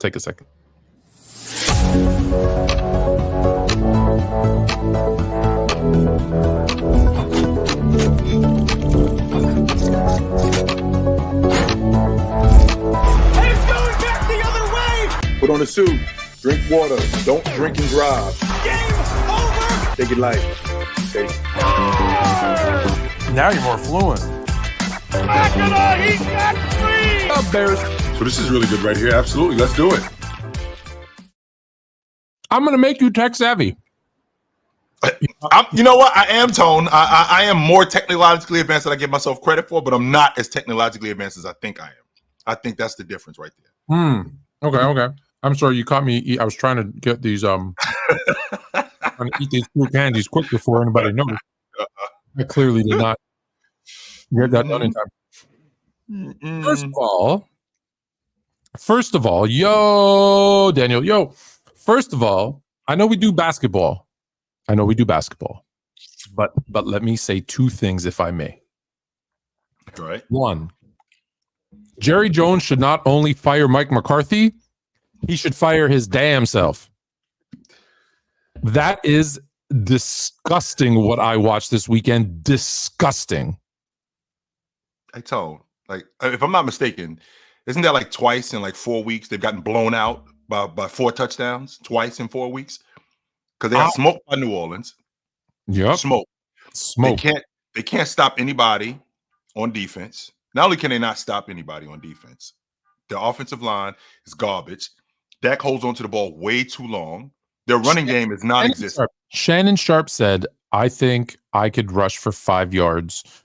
Take a second. Put on a suit, drink water, don't drink and drive. Game over! Take it light. Okay. Now you're more fluent. Mackinac, he got free! Up, Bears. So this is really good right here. Absolutely. Let's do it. I'm going to make you tech savvy. You know what? I am, Tone. I am more technologically advanced than I give myself credit for, but I'm not as technologically advanced as I think I am. I think that's the difference right there. Okay. I'm sorry you caught me. I was trying to get these trying to eat these fruit candies quick before anybody noticed. I clearly did not get that done in time. First of all, yo, Daniel, first of all, I know we do basketball, but let me say two things, if I may. All right. One, Jerry Jones should not only fire Mike McCarthy, he should fire his damn self. That is disgusting what I watched this weekend. Disgusting. Hey, Tone, like, if I'm not mistaken, isn't that like twice in like 4 weeks they've gotten blown out by 4 touchdowns twice in 4 weeks? Because they got smoked by New Orleans. Yep. Smoke. They can't stop anybody on defense. Not only can they not stop anybody on defense, their offensive line is garbage. Dak holds onto the ball way too long. Their running game is non-existent. Shannon Sharp said, I think I could rush for 5 yards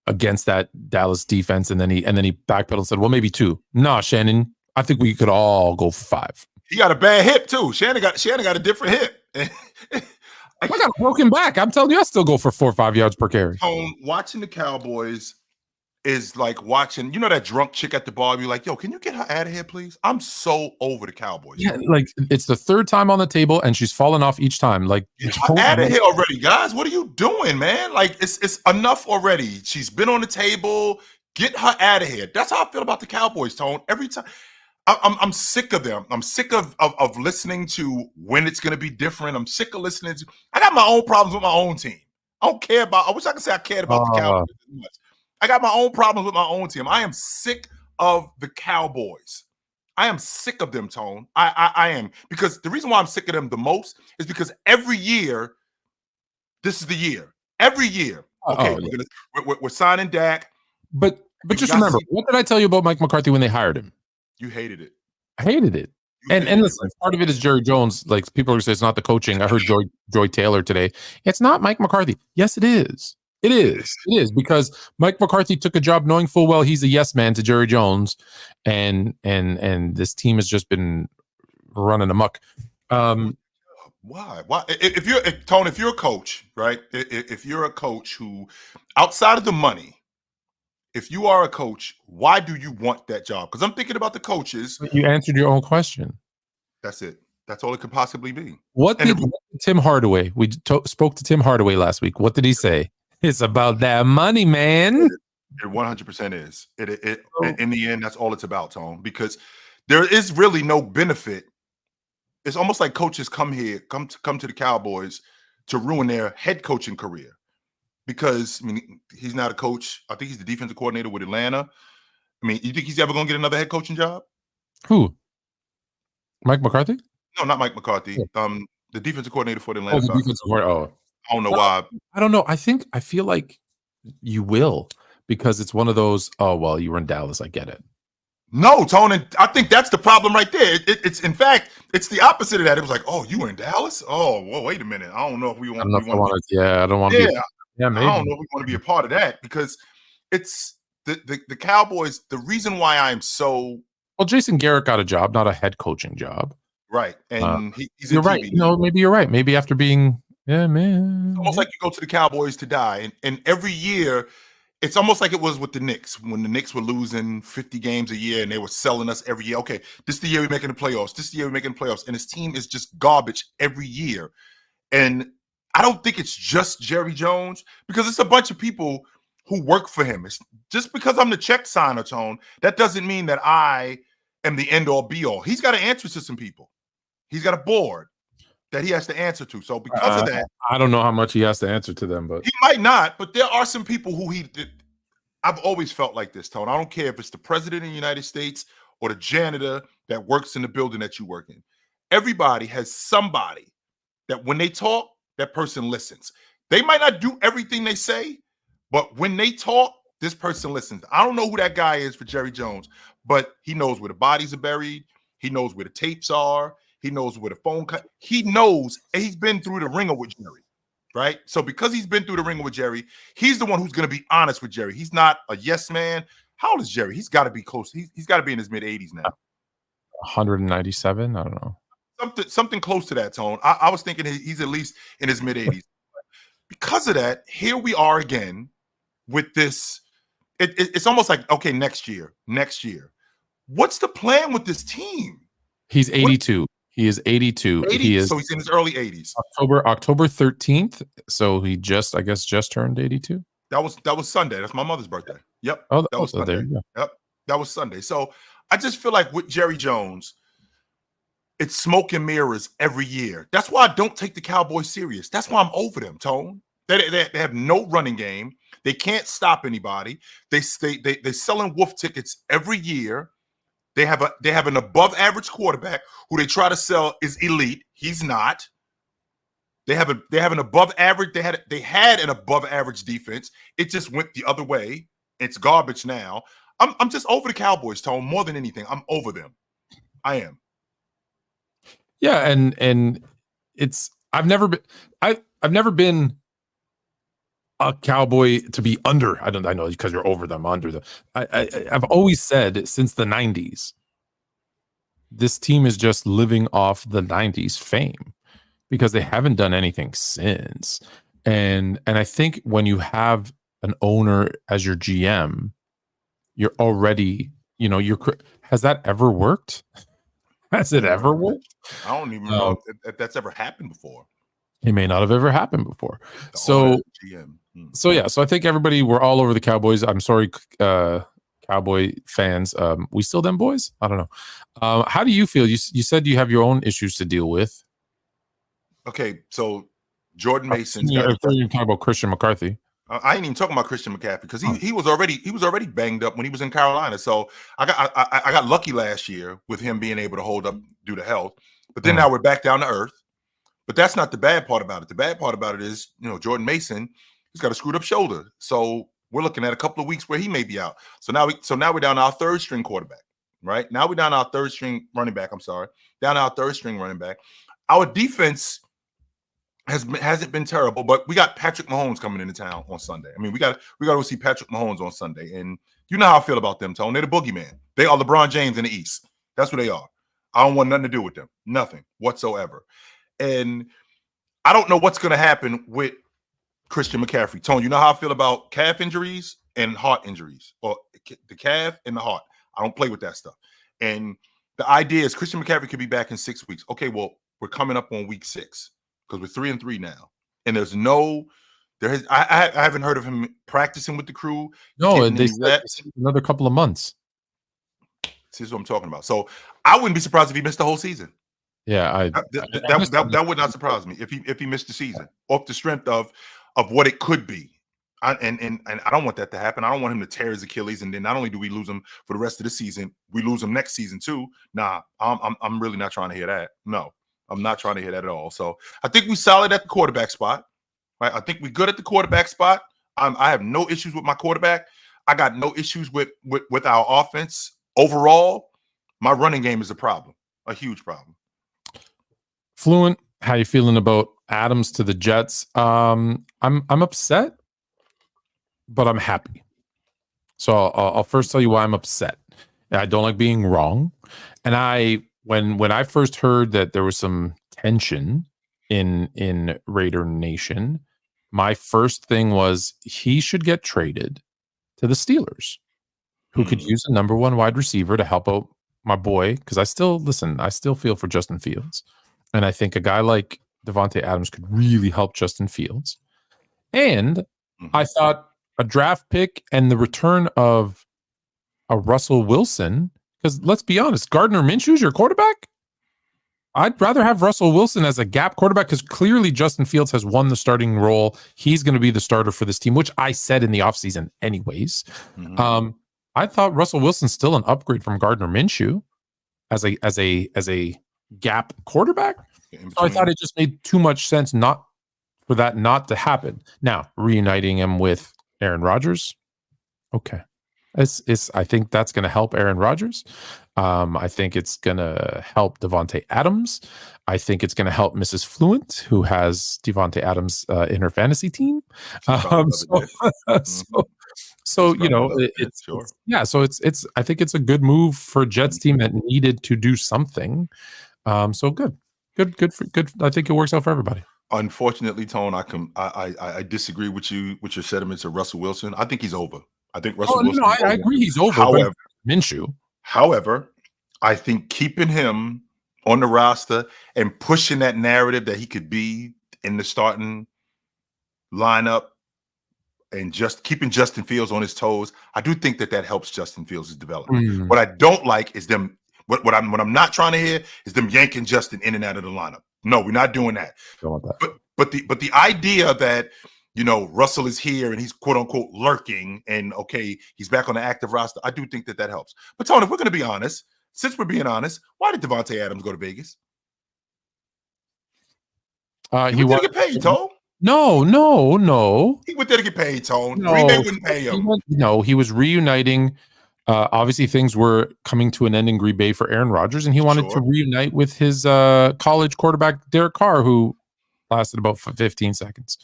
against that Dallas defense. And then he backpedaled and said, well, maybe 2. Nah, Shannon, I think we could all go for 5. He got a bad hip too. Shannon got a different hip. I got a broken back. I'm telling you, I still go for 4 or 5 yards per carry. Watching the Cowboys is like watching, that drunk chick at the bar. You're like, yo, can you get her out of here, please? I'm so over the Cowboys. Yeah, like it's the 3rd time on the table, and she's fallen off each time. Like, get her out of here already, guys. What are you doing, man? Like, it's enough already. She's been on the table. Get her out of here. That's how I feel about the Cowboys, Tone. Every time. I'm sick of them. I'm sick of listening to when it's going to be different. I'm sick of listening to. I got my own problems with my own team. I don't care about. I wish I could say I cared about the Cowboys as much. I got my own problems with my own team. I am sick of the Cowboys. I am sick of them, Tone. I am, because the reason why I'm sick of them the most is because every year, this is the year. Every year, okay, we're signing Dak. But just remember, what did I tell you about Mike McCarthy when they hired him? You hated it. I hated it. And listen, part of it is Jerry Jones. Like, people are going to say it's not the coaching. I heard Joy Taylor today. It's not Mike McCarthy. Yes, it is. It is because Mike McCarthy took a job knowing full well he's a yes man to Jerry Jones, and this team has just been running amok. Why? If you're a coach, right? If you're a coach who, outside of the money, if you are a coach, why do you want that job? Because I'm thinking about the coaches. You answered your own question. That's it. That's all it could possibly be. What did Tim Hardaway? We spoke to Tim Hardaway last week. What did he say? It's about that money, man. It 100% is. In the end, that's all it's about, Tone. Because there is really no benefit. It's almost like coaches come to the Cowboys to ruin their head coaching career. Because, I mean, he's not a coach. I think he's the defensive coordinator with Atlanta. I mean, you think he's ever going to get another head coaching job? Who? Mike McCarthy? No, not Mike McCarthy. Yeah. The defensive coordinator for the Atlanta Falcons. I don't know why. I don't know. I feel like you will, because it's one of those, oh, well, you were in Dallas. I get it. No, Tony, I think that's the problem right there. It's in fact, it's the opposite of that. It was like, oh, you were in Dallas? Oh, well, wait a minute. I don't know if we want to. I don't want to. Yeah, maybe. I don't know if we want to be a part of that, because it's the Cowboys. The reason why I'm so Jason Garrett got a job, not a head coaching job, right? And he's you're right. Maybe you're right. Maybe after being man, it's almost like you go to the Cowboys to die, and every year. It's almost like it was with the Knicks when the Knicks were losing 50 games a year and they were selling us every year. Okay, this is the year we're making the playoffs. This is the year we're making the playoffs. And his team is just garbage every year. And I don't think it's just Jerry Jones, because it's a bunch of people who work for him. It's just because I'm the check signer, Tone, that doesn't mean that I am the end all be all. He's got to answer to some people. He's got a board that he has to answer to. So because of that, I don't know how much he has to answer to them, but he might not. But there are some people who I've always felt like this, Tone. I don't care if it's the president of the United States or the janitor that works in the building that you work in. Everybody has somebody that when they talk, that person listens. They might not do everything they say, but when they talk, this person listens. I don't know who that guy is for Jerry Jones, but he knows where the bodies are buried. He knows where the tapes are. He knows where the phone cut. He knows, and he's been through the ringer with Jerry, right? So because he's been through the ringer with Jerry, he's the one who's going to be honest with Jerry. He's not a yes man. How old is Jerry? He's got to be close. He's got to be in his mid-80s now. 197. I don't know. Something close to that, Tone. I was thinking he's at least in his mid-80s. Because of that, here we are again with this. It's almost like, okay, next year. What's the plan with this team? He's 82. He is 82. 80? He is, so he's in his early 80s. October 13th. So he just turned 82. That was Sunday. That's my mother's birthday. Yep. Oh, that was Sunday. There you go. Yep. That was Sunday. So I just feel like with Jerry Jones, it's smoke and mirrors every year. That's why I don't take the Cowboys serious. That's why I'm over them, Tone. They have no running game. They can't stop anybody. They're selling wolf tickets every year. They have an above average quarterback who they try to sell is elite. He's not. They have an above average. They had an above average defense. It just went the other way. It's garbage now. I'm just over the Cowboys, Tone, more than anything. I'm over them. I am. Yeah, and it's I've never been a Cowboy to be under. I know because you're over them, under them. I've always said since the 90s, this team is just living off the 90s fame because they haven't done anything since. And I think when you have an owner as your GM, you're already, has that ever worked? Has it ever worked? I don't even know if that's ever happened before. It may not have ever happened before. So yeah, so I think we're all over the Cowboys. I'm sorry, Cowboy fans. We still them boys? I don't know. How do you feel? You said you have your own issues to deal with. Okay, so Jordan Mason. You're talking about Christian McCarthy. I ain't even talking about Christian McCaffrey because he was already banged up when he was in Carolina. So I got lucky last year with him being able to hold up due to health. But then now we're back down to earth. But that's not the bad part about it. The bad part about it is, Jordan Mason, he's got a screwed up shoulder. So we're looking at a couple of weeks where he may be out. So now we're down to our third string quarterback, right? Now we're down to our third string running back. Down to our third string running back. Our defense hasn't been terrible, but we got Patrick Mahomes coming into town on Sunday. I mean, we got to go see Patrick Mahomes on Sunday, and you know how I feel about them, Tone. They're the boogeyman. They are LeBron James in the East. That's what they are. I don't want nothing to do with them, nothing whatsoever. And I don't know what's going to happen with Christian McCaffrey. Tone, you know how I feel about calf injuries and heart injuries, or the calf and the heart. I don't play with that stuff. And the idea is Christian McCaffrey could be back in 6 weeks. Okay, well, we're coming up on week 6. Because we're 3-3 now, and I haven't heard of him practicing with the crew. No, and they said another couple of months. This is what I'm talking about. So I wouldn't be surprised if he missed the whole season. Yeah, that would not surprise me if he missed the season off the strength of what it could be. And I don't want that to happen. I don't want him to tear his Achilles, and then not only do we lose him for the rest of the season, we lose him next season too. Nah, I'm really not trying to hear that. No. I'm not trying to hear that at all. So I think we solid at the quarterback spot. Right? I think we're good at the quarterback spot. I have no issues with my quarterback. I got no issues with our offense. Overall, my running game is a problem, a huge problem. Fluent, how you feeling about Adams to the Jets? I'm upset, but I'm happy. So I'll first tell you why I'm upset. I don't like being wrong, and When I first heard that there was some tension in Raider Nation, my first thing was he should get traded to the Steelers, who could use a number 1 wide receiver to help out my boy. Because I still feel for Justin Fields, and I think a guy like Devontae Adams could really help Justin Fields. And I thought a draft pick and the return of a Russell Wilson Because let's be honest, Gardner Minshew's your quarterback. I'd rather have Russell Wilson as a gap quarterback because clearly Justin Fields has won the starting role. He's going to be the starter for this team, which I said in the offseason anyways. Mm-hmm. I thought Russell Wilson's still an upgrade from Gardner Minshew as a gap quarterback. So I thought it just made too much sense for that not to happen. Now, reuniting him with Aaron Rodgers, okay. I think that's going to help Aaron Rodgers. I think it's going to help Devontae Adams. I think it's going to help Mrs. Fluent, who has Devontae Adams in her fantasy team. So you know, it's I think it's a good move for a Jets team that needed to do something. So good. I think it works out for everybody. Unfortunately, Tone, I disagree with you with your sentiments of Russell Wilson. I think he's over. I think Russell Wilson. No, I agree he's over. However, Minshew. However, I think keeping him on the roster and pushing that narrative that he could be in the starting lineup and just keeping Justin Fields on his toes, I do think that helps Justin Fields' development. What I don't like is them. What I'm not trying to hear is them yanking Justin in and out of the lineup. No, we're not doing that. Don't want that. But the idea that, you know, Russell is here and he's quote unquote lurking and okay, he's back on the active roster, I do think that helps. But Tony, if we're going to be honest, since we're being honest, why did Devontae Adams go to Vegas? He went there to get paid, Tone. No. He went there to get paid, Tone. Green Bay wouldn't pay him. He was reuniting. Obviously, things were coming to an end in Green Bay for Aaron Rodgers, and he wanted to reunite with his college quarterback, Derek Carr, who lasted about 15 seconds.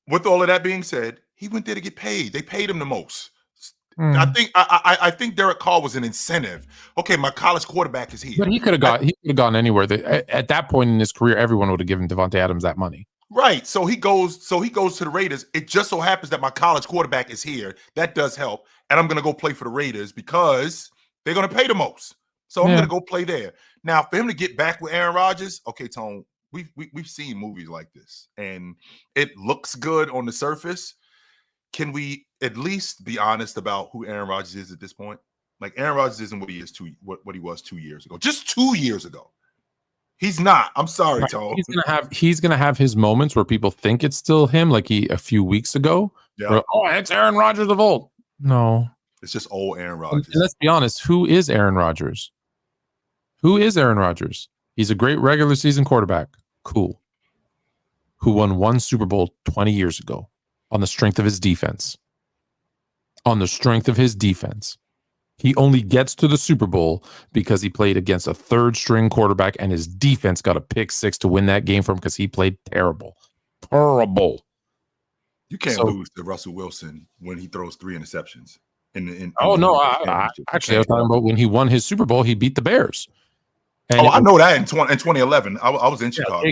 With all of that being said, he went there to get paid. They paid him the most. I think Derek Carr was an incentive. Okay, my college quarterback is here. But he could have gone anywhere. At that point in his career, everyone would have given Devontae Adams that money. Right. So he goes to the Raiders. It just so happens that my college quarterback is here. That does help. And I'm going to go play for the Raiders because they're going to pay the most. So I'm going to go play there. Now, for him to get back with Aaron Rodgers, okay, Tone, we've seen movies like this, and it looks good on the surface. Can we at least be honest about who Aaron Rodgers is at this point? Like, Aaron Rodgers isn't what he is what he was 2 years ago. Just 2 years ago. He's not. I'm sorry, right. Tone. He's gonna have his moments where people think it's still him, like a few weeks ago. Yeah. Where, it's Aaron Rodgers of old. No. It's just old Aaron Rodgers. And let's be honest. Who is Aaron Rodgers? He's a great regular season quarterback. Cool. Who won one Super Bowl 20 years ago on the strength of his defense. He only gets to the Super Bowl because he played against a third-string quarterback and his defense got a pick six to win that game for him because he played terrible. Terrible. You can't lose to Russell Wilson when he throws 3 interceptions. I was talking about when he won his Super Bowl, he beat the Bears. And I know that in 2011. I was in Chicago.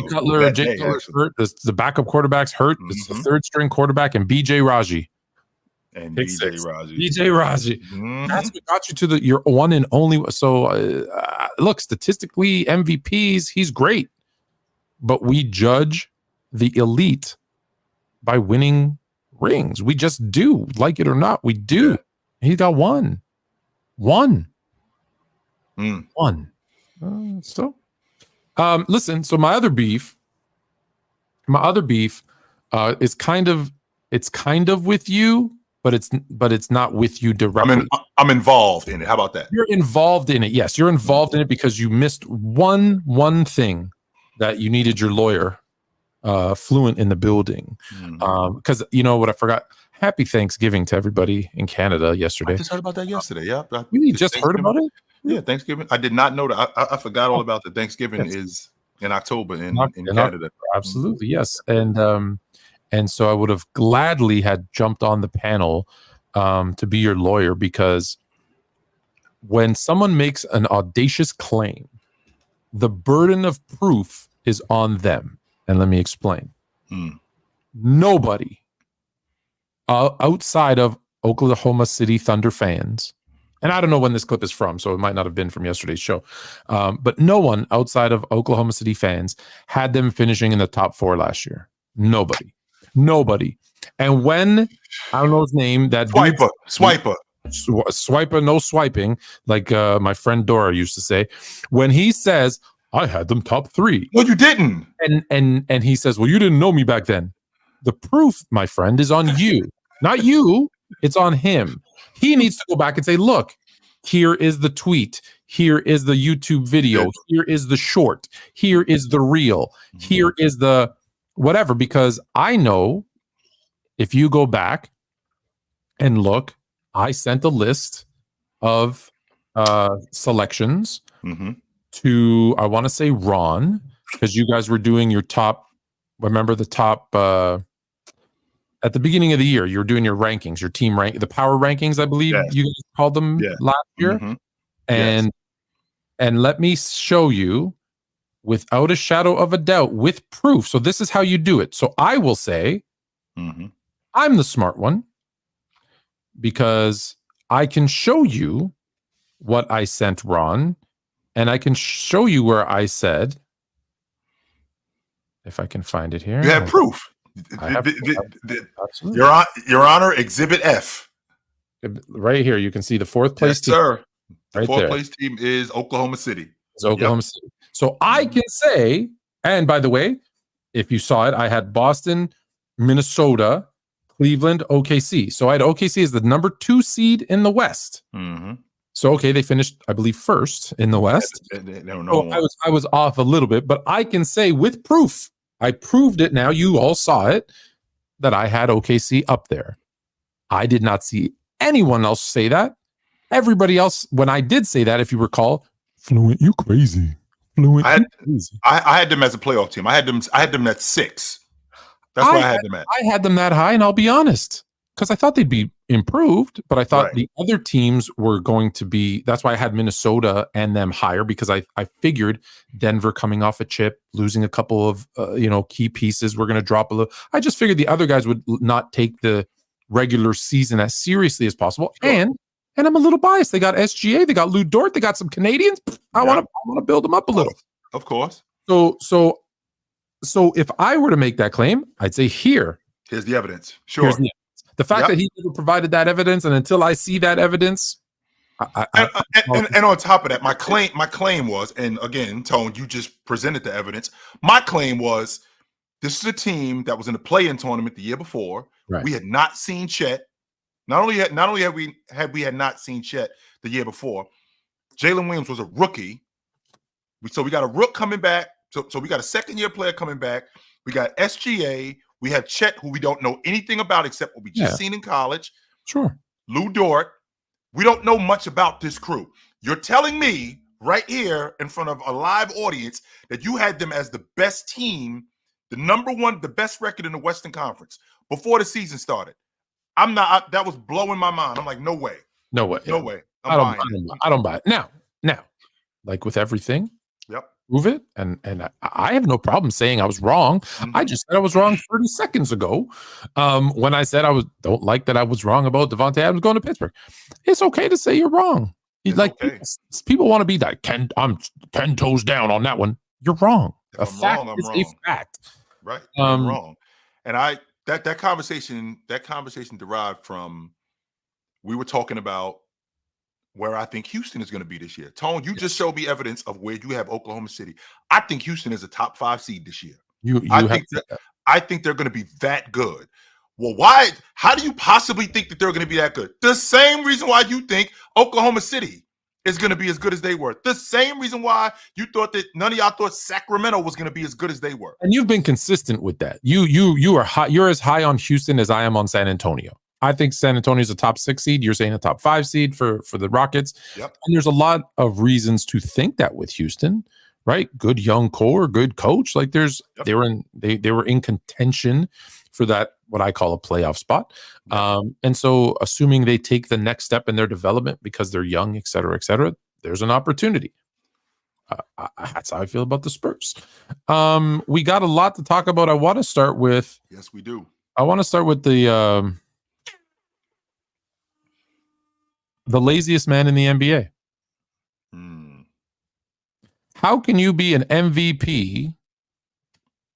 Jay Cutler's hurt. The backup quarterback's hurt. Mm-hmm. It's the third-string quarterback and B.J. Raji. And B.J. Raji. Mm-hmm. That's what got you to your one and only. So, look, statistically, MVPs, he's great. But we judge the elite by winning rings. We just do. Like it or not, we do. Yeah. He got one. One. Listen, so my other beef is kind of with you, but it's not with you directly. I'm involved in it. How about that? You're involved in it. Yes, you're involved in it because you missed one thing that you needed your lawyer fluent in the building. Because you know what I forgot? Happy Thanksgiving to everybody in Canada yesterday. I just heard about that yesterday. Yeah, you just heard about it? Yeah, Thanksgiving. I did not know that. I forgot all about that. Thanksgiving is in October in Canada. Absolutely, yes. And so I would have gladly had jumped on the panel to be your lawyer, because when someone makes an audacious claim, the burden of proof is on them. And let me explain. Nobody outside of Oklahoma City Thunder fans, and I don't know when this clip is from, so it might not have been from yesterday's show, but no one outside of Oklahoma City fans had them finishing in the top 4 last year. Nobody. And when, I don't know his name, that Swiper. Swiper, no swiping, like my friend Dora used to say. When he says, I had them top 3. No, you didn't. And he says, well, you didn't know me back then. The proof, my friend, is on you. Not you. It's on him. He needs to go back and say, look, here is the tweet. Here is the YouTube video. Here is the short. Here is the reel. Here is the whatever. Because I know if you go back and look, I sent a list of selections to, I want to say Ron, because you guys were doing your top, remember the top, at the beginning of the year, you're doing your rankings, your team rank, the power rankings, I believe you guys called them last year. And let me show you without a shadow of a doubt with proof. So this is how you do it. So I will say, I'm the smart one because I can show you what I sent Ron, and I can show you where I said, if I can find it here. You have proof. Your Honor, Exhibit F. Right here, you can see the 4th place team. Sir. The Right 4th place team is Oklahoma City. It's Oklahoma City. So I can say, and by the way, if you saw it, I had Boston, Minnesota, Cleveland, OKC. So I had OKC as the number 2 seed in the West. So okay, they finished, I believe, 1st in the West. I was off a little bit, but I can say with proof, I proved it now. You all saw it, that I had OKC up there. I did not see anyone else say that. Everybody else, when I did say that, if you recall, Fluent, you crazy. Fluent, I had them as a playoff team. I had them at 6. That's why I had them at. I had them that high, and I'll be honest, because I thought they'd be improved, but I thought the other teams were going to be. That's why I had Minnesota and them higher, because I figured Denver coming off a chip, losing a couple of key pieces, we're going to drop a little. I just figured the other guys would not take the regular season as seriously as possible, and I'm a little biased. They got SGA, they got Lou Dort, they got some Canadians. I want to build them up a little. Of course. So if I were to make that claim, I'd say here's the evidence. Sure. The fact that he never provided that evidence, and until I see that evidence, and on top of that, my claim was, and again, Tone, you just presented the evidence. My claim was, this is a team that was in the play-in tournament the year before. Right. We had not seen Chet. Not only had we not seen Chet the year before, Jalen Williams was a rookie. So we got a rook coming back. So we got a second-year player coming back. We got SGA. We have Chet, who we don't know anything about except what we just seen in college. Sure. Lou Dort. We don't know much about this crew. You're telling me right here in front of a live audience that you had them as the best team, the number 1, the best record in the Western Conference before the season started. That was blowing my mind. I'm like, no way. No way. No way. I don't buy it. Now, like with everything, prove it. And I have no problem saying I was wrong. I just said I was wrong 30 seconds ago. When I said don't like that I was wrong about Devontae Adams going to Pittsburgh. It's okay to say you're wrong. People want to be like, I'm 10 toes down on that one. You're wrong. A fact is a fact. Right. I'm wrong. And that conversation derived from, we were talking about where I think Houston is going to be this year. Tone, you just showed me evidence of where you have Oklahoma City. I think Houston is a top 5 seed this year. I think they're going to be that good. Well, why? How do you possibly think that they're going to be that good? The same reason why you think Oklahoma City is going to be as good as they were. The same reason why you thought that none of y'all thought Sacramento was going to be as good as they were. And you've been consistent with that. You are high, you're as high on Houston as I am on San Antonio. I think San Antonio is a top 6 seed. You're saying a top 5 seed for the Rockets. Yep. And there's a lot of reasons to think that with Houston, right? Good young core, good coach. Like they were in contention for that, what I call a playoff spot. And so assuming they take the next step in their development because they're young, et cetera, there's an opportunity. That's how I feel about the Spurs. We got a lot to talk about. I want to start with. Yes, we do. I want to start with the laziest man in the NBA. How can you be an MVP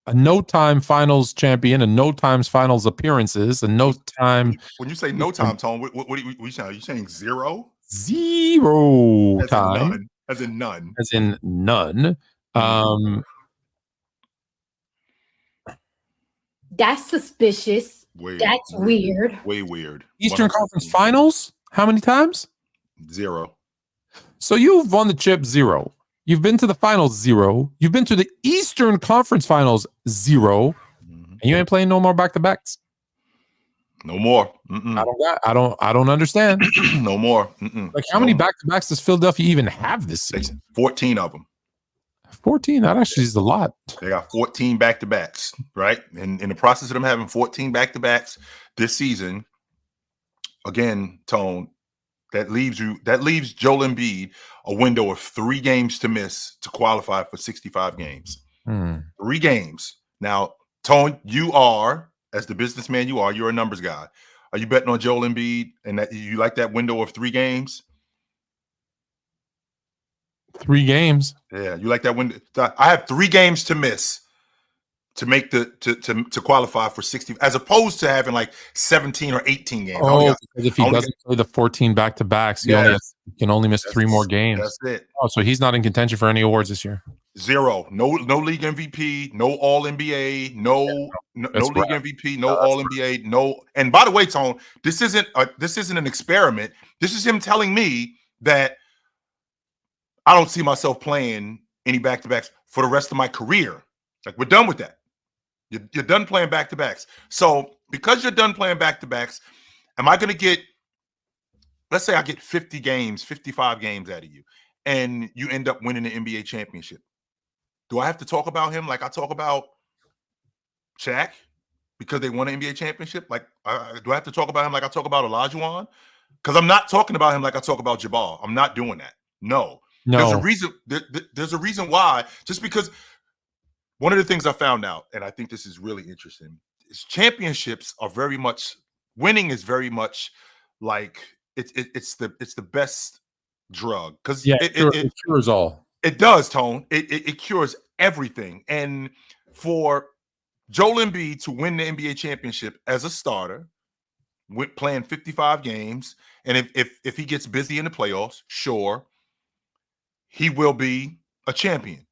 a no-time finals champion, a no-time finals appearances, a no-time When you say no time, Tone, what are you saying? Are you saying zero? zero As in time, none. As in none. as in none. That's suspicious. That's weird. Way weird. Eastern Conference Finals, how many times? Zero. So you've won the chip 0. You've been to the finals 0. You've been to the Eastern Conference Finals 0. And you ain't playing no more back-to-backs. No more. I don't understand. No more. Like how many back-to-backs does Philadelphia even have this season? 14 of them. 14. That actually is a lot. They got 14 back-to-backs, right? And in the process of them having 14 back-to-backs this season, again, Tone, that leaves Joel Embiid a window of 3 games to miss to qualify for 65 games. 3 games. Now, Tone, you are, as the businessman you're a numbers guy. Are you betting on Joel Embiid and that you like that window of 3 games? 3 games. Yeah, you like that window. I have 3 games to miss to make to qualify for 60, as opposed to having like 17 or 18 games. Because if he doesn't play the 14 back-to-backs, he can only miss 3 more games. That's it. Oh, so he's not in contention for any awards this year. 0. No league MVP, no All NBA, no league MVP, no All NBA, no. And by the way, Tone, this isn't an experiment. This is him telling me that I don't see myself playing any back-to-backs for the rest of my career. Like, we're done with that. You're done playing back-to-backs. So because you're done playing back-to-backs, am I going to get, let's say I get 50 games, 55 games out of you, and you end up winning the NBA championship. Do I have to talk about him like I talk about Shaq because they won an NBA championship? Like, do I have to talk about him like I talk about Olajuwon? Because I'm not talking about him like I talk about Jabbar. I'm not doing that. No. There's a reason. There's a reason why. Just because one of the things I found out, and I think this is really interesting, is championships are very much, winning is very much like it's the best drug, because it cures all. It does, Tone. It cures everything. And for Joel Embiid to win the NBA championship as a starter, with playing 55 games, and if he gets busy in the playoffs, sure, he will be a champion.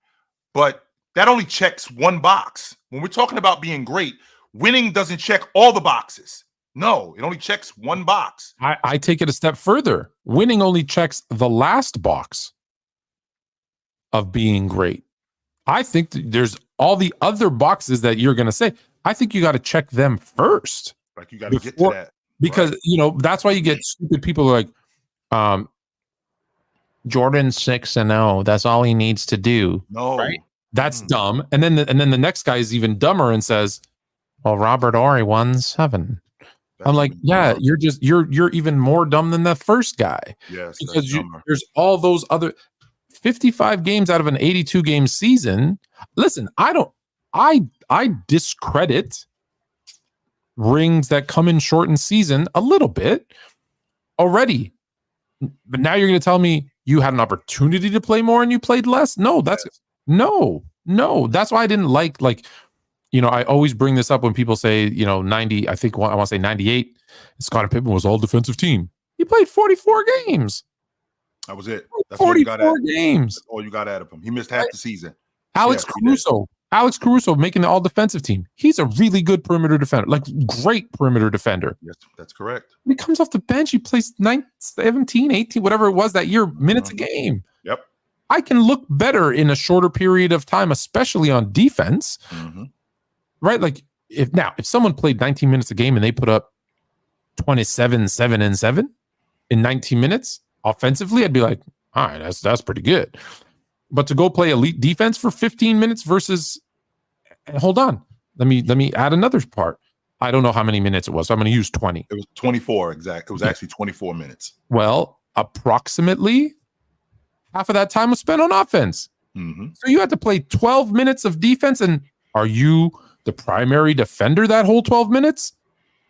But that only checks one box. When we're talking about being great, winning doesn't check all the boxes. No, it only checks one box. I take it a step further. Winning only checks the last box of being great. I think there's all the other boxes that you're going to say. I think you got to check them first. Like, you got to get to that. Because, that's why you get stupid people like, Jordan's 6-0. That's all he needs to do. No. Right? That's dumb. And then the next guy is even dumber and says, well, Robert Horry won 7. I'm like, yeah, you're even more dumb than the first guy. Yes, because there's all those other 55 games out of an 82 game season. Listen, I discredit rings that come in shortened season a little bit already. But now you're going to tell me you had an opportunity to play more and you played less? No, no. That's why I didn't like, I always bring this up when people say, 90, I want to say 98, Scottie Pippen was all defensive team. He played 44 games. That was it. That's 44 games. That's all you got out of him. He missed half the season. Alex Caruso making the all defensive team. He's a really good perimeter defender, like great perimeter defender. Yes, that's correct. When he comes off the bench, he plays 17, 18, whatever it was that year, minutes a game. Yep. I can look better in a shorter period of time, especially on defense. Right? Like if someone played 19 minutes a game and they put up 27, 7 and 7 in 19 minutes offensively, I'd be like, all right, that's pretty good. But to go play elite defense for 15 minutes versus, hold on, let me add another part. I don't know how many minutes it was, so I'm going to use 20. It was 24 exact. It was actually 24 minutes. Well, approximately half of that time was spent on offense. So you had to play 12 minutes of defense, and are you the primary defender that whole 12 minutes?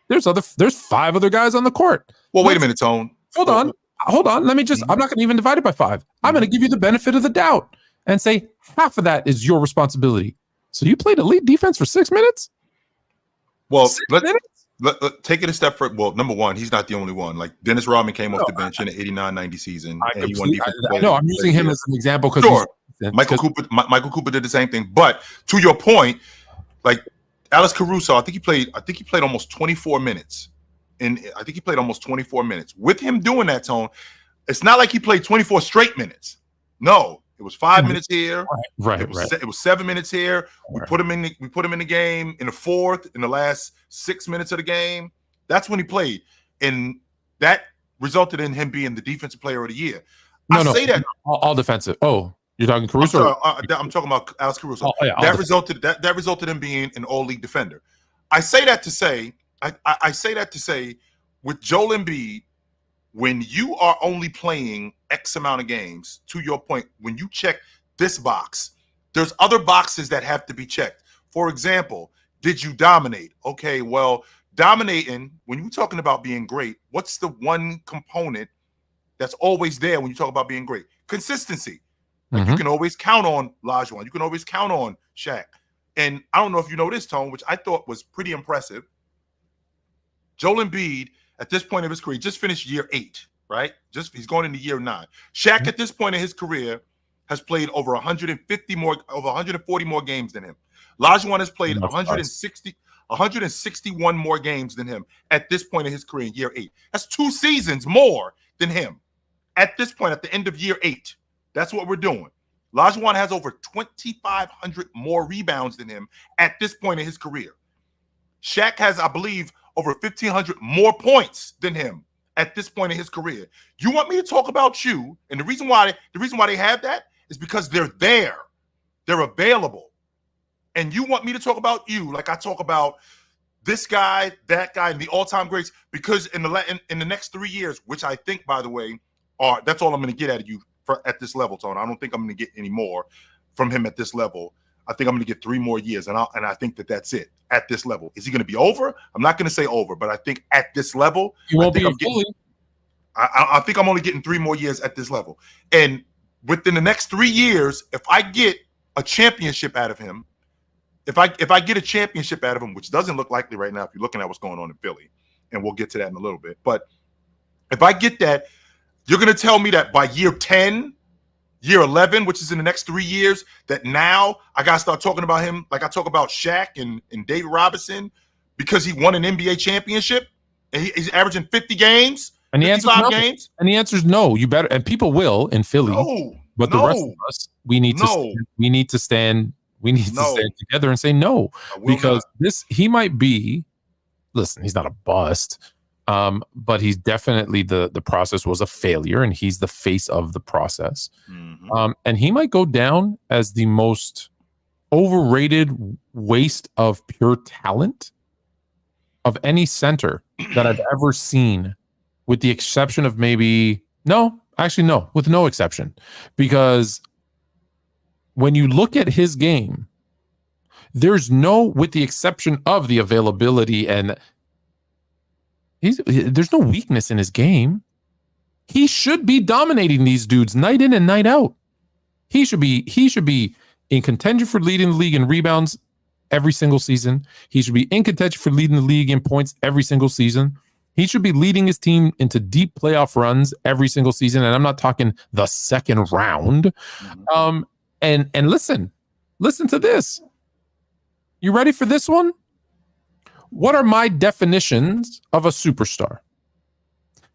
There's 5 other guys on the court. Well, wait a minute, Tone. Hold on. Let me I'm not going to even divide it by 5. I'm going to give you the benefit of the doubt and say half of that is your responsibility. So you played elite defense for 6 minutes? Well, let's take it a step further. Well, number one, he's not the only one. Like Dennis Rodman came off the bench in the 89-90 season, and he won defensive player. No, I'm using him as an example because sure. Michael Cooper did the same thing. But to your point, like Alex Caruso, I think he played almost 24 minutes. I think he played almost 24 minutes. With him doing that, Tone, it's not like he played 24 straight minutes. No, it was 5 minutes here. Right. It was 7 minutes here. We put him in the game in the fourth, in the last 6 minutes of the game. That's when he played, and that resulted in him being the defensive player of the year. I say that all defensive. Oh, you're talking Caruso? I'm talking about Alex Caruso. That resulted in being an all-league defender. I say that to say, with Joel Embiid, when you are only playing X amount of games, to your point, when you check this box, there's other boxes that have to be checked. For example, did you dominate? Okay, well, dominating, when you're talking about being great, what's the one component that's always there when you talk about being great? Consistency. Like you can always count on Olajuwon. You can always count on Shaq. And I don't know if you know this, Tone, which I thought was pretty impressive. Joel Embiid, at this point of his career, just finished year 8, right? He's going into year 9. Shaq, at this point in his career, has played over 140 more games than him. Olajuwon has played 161 more games than him at this point in his career in year 8. That's 2 seasons more than him. At this point, at the end of year 8, that's what we're doing. Olajuwon has over 2,500 more rebounds than him at this point in his career. Shaq has, I believe, over 1,500 more points than him at this point in his career. You want me to talk about you, and the reason why they have that is because they're there. They're available. And you want me to talk about you like I talk about this guy, that guy, and the all-time greats, because in the next 3 years, which I think, by the way, that's all I'm going to get at you at this level, Tone. I don't think I'm going to get any more from him at this level. I think I'm going to get 3 more years, and I think that's it at this level. Is he going to be over? I'm not going to say over, but I think at this level, I think I'm only getting 3 more years at this level. And within the next 3 years, if I get a championship out of him, if I get a championship out of him, which doesn't look likely right now if you're looking at what's going on in Philly, and we'll get to that in a little bit. But if I get that, you're going to tell me that by year 10, year 11, which is in the next 3 years, that now I got to start talking about him like I talk about Shaq and David Robinson because he won an NBA championship and he's averaging 50 games, and the 55 games? And the answer is no. You better, and people will in Philly, but the rest of us, we need to stand together and say no, because he might be. Listen, he's not a bust. But he's definitely the process was a failure, and he's the face of the process. And he might go down as the most overrated waste of pure talent of any center that I've ever seen, with the exception of with no exception, because when you look at his game, there's with the exception of the availability, and there's no weakness in his game. He should be dominating these dudes night in and night out. He should be in contention for leading the league in rebounds every single season. He should be in contention for leading the league in points every single season. He should be leading his team into deep playoff runs every single season. And I'm not talking the second round. And listen to this. You ready for this one? What are my definitions of a superstar?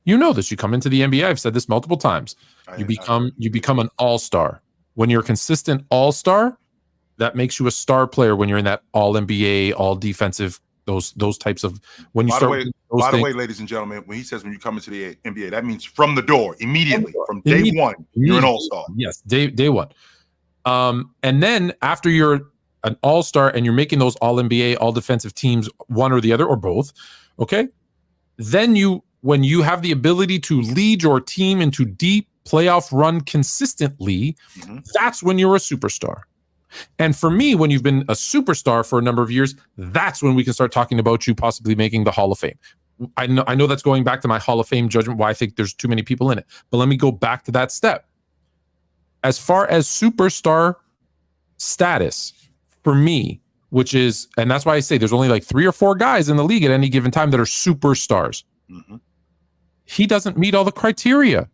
You know this. You come into the NBA. I've said this multiple times. You become an all-star. When you're a consistent all-star, that makes you a star player. When you're in that all-NBA, all-defensive, those types of when you start. By the way, ladies and gentlemen, when he says when you come into the NBA, that means from the door, immediately, from day one, you're an all-star. Yes, day one. And then after you're an all-star and you're making those all-NBA, all-defensive teams, one or the other or both, okay? Then when you have the ability to lead your team into deep playoff run consistently, that's when you're a superstar. And for me, when you've been a superstar for a number of years, that's when we can start talking about you possibly making the Hall of Fame. I know that's going back to my Hall of Fame judgment, why I think there's too many people in it. But let me go back to that step. As far as superstar status, for me, which is, and that's why I say there's only like 3 or 4 guys in the league at any given time that are superstars. Mm-hmm. He doesn't meet all the criteria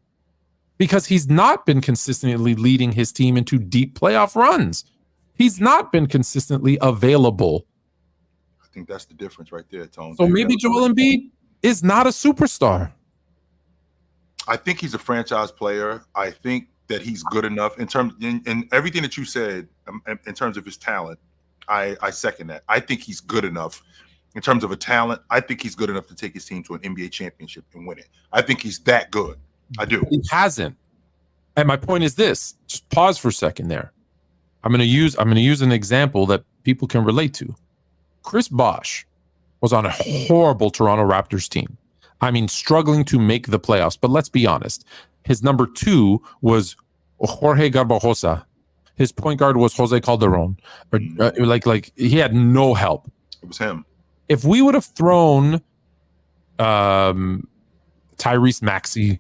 because he's not been consistently leading his team into deep playoff runs. He's not been consistently available. I think that's the difference right there, Tone. So maybe Joel Embiid is not a superstar. I think he's a franchise player. I think that he's good enough in terms in everything that you said in terms of his talent. I second that. I think he's good enough in terms of a talent. I think he's good enough to take his team to an NBA championship and win it. I think he's that good. I do. He hasn't. And my point is this. Just pause for a second there. I'm going to use an example that people can relate to. Chris Bosh was on a horrible Toronto Raptors team. I mean, struggling to make the playoffs. But let's be honest. His number 2 was Jorge Garbajosa. His point guard was Jose Calderon. Like he had no help. It was him. If we would have thrown Tyrese Maxey,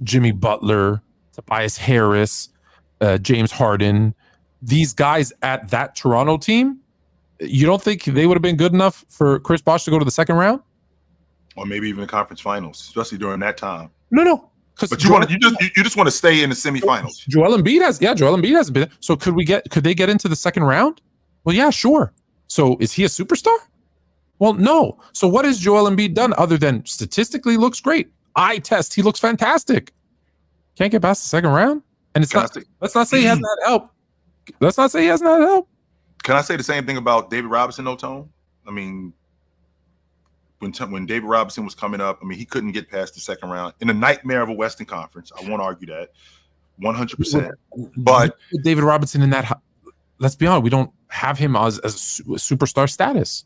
Jimmy Butler, Tobias Harris, James Harden, these guys at that Toronto team, you don't think they would have been good enough for Chris Bosh to go to the second round? Or maybe even the conference finals, especially during that time. No. But you just want to stay in the semifinals. Joel Embiid has been. So could they get into the second round? Well, yeah, sure. So is he a superstar? Well, no. So what has Joel Embiid done other than statistically looks great? Eye test, he looks fantastic. Can't get past the second round? And let's not say he hasn't had help. Let's not say he hasn't had help. Can I say the same thing about David Robinson, though, Tone? I mean, when David Robinson was coming up, I mean, he couldn't get past the second round in a nightmare of a Western Conference. I won't argue that 100%. But David Robinson in that, let's be honest, we don't have him as a superstar status.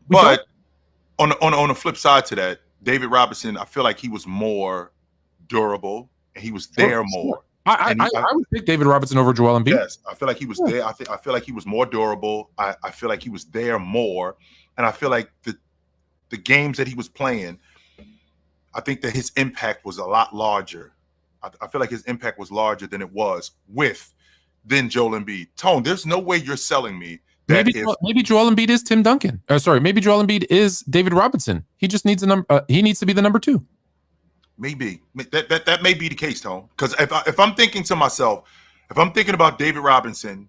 But on the flip side to that, David Robinson, I feel like he was more durable and he was there more. I would pick David Robinson over Joel Embiid. Yes, I feel like he was there. I feel like he was more durable. I feel like he was there more, and I feel like the games that he was playing, I think that his impact was a lot larger. I feel like his impact was larger than it was than Joel Embiid. Tone, there's no way you're selling me that maybe Joel Embiid is Tim Duncan. Maybe Joel Embiid is David Robinson. He just needs he needs to be the number 2. Maybe that may be the case, Tone. Because if I'm thinking to myself, if I'm thinking about David Robinson,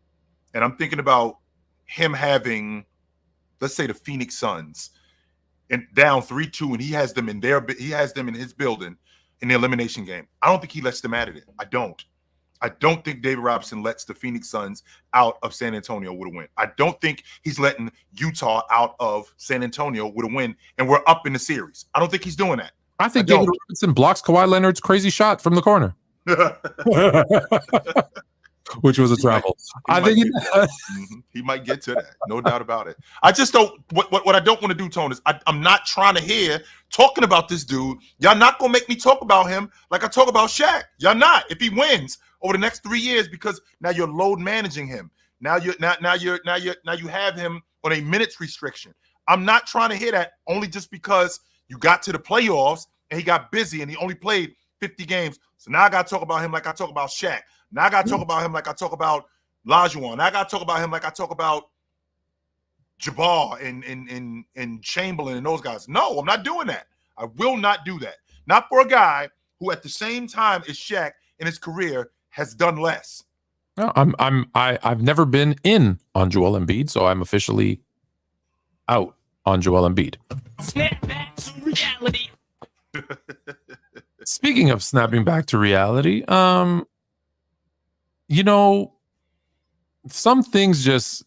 and I'm thinking about him having, let's say, the Phoenix Suns, and down 3-2, and he has them in his building in the elimination game. I don't think he lets them out of it. I don't think David Robinson lets the Phoenix Suns out of San Antonio with a win. I don't think he's letting Utah out of San Antonio with a win, and we're up in the series. I don't think he's doing that. I think David Robinson blocks Kawhi Leonard's crazy shot from the corner, which was a travel. He might get to that, no doubt about it. I just don't. What I don't want to do, Tone, is I'm not trying to hear talking about this dude. Y'all not gonna make me talk about him like I talk about Shaq. Y'all not. If he wins over the next 3 years, because now you're load managing him. Now you have him on a minutes restriction. I'm not trying to hear that only just because you got to the playoffs and he got busy and he only played 50 games. So now I got to talk about him like I talk about Shaq. Now I got to talk about him like I talk about Lajuan. Now I got to talk about him like I talk about Jabbar and Chamberlain and those guys. No, I'm not doing that. I will not do that. Not for a guy who at the same time as Shaq in his career has done less. No, I've never been in on Joel Embiid, so I'm officially out on Joel Embiid. Snap back to reality. Speaking of snapping back to reality, some things just,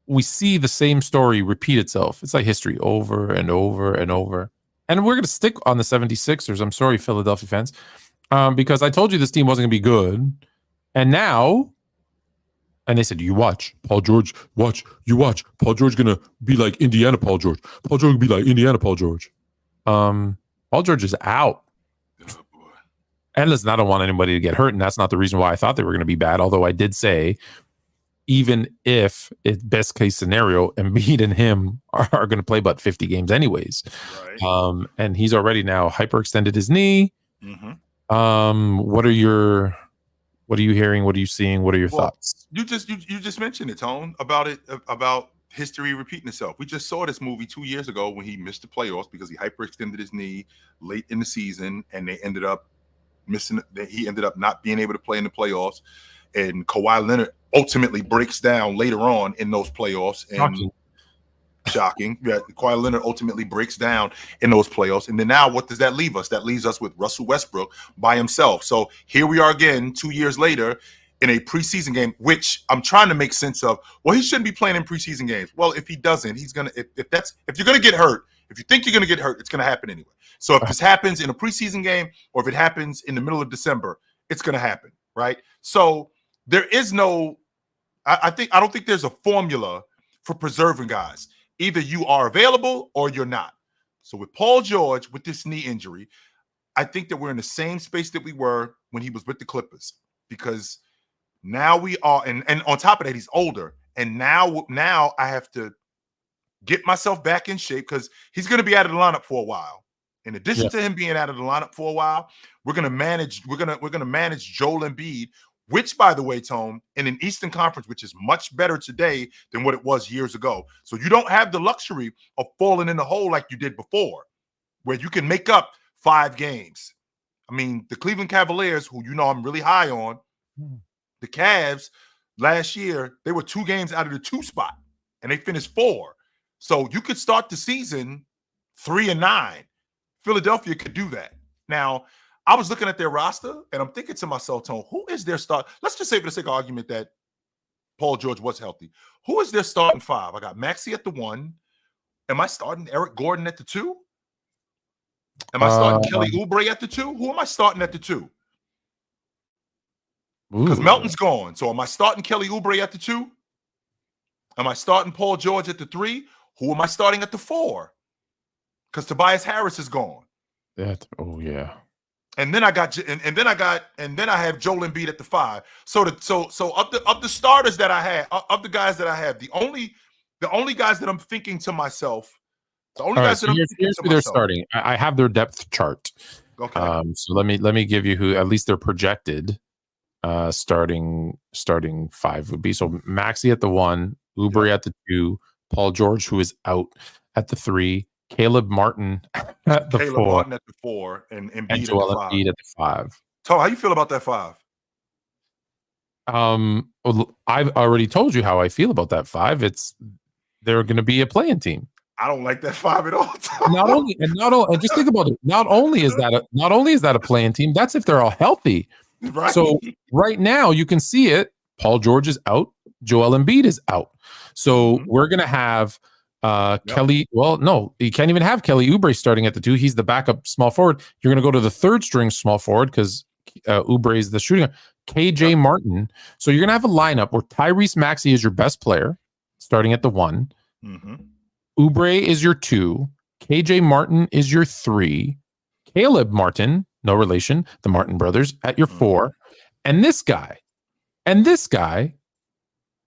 we see the same story repeat itself. It's like history over and over and over. And we're going to stick on the 76ers. I'm sorry, Philadelphia fans, because I told you this team wasn't going to be good. And now, and they said, you watch, Paul George, you watch. Paul George going to be like Indiana Paul George. Paul George will be like Indiana Paul George. Paul George is out. Oh, boy. And listen, I don't want anybody to get hurt, and that's not the reason why I thought they were going to be bad, although I did say, even if it's best case scenario, Embiid and him are going to play about 50 games anyways. Right. And he's already now hyperextended his knee. Mm-hmm. What are your What are you hearing? What are you seeing? What are your thoughts? You just mentioned it, Tone, about history repeating itself. We just saw this movie 2 years ago when he missed the playoffs because he hyperextended his knee late in the season, and they ended up missing. He ended up not being able to play in the playoffs, and Kawhi Leonard ultimately breaks down later on in those playoffs. And shocking. Yeah, Kawhi Leonard ultimately breaks down in those playoffs. And then now what does that leave us? That leaves us with Russell Westbrook by himself. So here we are again 2 years later in a preseason game, which I'm trying to make sense of. Well, he shouldn't be playing in preseason games. Well, if he doesn't, he's gonna if you're gonna get hurt, if you think you're gonna get hurt, it's gonna happen anyway. So if this happens in a preseason game or if it happens in the middle of December, it's gonna happen, right? So there is no I don't think there's a formula for preserving guys. Either you are available or you're not. So with Paul George, with this knee injury, I think that we're in the same space that we were when he was with the Clippers, because now we are, and on top of that, he's older. And now I have to get myself back in shape because he's going to be out of the lineup for a while. In addition to him being out of the lineup for a while, we're going to manage Joel Embiid, which, by the way, Tone, in an Eastern Conference, which is much better today than what it was years ago. So you don't have the luxury of falling in the hole like you did before, where you can make up 5 games. I mean, the Cleveland Cavaliers, who I'm really high on, the Cavs last year, they were 2 games out of the 2 spot, and they finished 4. So you could start the season 3-9. Philadelphia could do that. Now, I was looking at their roster, and I'm thinking to myself, Tone, who is their start? Let's just say for the sake of argument that Paul George was healthy. Who is their starting 5? I got Maxey at the 1. Am I starting Eric Gordon at the 2? Am I starting Kelly Oubre at the 2? Who am I starting at the 2? Because Melton's gone. So am I starting Kelly Oubre at the 2? Am I starting Paul George at the 3? Who am I starting at the 4? Because Tobias Harris is gone. Yeah. And then I have Joel Embiid at the 5. So of the starters that I had, of the guys that I have, the only guys that I'm thinking to myself, here's who they're starting. I have their depth chart. Okay. So let me give you who at least they're projected starting 5 would be. So Maxey at the 1, Oubre at the 2, Paul George, who is out, at the 3. Caleb Martin at the 4. And Embiid and Joel Embiid at the 5. So how you feel about that 5? Well, I've already told you how I feel about that 5. They're going to be a playing team. I don't like that 5 at all. And just think about it. Not only is that a playing team, that's if they're all healthy. Right. So right now you can see it. Paul George is out. Joel Embiid is out. So we're going to have Kelly. Well, no, you can't even have Kelly Oubre starting at the 2. He's the backup small forward. You're going to go to the 3rd string small forward because Oubre is the shooting. KJ Martin. So you're going to have a lineup where Tyrese Maxey is your best player starting at the 1. Oubre is your 2. KJ Martin is your 3. Caleb Martin, no relation, the Martin brothers, at your 4. And this guy,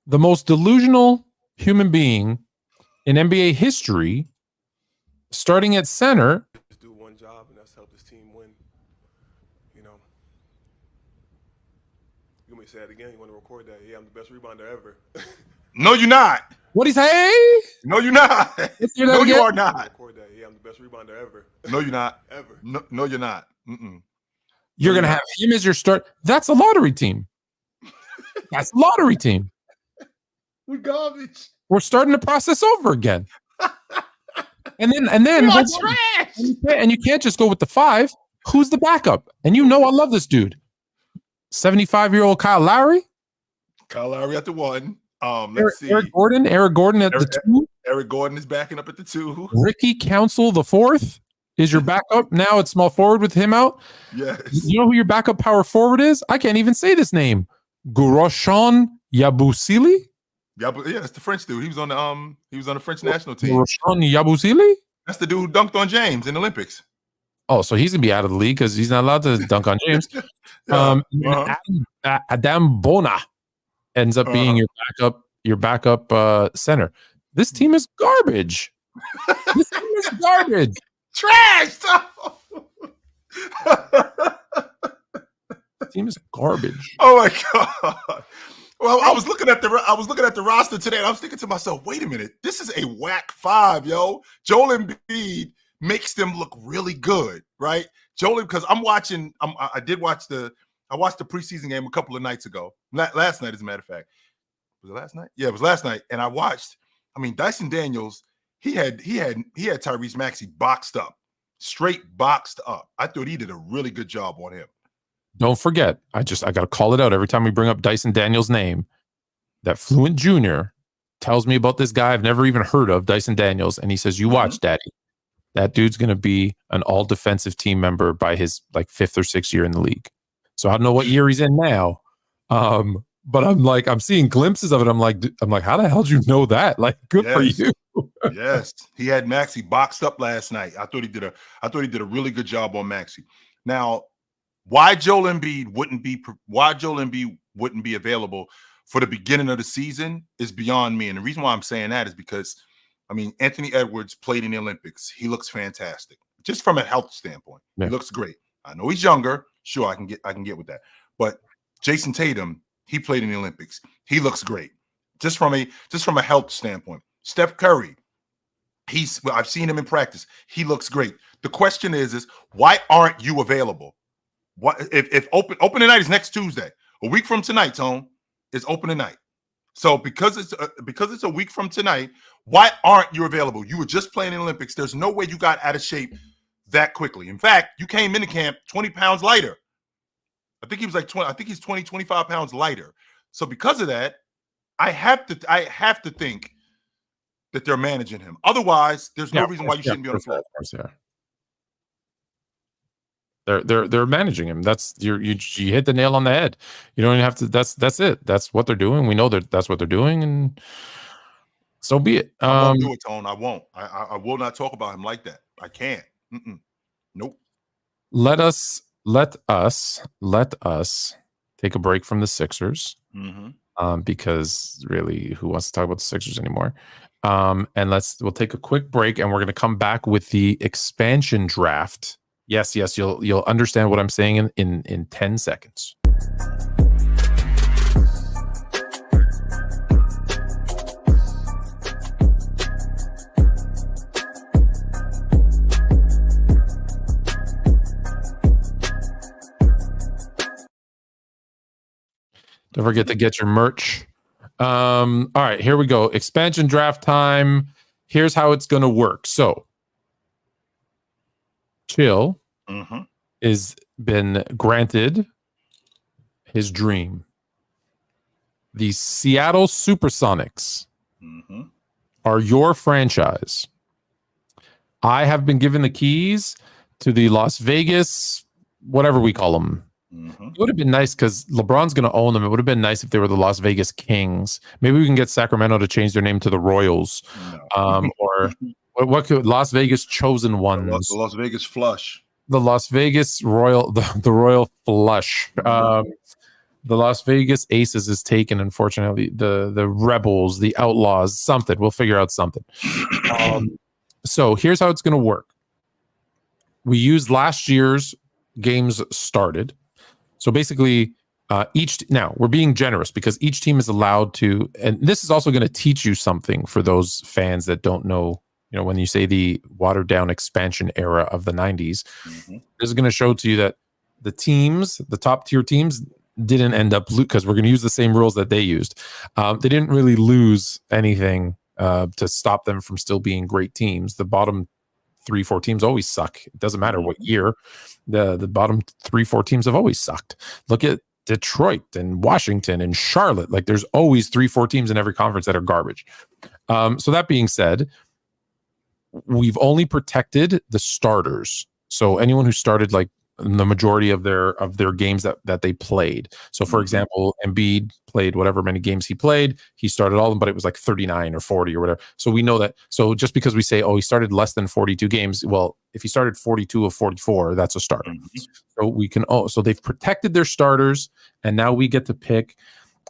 the most delusional human being in NBA history, starting at center. Just do one job, and that's help this team win. You want me to say it again? You want to record that? Yeah, I'm the best rebounder ever. No, you're not. What'd he say? No, you're not. No, you are not. Record that. Yeah, I'm the best rebounder ever. No, you're not. Ever. No, you're not. You're going to have him as your start. That's a lottery team. That's a lottery team. We garbage. We're starting the process over again. And then trash. And you can't just go with the 5. Who's the backup? And I love this dude. 75-year-old Kyle Lowry. Kyle Lowry at the 1. Let's see. Eric Gordon at the 2. Eric Gordon is backing up at the 2. Ricky Council, the 4th, is your backup. Now it's small forward with him out. Yes. You know who your backup power forward is? I can't even say this name. Grosjean Yabusele. Yeah, that's the French dude. He was on the French national team. Grosjean Yabusele? That's the dude who dunked on James in the Olympics. Oh, so he's gonna be out of the league because he's not allowed to dunk on James. Adam Bona ends up being your backup center. This team is garbage. This team is garbage. Trash. team is garbage. Oh my god. Well, I was looking at the roster today, and I was thinking to myself, wait a minute, this is a whack 5, yo. Joel Embiid makes them look really good, right? Joel, because I watched the preseason game a couple of nights ago. Last night, as a matter of fact. Was it last night? Yeah, it was last night. And I watched, Dyson Daniels, he had Tyrese Maxey boxed up, straight boxed up. I thought he did a really good job on him. Don't forget, I got to call it out every time we bring up Dyson Daniels' name. That Fluent Jr. tells me about this guy I've never even heard of, Dyson Daniels, and he says, "You watch, Daddy. That dude's going to be an all-defensive team member by his 5th or 6th year in the league." So I don't know what year he's in now, but I'm seeing glimpses of it. I'm like, how the hell did you know that? Like, good for you. Yes, he had Maxey boxed up last night. I thought he did a really good job on Maxey. Now, why Joel Embiid wouldn't be available for the beginning of the season is beyond me. And the reason why I'm saying that is because, Anthony Edwards played in the Olympics. He looks fantastic, just from a health standpoint. Yeah. He looks great. I know he's younger. Sure, I can get with that. But Jason Tatum, he played in the Olympics. He looks great, just from a health standpoint. Steph Curry, I've seen him in practice. He looks great. The question is why aren't you available? What if opening night is next Tuesday? A week from tonight, Tone, is opening night. So because it's a week from tonight, why aren't you available? You were just playing in the Olympics. There's no way you got out of shape that quickly. In fact, you came into camp 20 pounds lighter. I think he was 20. I think he's 20, 25 pounds lighter. So because of that, I have to think that they're managing him. Otherwise, there's no reason why you shouldn't be on the floor. Of course, yeah. They're managing him. That's you hit the nail on the head. You don't even have to. That's it. That's what they're doing. We know that's what they're doing, and so be it. I won't do it, Tone. I won't. I will not talk about him like that. I can't. Nope. Let us take a break from the Sixers, because really, who wants to talk about the Sixers anymore? And we'll take a quick break, and we're going to come back with the expansion draft. Yes, you'll understand what I'm saying in 10 seconds. Don't forget to get your merch. All right, here we go. Expansion draft time. Here's how it's going to work. So, Chill has been granted his dream. The Seattle Supersonics are your franchise. I have been given the keys to the Las Vegas, whatever we call them. It would have been nice because LeBron's going to own them. It would have been nice if they were the Las Vegas Kings. Maybe we can get Sacramento to change their name to the Royals, or what could Las Vegas Chosen Ones? The Las Vegas Flush. The Las Vegas Royal, the Royal Flush. The Las Vegas Aces is taken, unfortunately. The Rebels, the Outlaws, something. We'll figure out something. So here's how it's going to work. We used last year's games started. So basically, now we're being generous because each team is allowed to, and this is also going to teach you something for those fans that don't know. When you say the watered down expansion era of the 90s, this is going to show to you that the teams, the top tier teams, didn't end up because we're going to use the same rules that they used. They didn't really lose anything to stop them from still being great teams. The bottom 3-4 teams always suck. It doesn't matter what year. The bottom 3-4 teams have always sucked. Look at Detroit and Washington and Charlotte. Like there's always 3-4 teams in every conference that are garbage. So that being said, we've only protected the starters. So anyone who started like the majority of their games that they played. So for example, Embiid played whatever many games he played. He started all of them, but it was like 39 or 40 or whatever. So we know that. So just because we say, he started less than 42 games, well, if he started 42 of 44, that's a starter. So we can. So they've protected their starters, and now we get to pick.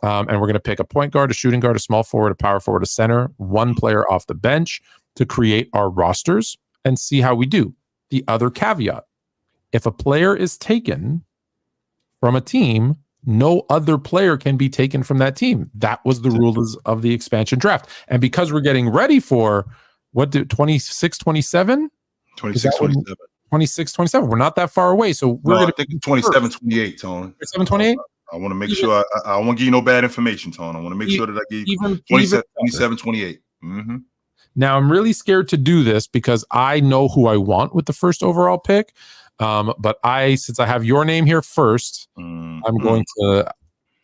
And we're going to pick a point guard, a shooting guard, a small forward, a power forward, a center, one player off the bench to create our rosters and see how we do. The other caveat: if a player is taken from a team, no other player can be taken from that team. That was the rules of the expansion draft. And because we're getting ready for 26, 27? 26, 27. 26, 27. We're not that far away. So we're going to think 27, 28, Tone. 27, 28? I want to make sure I won't give you no bad information, Tone. I want to make sure that I give you 27, 28. Mm-hmm. Now, I'm really scared to do this because I know who I want with the first overall pick. But since I have your name here first, I'm going to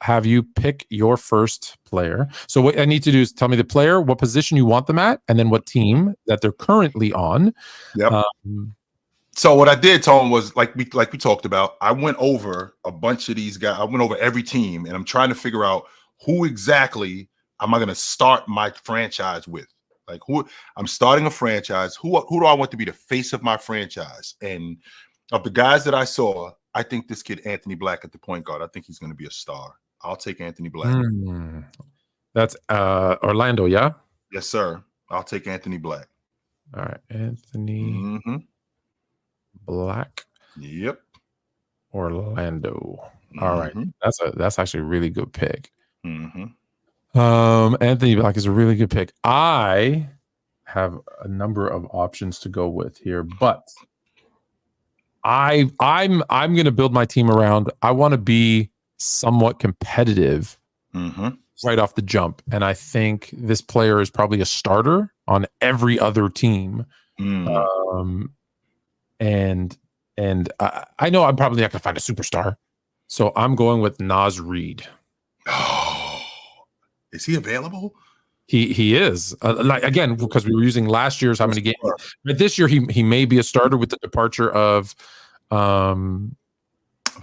have you pick your first player. So what I need to do is tell me the player, what position you want them at, and then what team that they're currently on. Yep. So what I did, Tone, was like we talked about. I went over a bunch of these guys. I went over every team, and I'm trying to figure out who exactly am I going to start my franchise with. Like who I'm starting a franchise. Who do I want to be the face of my franchise? And of the guys that I saw, I think this kid Anthony Black at the point guard. I think he's going to be a star. I'll take Anthony Black. That's Orlando, yeah? Yes, sir. I'll take Anthony Black. All right, Anthony Black. Yep. Orlando. All right, that's actually a really good pick. Mm-hmm. Anthony Black is a really good pick. I have a number of options to go with here, but I'm going to build my team around. I want to be somewhat competitive right off the jump, and I think this player is probably a starter on every other team. And I know I'm probably not going to find a superstar, so I'm going with Naz Reid. Oh, is he available? He is like again because we were using last year's how many games, but this year he may be a starter with the departure of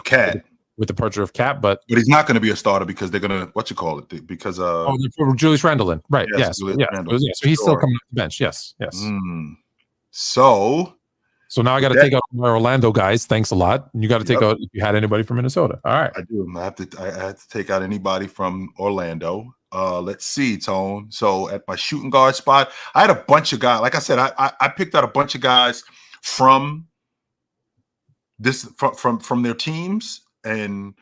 Cat. With the departure of Cat, but he's not going to be a starter because they're going to because Julius Randle in right yes so he's still coming off the bench yes So now I got to take out my Orlando guys. Thanks a lot. You got to take out if you had anybody from Minnesota. All right, I do. I have to take out anybody from Orlando. Let's see, Tone. So at my shooting guard spot, I had a bunch of guys. Like I said, I picked out a bunch of guys from their teams, and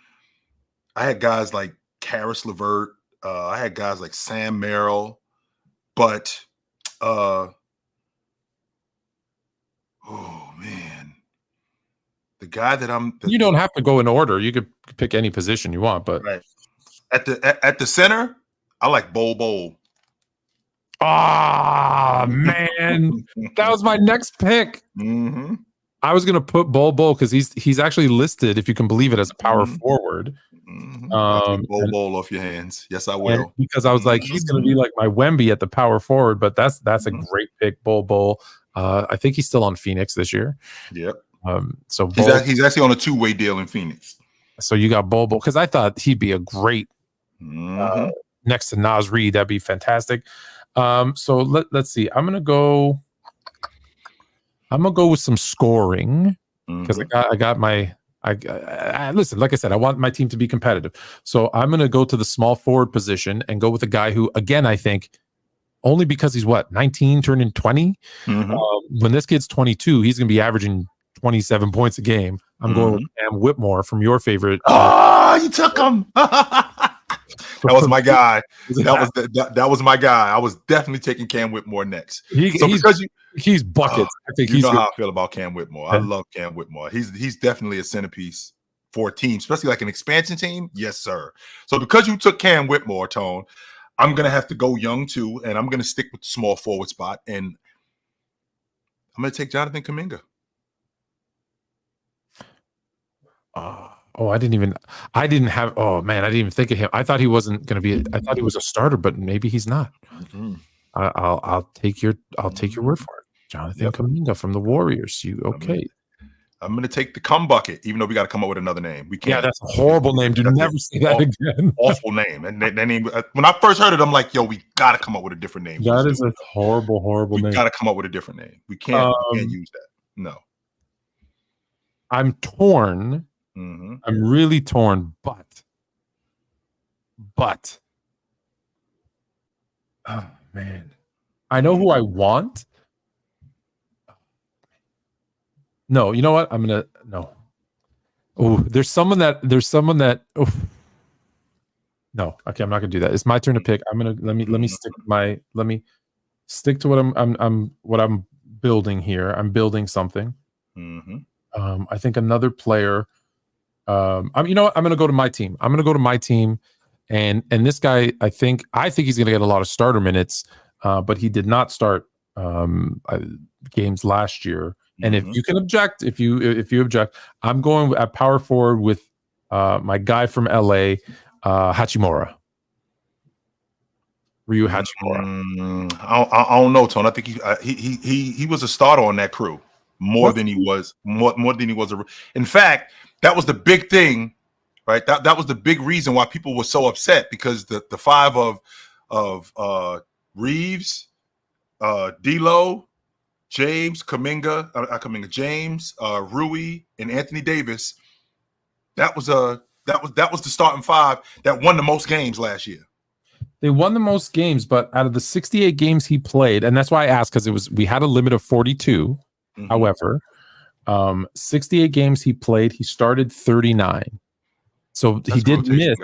I had guys like Karis LeVert. I had guys like Sam Merrill, but oh man, the guy that you don't have to go in order. You could pick any position you want, but right. At the center, I like Bol. Ah, man, that was my next pick. Mm-hmm. I was going to put Bol because he's actually listed, if you can believe it, as a power forward. Bol off your hands. Yes, I will. Because I was like, he's going to be like my Wemby at the power forward, but that's a great pick, Bol. I think he's still on Phoenix this year. Yep. So he's actually on a 2-way deal in Phoenix. So you got Bol because I thought he'd be a great next to Naz Reid. That'd be fantastic. So let's see. I'm gonna go with some scoring because I got my. I listen. Like I said, I want my team to be competitive. So I'm gonna go to the small forward position and go with a guy who, again, I think only because he's 19, turning 20. When this kid's 22, he's gonna be averaging 27 points a game. I'm going with Cam Whitmore from your favorite. You took him. That was my guy. That was my guy. I was definitely taking Cam Whitmore next. He's buckets. I think you know how I feel about Cam Whitmore. I love Cam Whitmore. He's definitely a centerpiece for a team, especially like an expansion team. Yes, sir. So because you took Cam Whitmore, Tone, I'm gonna have to go young too, and I'm gonna stick with the small forward spot, and I'm gonna take Jonathan Kuminga. I didn't even think of him. I thought he wasn't going to be. I thought he was a starter, but maybe he's not. I'll take your word for it. Jonathan Kuminga from the Warriors. Okay? I'm going to take the cum bucket, even though we got to come up with another name. We can't. Yeah, that's a horrible name. Do never say that again. Awful name. And that name. When I first heard it, I'm like, yo, we got to come up with a different name. That is a horrible name. We got to come up with a different name. We can't use that. No. I'm torn. I'm really torn, but oh man, I know who I want. No, you know what? No. Oh, there's someone that. Oh, no, okay, I'm not gonna do that. It's my turn to pick. I'm gonna let me stick to what I'm building here. I'm building something. I think another player. You know what? I'm gonna go to my team. And this guy, I think he's gonna get a lot of starter minutes, but he did not start games last year. And if you can object, if you object, I'm going at power forward with my guy from LA, Hachimura. Ryu Hachimura. I don't know, Tone. I think he was a starter on that crew more than he was. In fact, that was the big thing, right? That was the big reason why people were so upset, because the five of Reeves, D'Lo, James, James, Rui, and Anthony Davis. That was the starting five that won the most games last year. They won the most games, but out of the 68 games he played, and that's why I asked, because we had a limit of 42. However, 68 games he played, he started 39. So he did miss.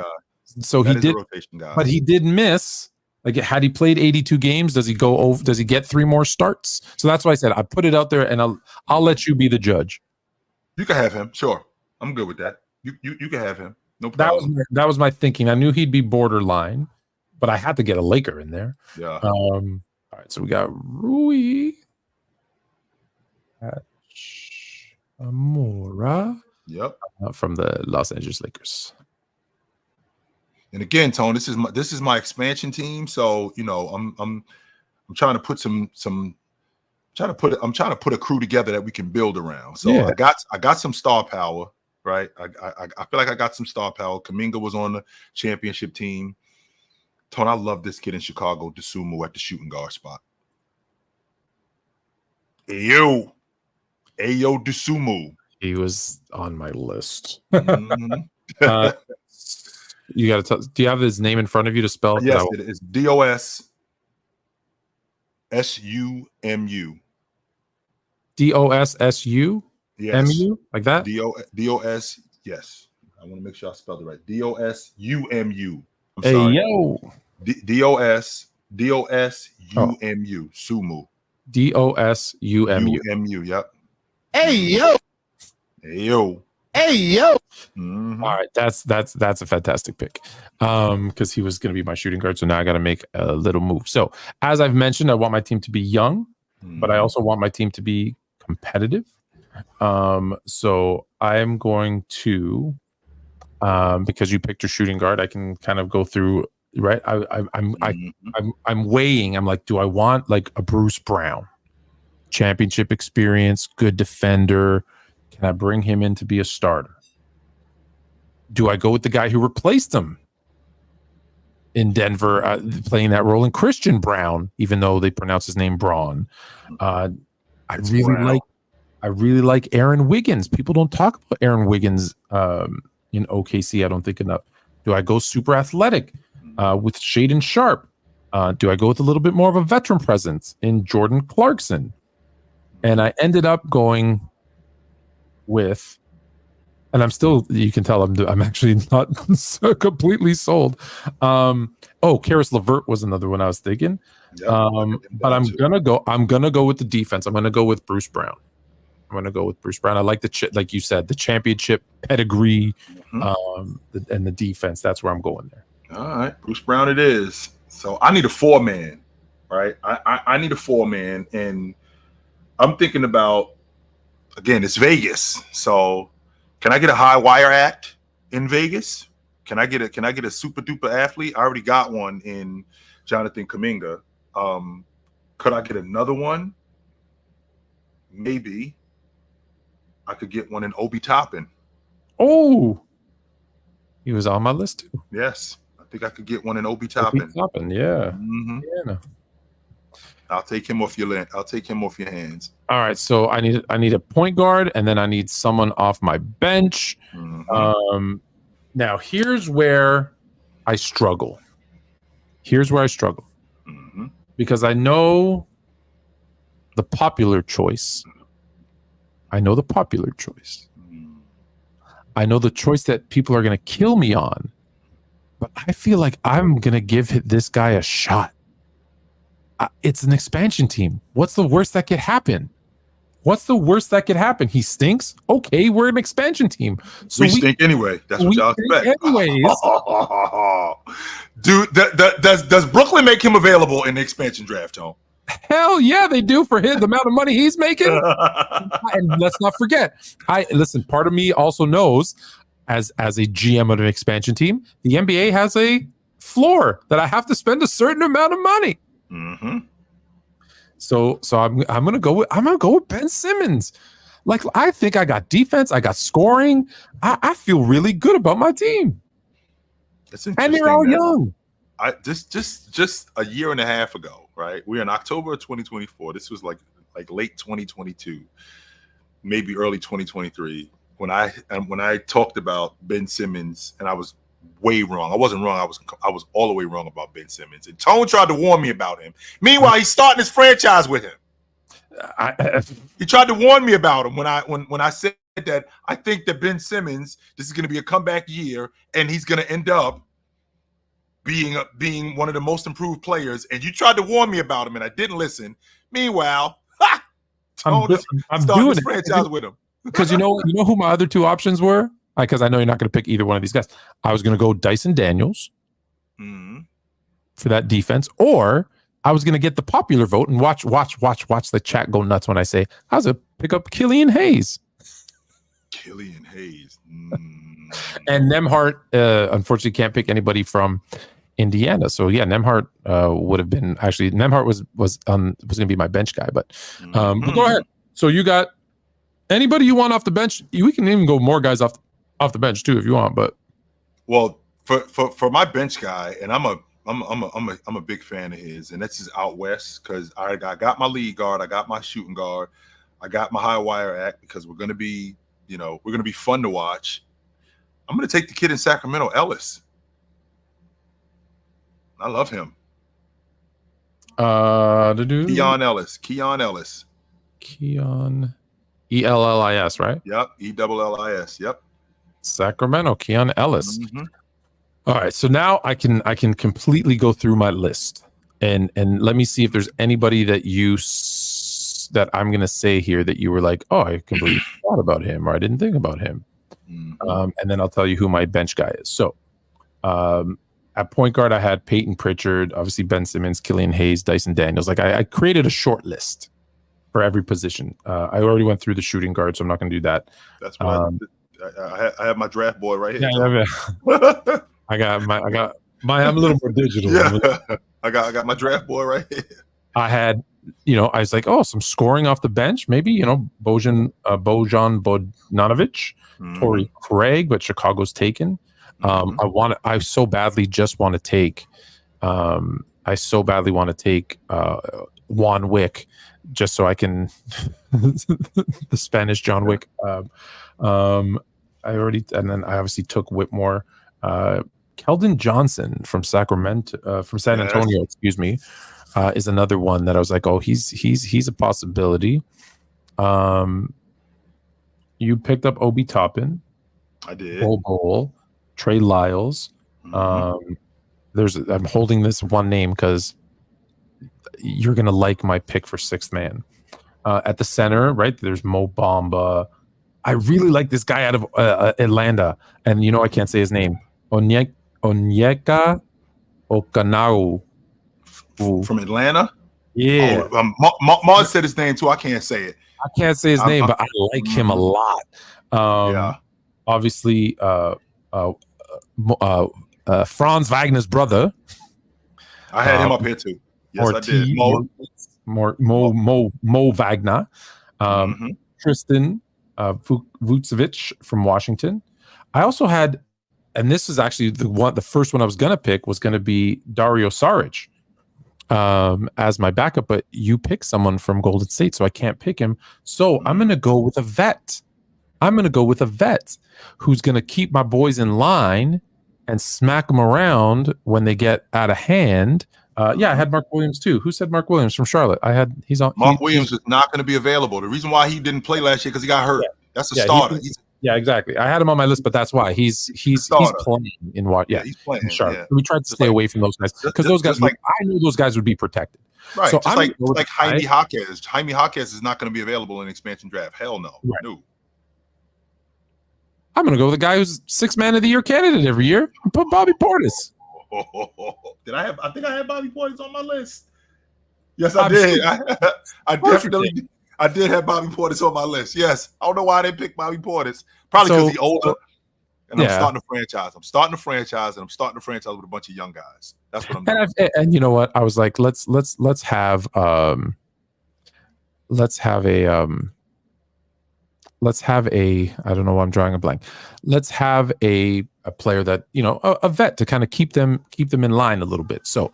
So he did, but he did miss. Like, had he played 82 games, does he go over? Does he get 3 more starts? So that's why I said I put it out there, and I'll let you be the judge. You can have him, sure. I'm good with that. You can have him. No problem. That was my thinking. I knew he'd be borderline, but I had to get a Laker in there. Yeah. All right. So we got Rui Hachimura. Yep. From the Los Angeles Lakers. And again, Tone, this is my expansion team. So, you know, I'm trying to put I'm trying to put a crew together that we can build around. So yeah. I got some star power, right? I feel like I got some star power. Kuminga was on the championship team. Tone, I love this kid in Chicago, Dosunmu, at the shooting guard spot. Ayo Dosunmu. He was on my list. You got to tell. Do you have his name in front of you to spell? Yes, it is DOSSUMU. DOSSU? Yes. MU? Like that? DOS. Yes. I want to make sure I spelled it right. DOSUMU. I'm hey, sorry. Yo. DOSUMU. Sumu. DOSUMU. Yep. Hey, yo. Hey, yo. Hey, yo. All right, that's a fantastic pick, because he was going to be my shooting guard. So now I got to make a little move. So as I've mentioned, I want my team to be young, but I also want my team to be competitive. So I am going to, because you picked your shooting guard, I can kind of go through. Right, I'm weighing. I'm like, do I want like a Bruce Brown, championship experience, good defender? Can I bring him in to be a starter? Do I go with the guy who replaced him in Denver, playing that role in Christian Brown, even though they pronounce his name Braun? I really like Aaron Wiggins. People don't talk about Aaron Wiggins in OKC, I don't think enough. Do I go super athletic with Shaedon Sharpe? Do I go with a little bit more of a veteran presence in Jordan Clarkson? And I ended up going with, and I'm still, you can tell I'm actually not so completely sold. Karis LeVert was another one I was thinking. Yep, but I'm gonna go with the defense. I'm gonna go with Bruce Brown. I like like you said, the championship pedigree, and the defense. That's where I'm going there. All right, Bruce Brown it is. So I need a 4-man, right? I need a 4-man, and I'm thinking about, again, it's Vegas. So can I get a high wire act in Vegas? Can I get a super duper athlete? I already got one in Jonathan Kuminga. Could I get another one? Maybe. I could get one in Obi Toppin. Oh, he was on my list too. Yes, I think I could get one in Obi Toppin. Yeah. Yeah. I'll take him off your hands. All right, so I need a point guard, and then I need someone off my bench. Now here's where I struggle. Because I know the popular choice. I know the choice that people are going to kill me on, but I feel like I'm going to give this guy a shot. It's an expansion team. What's the worst that could happen? He stinks. Okay, we're an expansion team. So we stink anyway. That's what y'all expect. Anyways. Dude, does Brooklyn make him available in the expansion draft, Tone? Hell yeah, they do for the amount of money he's making. And let's not forget, part of me also knows as a GM of an expansion team, the NBA has a floor that I have to spend a certain amount of money. Mm-hmm. So I'm gonna go with Ben Simmons. Like, I think I got defense, I got scoring. I feel really good about my team. And they're all young. Just a year and a half ago, right? We're in October of 2024. This was like late 2022, maybe early 2023. When I talked about Ben Simmons, and I was way wrong. I wasn't wrong. I was all the way wrong about Ben Simmons. And Tone tried to warn me about him. Meanwhile, he's starting his franchise with him. He tried to warn me about him when I said that I think that Ben Simmons, this is going to be a comeback year, and he's going to end up being one of the most improved players. And you tried to warn me about him, and I didn't listen. Meanwhile, I'm starting his franchise with him. Because you know who my other two options were? Because I know you're not going to pick either one of these guys. I was going to go Dyson Daniels for that defense, or I was going to get the popular vote and watch the chat go nuts when I say I was going to pick up Killian Hayes. And Nembhard, unfortunately, can't pick anybody from Indiana. So yeah, Nembhard would have been Nembhard was going to be my bench guy. But go ahead. So you got anybody you want off the bench? We can even go more guys off the bench too if you want. But for my bench guy, and I'm a big fan of his, and this is out west because I got my lead guard, I got my shooting guard, I got my high wire act because we're gonna be fun to watch. I'm gonna take the kid in Sacramento, Ellis. I love him. Keon Ellis. Keon Ellis, right? Yep. ELLIS. Yep. Sacramento, Keon Ellis. Mm-hmm. All right, so now I can completely go through my list and let me see if there's anybody that I'm gonna say here that you were like, oh, I completely thought about him, or I didn't think about him. And then I'll tell you who my bench guy is. So at point guard, I had Peyton Pritchard, obviously Ben Simmons, Killian Hayes, Dyson Daniels. Like I created a short list for every position. I already went through the shooting guard, so I'm not gonna do that. That's what I have my draft boy right here. Yeah. I got my. I'm a little more digital. Yeah. I got my draft boy right here. I had, I was like, oh, some scoring off the bench, maybe, Bojan Bogdanovic, Torrey Craig, but Chicago's taken. I so badly want to take Juan Wick, just so I can the Spanish John Wick. And then I obviously took Whitmore. Keldon Johnson from San Antonio, excuse me, is another one that I was like, oh, he's a possibility. You picked up Obi Toppin. I did. Bol, Trey Lyles. I'm holding this one name because you're gonna like my pick for sixth man. At the center, right? There's Mo Bamba. I really like this guy out of Atlanta, and I can't say his name. Onyeka Okanau from Atlanta. Yeah, Mars said his name too. I can't say it. I can't say his name, but I like him a lot. Obviously, Franz Wagner's brother. I had him up here too. Yes, I did. Mo Wagner, Tristan Vucevic from Washington. I also had, and this is actually the first one I was gonna pick was gonna be Dario Saric as my backup, but you pick someone from Golden State, so I can't pick him. So I'm gonna go with a vet. Who's gonna keep my boys in line and smack them around when they get out of hand. I had Mark Williams too. Who said Mark Williams from Charlotte? Mark Williams is not going to be available. The reason why he didn't play last year because he got hurt. That's a starter. Yeah, exactly. I had him on my list, but that's why he's playing in what? Yeah, he's playing. Sharp. Yeah. We tried to stay away from those guys because those guys, I knew those guys would be protected. Right. So just like Jaime Jaquez. Jaime Jaquez is not going to be available in expansion draft. Hell no. Right. No. I'm going to go with the guy who's 6th man of the year candidate every year. Put Bobby Portis. I think I had Bobby Portis on my list. Yes, I did. I did have Bobby Portis on my list. Yes. I don't know why I didn't pick Bobby Portis. Probably because he's older. And I'm starting a franchise. I'm starting a franchise with a bunch of young guys. That's what I'm doing. And you know what? I was like, let's have a I don't know why I'm drawing a blank. Let's have a player that, you know, a vet to kind of keep them in line a little bit. So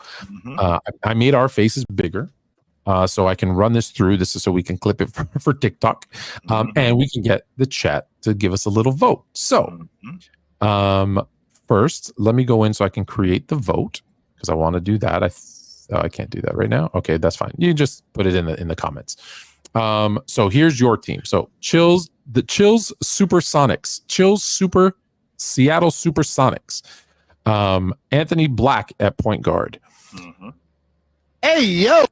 I made our faces bigger. So I can run this through. This is so we can clip it for TikTok, and we can get the chat to give us a little vote. So, first, let me go in so I can create the vote because I want to do that. I can't do that right now. Okay, that's fine. You just put it in the comments. So here's your team. So Chills Supersonics, Seattle Supersonics. Anthony Black at point guard. Hey yo.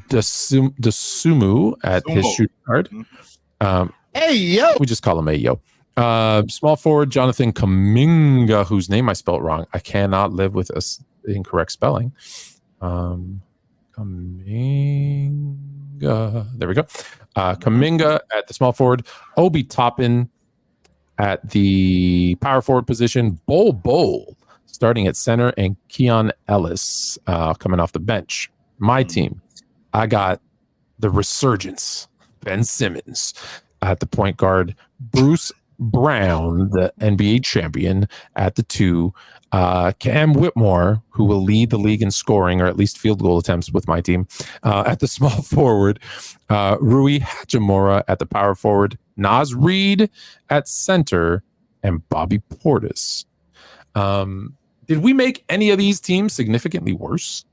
Sumu at his shooting guard. Hey yo, we just call him Ayo. Small forward Jonathan Kuminga, whose name I spelled wrong. I cannot live with incorrect spelling. Kuminga, there we go. Kuminga at the small forward. Obi Toppin at the power forward position. Bol starting at center, and Keon Ellis coming off the bench. My team. I got the resurgence, Ben Simmons at the point guard, Bruce Brown, the NBA champion, at the 2, Cam Whitmore, who will lead the league in scoring or at least field goal attempts with my team, at the small forward, Rui Hachimura at the power forward, Naz Reid at center, and Bobby Portis. Did we make any of these teams significantly worse?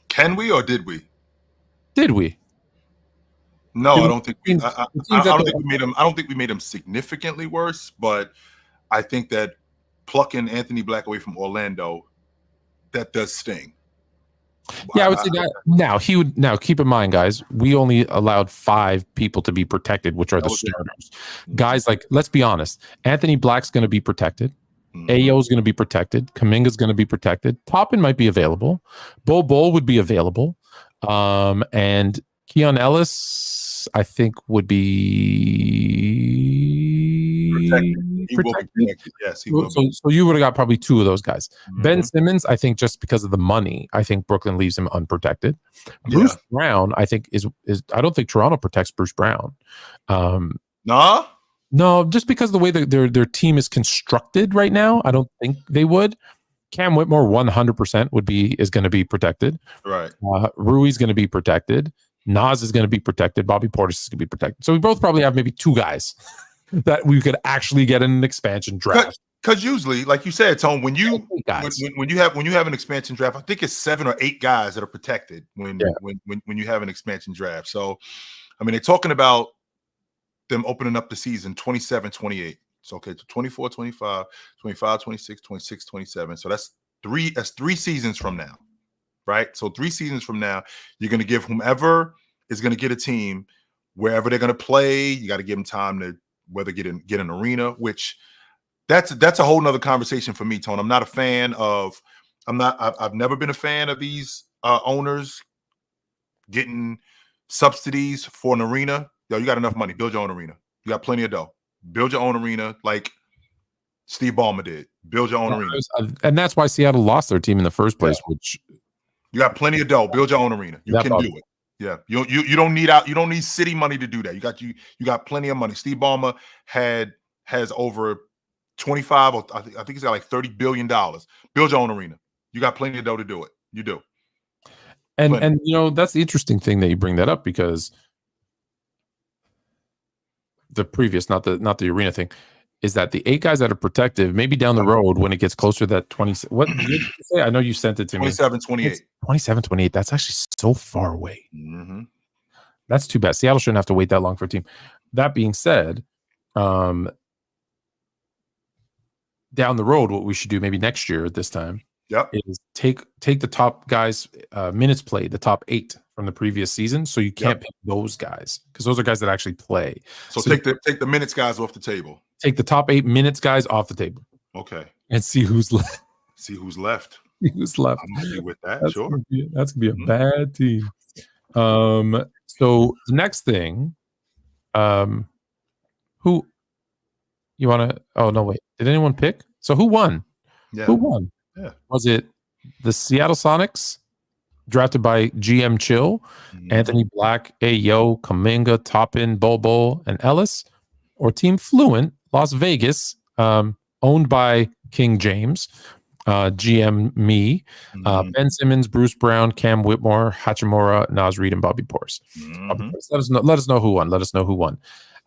Can we or did we? Did we? No, I don't think we. I don't think we made them. I don't think we made them significantly worse. But I think that plucking Anthony Black away from Orlando, that does sting. Yeah, I would say that. Now keep in mind, guys, we only allowed 5 people to be protected, which are the starters. Guys, like, let's be honest. Anthony Black's going to be protected. Ayo is going to be protected. Kuminga's going to be protected. Toppin might be available. Bol would be available. And Keon Ellis, I think, would be protected. He will be protected. Yes, he will. So you would have got probably 2 of those guys. Ben Simmons, I think, just because of the money, I think Brooklyn leaves him unprotected. Bruce Brown, I think, is I don't think Toronto protects Bruce Brown. Nah. No, just because of the way their team is constructed right now, I don't think they would. Cam Whitmore 100% is going to be protected. Right. Rui's going to be protected. Naz is going to be protected. Bobby Portis is going to be protected. So we both probably have maybe 2 guys that we could actually get in an expansion draft. Because usually, like you said, Tone, when you have an expansion draft, I think it's 7 or 8 guys that are protected when you have an expansion draft. So, I mean, they're talking about them opening up the season 27-28. So, okay, 24, 25, 25, 26, 26, 27. So that's 3 seasons from now, right? So 3 seasons from now, you're going to give whomever is going to get a team wherever they're going to play. You got to give them time to whether get an arena, which that's a whole nother conversation for me, Tone. I'm not a fan of, I've never been a fan of these owners getting subsidies for an arena. Yo, you got enough money. Build your own arena. You got plenty of dough. Build your own arena like Steve Ballmer did. Build your own arena. And that's why Seattle lost their team in the first place, which you got plenty of dough. Build your own arena. You can do it. Yeah. You don't need city money to do that. You got plenty of money. Steve Ballmer has over 25 or I think he's got like $30 billion. Build your own arena. You got plenty of dough to do it. You do. And you know, that's the interesting thing that you bring that up because the previous, not the arena thing, is that the 8 guys that are protective, maybe down the road when it gets closer to that 20, what did you say? I know you sent it to me. 27-28. 27-28. That's actually so far away. That's too bad. Seattle shouldn't have to wait that long for a team. That being said, down the road, what we should do maybe next year at this time is take the top guys minutes played, the top 8 from the previous season, so you can't pick those guys because those are guys that actually play. So take the minutes guys off the table. Take the top 8 minutes guys off the table. Okay. And see who's left. Who's left. I'm happy with that. That's sure. That's gonna be a bad team. So the next thing, who you want to? Oh no, wait. Did anyone pick? So who won? Yeah. Who won? Yeah. Was it the Seattle Sonics, drafted by GM Chill, Anthony Black, Ayo, Kuminga, Toppin, Bobo, and Ellis, or Team Fluent, Las Vegas, owned by King James, GM Me, Ben Simmons, Bruce Brown, Cam Whitmore, Hachimura, Naz Reid, and Bobby Portis. Let us know who won. Let us know who won.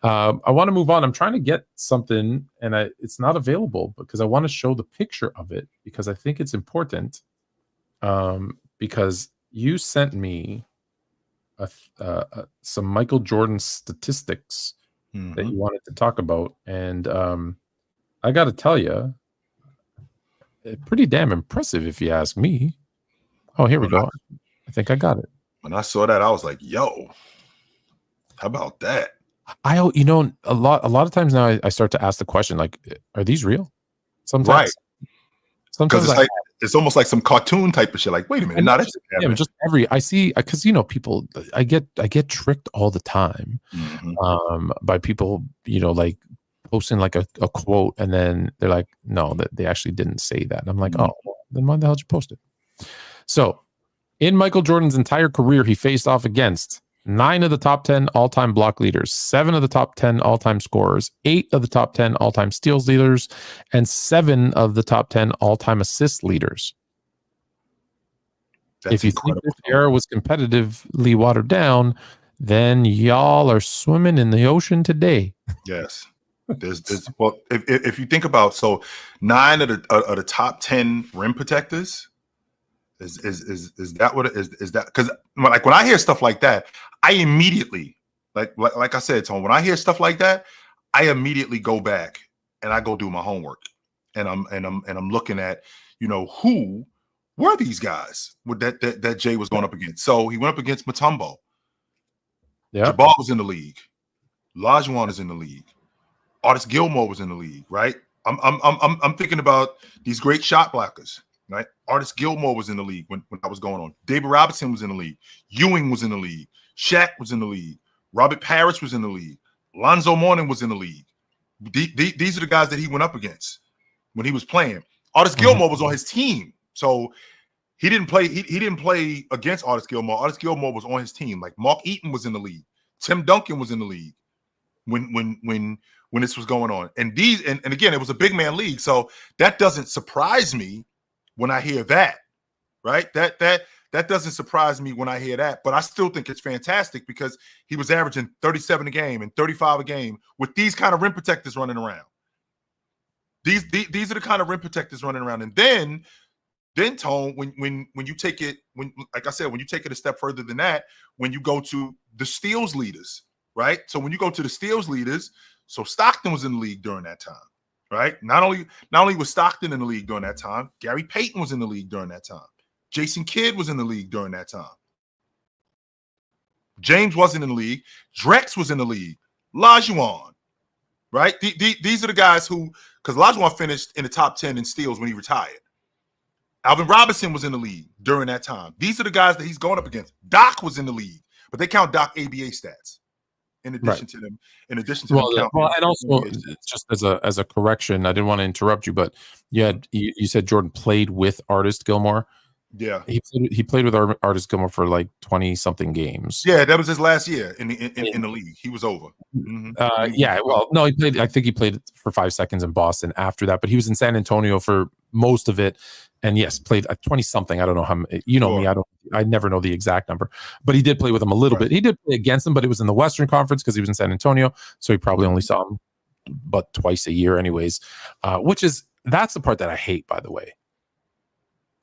I want to move on. I'm trying to get something, and it's not available because I want to show the picture of it because I think it's important. Because you sent me some Michael Jordan statistics that you wanted to talk about, and I got to tell you, pretty damn impressive if you ask me. Oh, here we go. I think I got it. When I saw that, I was like, "Yo, how about that?" A lot of times now I start to ask the question, like, are these real? Sometimes, right? Sometimes it's almost like some cartoon type of shit. Like, wait a minute, just I see because people, I get tricked all the time, by people, like posting like a quote and then they're like, no, that they actually didn't say that. And I'm like, oh, well, then why the hell did you post it? So, in Michael Jordan's entire career, he faced off against 9 of the top 10 all-time block leaders, 7 of the top 10 all-time scorers, 8 of the top 10 all-time steals leaders, and 7 of the top 10 all-time assist leaders. If you think this era was competitively watered down, then y'all are swimming in the ocean today. Yes. Well, if you think about, so 9 of the top 10 rim protectors, is that what it is? Is that because like when I hear stuff like that, I immediately like I said, Tone, when I hear stuff like that, I immediately go back and I go do my homework, and I'm looking at who were these guys that Jay was going up against. So he went up against Mutombo. Yeah, Jabbar was in the league. Olajuwon is in the league. Artis Gilmore was in the league, right? I'm thinking about these great shot blockers, right? Artis Gilmore was in the league when that was going on. David Robinson was in the league. Ewing was in the league. Shaq was in the league. Robert Parrish was in the league. Lonzo Mourning was in the league. These are the guys that he went up against when he was playing. Artis Gilmore was on his team, so he didn't play. He didn't play against Artis Gilmore. Artis Gilmore was on his team. Like Mark Eaton was in the league. Tim Duncan was in the league when this was going on. And again, it was a big man league. So that doesn't surprise me when I hear that, right? That doesn't surprise me when I hear that, but I still think it's fantastic because he was averaging 37 a game and 35 a game with these kind of rim protectors running around. These are the kind of rim protectors running around. And then Tone, when you take it, like I said, when you take it a step further than that, when you go to the steals leaders, right? So when you go to the steals leaders, so Stockton was in the league during that time, right? Not only was Stockton in the league during that time, Gary Payton was in the league during that time. Jason Kidd was in the league during that time. James wasn't in the league. Drex was in the league. Olajuwon, right? These are the guys who, because Olajuwon finished in the top 10 in steals when he retired. Alvin Robinson was in the league during that time. These are the guys that he's going up against. Doc was in the league, but they count Doc ABA stats. In addition to them, and also just as a correction, I didn't want to interrupt you, but you said Jordan played with Artis Gilmore. Yeah, he played with Artis Gilmore for like 20 something games. Yeah, that was his last year in the league. He was over. Yeah, well, no, he played. I think he played for 5 seconds in Boston after that, but he was in San Antonio for most of it. And yes, played 20 something. I don't know how. Me, I never know the exact number, but he did play with him a little bit. He did play against him, but it was in the Western Conference because he was in San Antonio, so he probably only saw him but twice a year, anyways. That's the part that I hate, by the way.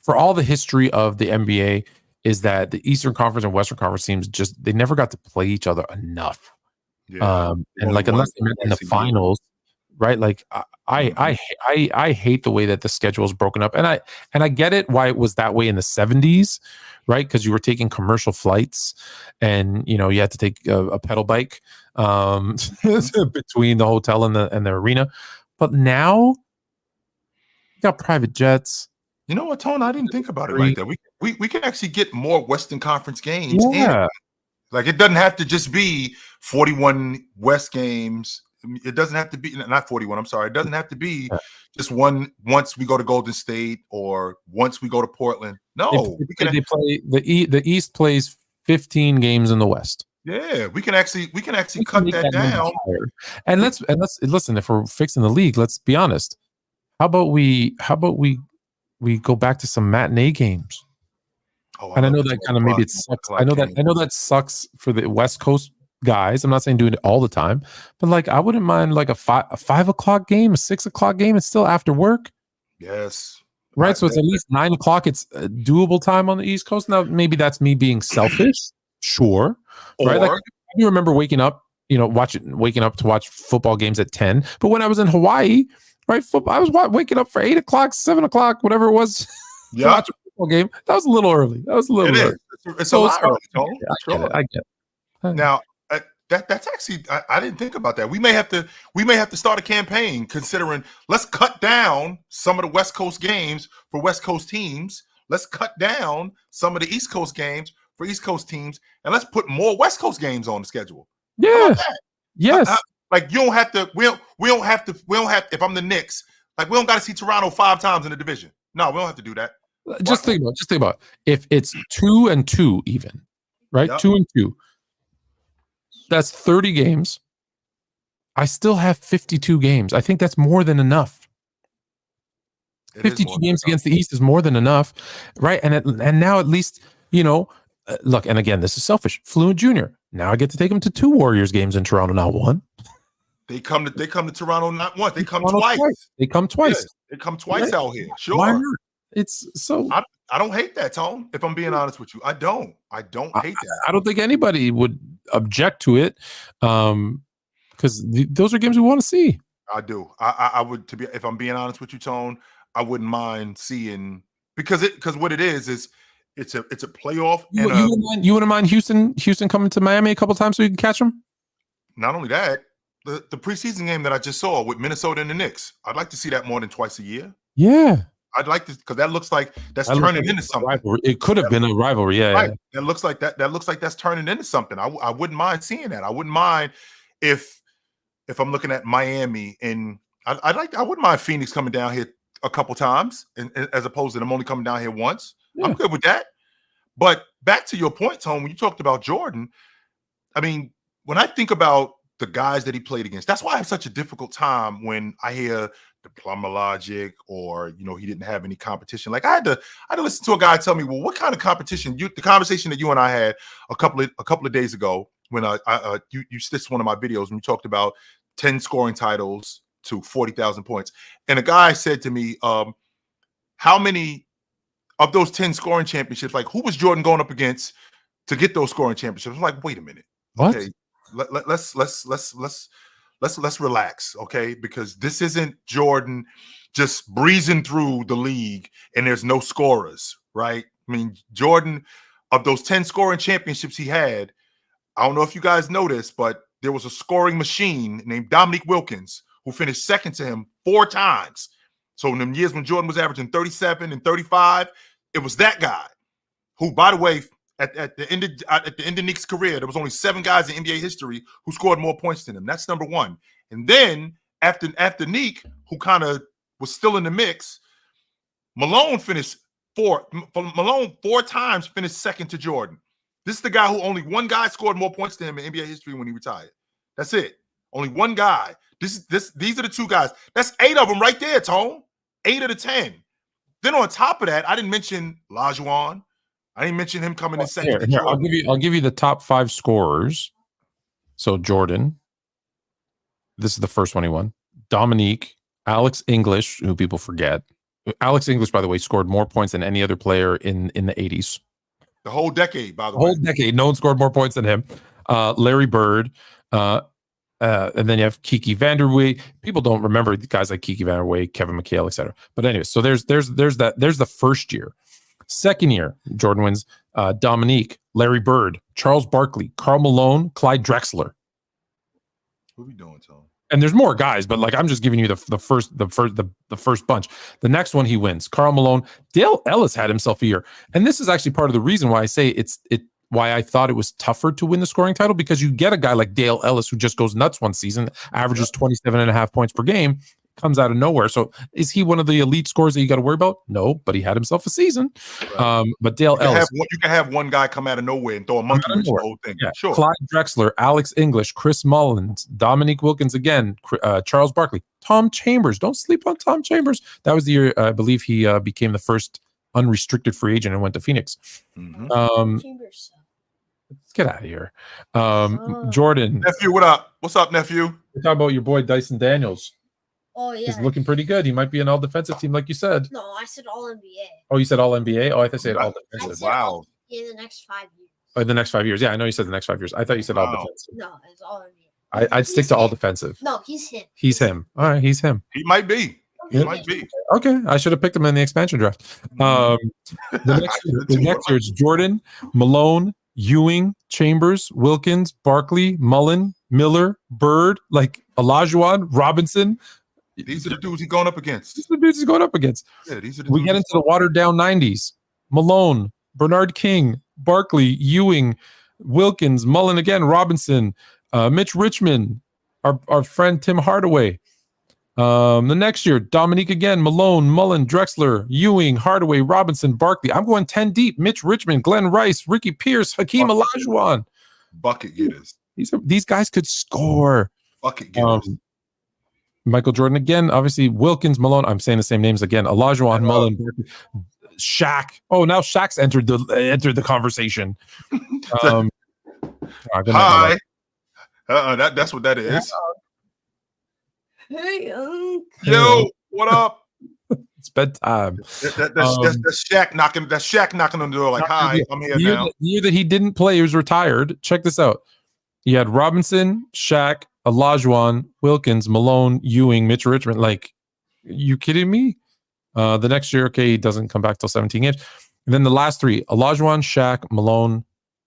For all the history of the NBA, is that the Eastern Conference and Western Conference teams they never got to play each other enough. And like unless they met in the finals, right? Like I hate the way that the schedule is broken up, and I get it why it was that way in the 70s, right? Because you were taking commercial flights, and you had to take a pedal bike between the hotel and the arena. But now you got private jets. You know what, Tone? I didn't think about it like that. We can actually get more Western Conference games. Yeah. Like it doesn't have to just be 41 West games. It doesn't have to be not 41. I'm sorry. It doesn't have to be just one once we go to Golden State or once we go to Portland. No, they play the East plays 15 games in the West. Yeah, we can actually cut that down. And let's listen. If we're fixing the league, let's be honest. How about we go back to some matinee games? And I know that kind of maybe it sucks. I know that sucks for the West Coast guys. I'm not saying doing it all the time, but like I wouldn't mind like a 5 o'clock game, a 6 o'clock game. It's still after work. Yes. Right. So it's at least 9 o'clock. It's a doable time on the East Coast. Now, maybe that's me being selfish. Sure. Right. Like, I do remember waking up to watch football games at 10. But when I was in Hawaii, right, I was waking up for 8 o'clock, 7 o'clock, whatever it was. To watch a football game. That was a little early. Early. It's a lot early. I get it. Now, that's actually I didn't think about that. We may have to start a campaign considering let's cut down some of the West Coast games for West Coast teams. Let's cut down some of the East Coast games for East Coast teams, and let's put more West Coast games on the schedule. Yeah. Yes. Like you don't have to. We don't have to. If I'm the Knicks, like we don't got to see Toronto 5 times in the division. No, we don't have to do that. Just think about if it's 2-2 even, right? 2-2. That's 30 games. I still have 52 games. I think that's more than enough. 52 games against the East is more than enough, right? And now at least, look, and again, this is selfish. Fluent Jr. Now I get to take him to 2 Warriors games in Toronto, not 1. They come to Toronto not once. They come twice. They come twice. Yeah, they come twice out here. Sure. Why not? It's so. I don't hate that, Tone. If I'm being honest with you, I don't hate that. I don't think anybody would object to it, because those are games we want to see. I do. I would if I'm being honest with you, Tone. I wouldn't mind seeing because what it is it's a playoff. You wouldn't mind Houston coming to Miami a couple times so you can catch them. Not only that, the preseason game that I just saw with Minnesota and the Knicks, I'd like to see that more than twice a year. Yeah. I'd like to, because that looks like that's turning into something. Rivalry. It could have been a rivalry, yeah. Right. That looks like that's turning into something. I wouldn't mind seeing that. I wouldn't mind if I'm looking at Miami and I wouldn't mind Phoenix coming down here a couple times, and as opposed to them only coming down here once. Yeah. I'm good with that. But back to your point, Tom, when you talked about Jordan, I mean, when I think about the guys that he played against, that's why I have such a difficult time when I hear the plumber logic or he didn't have any competition. Like I had to listen to a guy tell me, well, what kind of competition? The conversation that you and I had a couple of days ago when you stitched one of my videos when you talked about 10 scoring titles to 40,000 points, and a guy said to me, how many of those 10 scoring championships, like who was Jordan going up against to get those scoring championships? I'm like, wait a minute, what? Okay, let's relax, okay? Because this isn't Jordan just breezing through the league and there's no scorers, right? I mean, Jordan, of those 10 scoring championships he had, I don't know if you guys know this, but there was a scoring machine named Dominique Wilkins who finished second to him 4 times. So in them years when Jordan was averaging 37 and 35, it was that guy who, by the way, at the end of Nick's career, there was only 7 guys in NBA history who scored more points than him. That's number 1. And then after Nick, who kind of was still in the mix, Malone finished 4 times finished second to Jordan. This is the guy who only 1 guy scored more points than him in NBA history when he retired. That's it. Only 1 guy. These are the 2 guys. That's 8 of them right there, Tone. 8 of the 10. Then on top of that, I didn't mention Lajuan. I didn't mention him coming in second. Here, I'll give you the top 5 scorers. So Jordan, this is the first one he won. Dominique, Alex English, who people forget. Alex English, by the way, scored more points than any other player in the 80s. The whole decade, by the way. Whole decade. No one scored more points than him. Larry Bird, And then you have Kiki Vanderwey. People don't remember guys like Kiki Vanderwey, Kevin McHale, etc. But anyway, so there's the first year. Second year, Jordan wins. Dominique, Larry Bird, Charles Barkley, Karl Malone, Clyde Drexler. What are we doing, Tom? And there's more guys, but like I'm just giving you the first bunch. The next one he wins. Karl Malone, Dale Ellis had himself a year, and this is actually part of the reason why I say why I thought it was tougher to win the scoring title, because you get a guy like Dale Ellis who just goes nuts one season, averages 27.5 points per game, comes out of nowhere. So is he one of the elite scorers that you got to worry about? No, but he had himself a season. Right. But Dale Ellis. You can have one guy come out of nowhere and throw a monkey wrench the whole thing. Yeah. Sure. Clyde Drexler, Alex English, Chris Mullins, Dominique Wilkins again, Charles Barkley, Tom Chambers. Don't sleep on Tom Chambers. That was the year, I believe he became the first unrestricted free agent and went to Phoenix. Chambers. Let's get out of here. Jordan. Nephew, what up? What's up, nephew? We're talking about your boy Dyson Daniels. Oh, yeah. He's looking pretty good. He might be an all-defensive team, like you said. No, I said all NBA. Oh, you said all NBA? Oh, I thought you said all defensive. Wow. In the next 5 years. Oh, in the next 5 years. Yeah, I know you said the next 5 years. I thought you said all defensive. No, it's all NBA. I'd stick to all defensive. No, he's him. He's him. All right, he's him. He might be. He might be. Okay, I should have picked him in the expansion draft. The next year it's Jordan, Malone, Ewing, Chambers, Wilkins, Barkley, Mullen, Miller, Bird, like Olajuwon, Robinson. These are the dudes he's going up against. These are the dudes he's going up against. Yeah, these are the we get into the watered down 90s. Malone, Bernard King, Barkley, Ewing, Wilkins, Mullen again, Robinson, Mitch Richmond, our friend Tim Hardaway. The next year, Dominique again, Malone, Mullen, Drexler, Ewing, Hardaway, Robinson, Barkley. I'm going 10 deep. Mitch Richmond, Glenn Rice, Ricky Pierce, Hakeem Olajuwon. Bucket getters. These guys could score. Bucket getters. Michael Jordan again, obviously Wilkins, Malone. I'm saying the same names again. Olajuwon, Mullen, Shaq. Oh, now Shaq's entered the conversation. Hi. That's what that is. Hey, yo, what up? It's bedtime. That's Shaq knocking. That's Shaq knocking on the door. Like, hi, I'm here now. The year that he didn't play, he was retired. Check this out. You had Robinson, Shaq, Olajuwon, Wilkins, Malone, Ewing, Mitch Richmond. Like, you kidding me? The next year, okay, he doesn't come back till 17 games. And then the last three: Olajuwon, Shaq, Malone,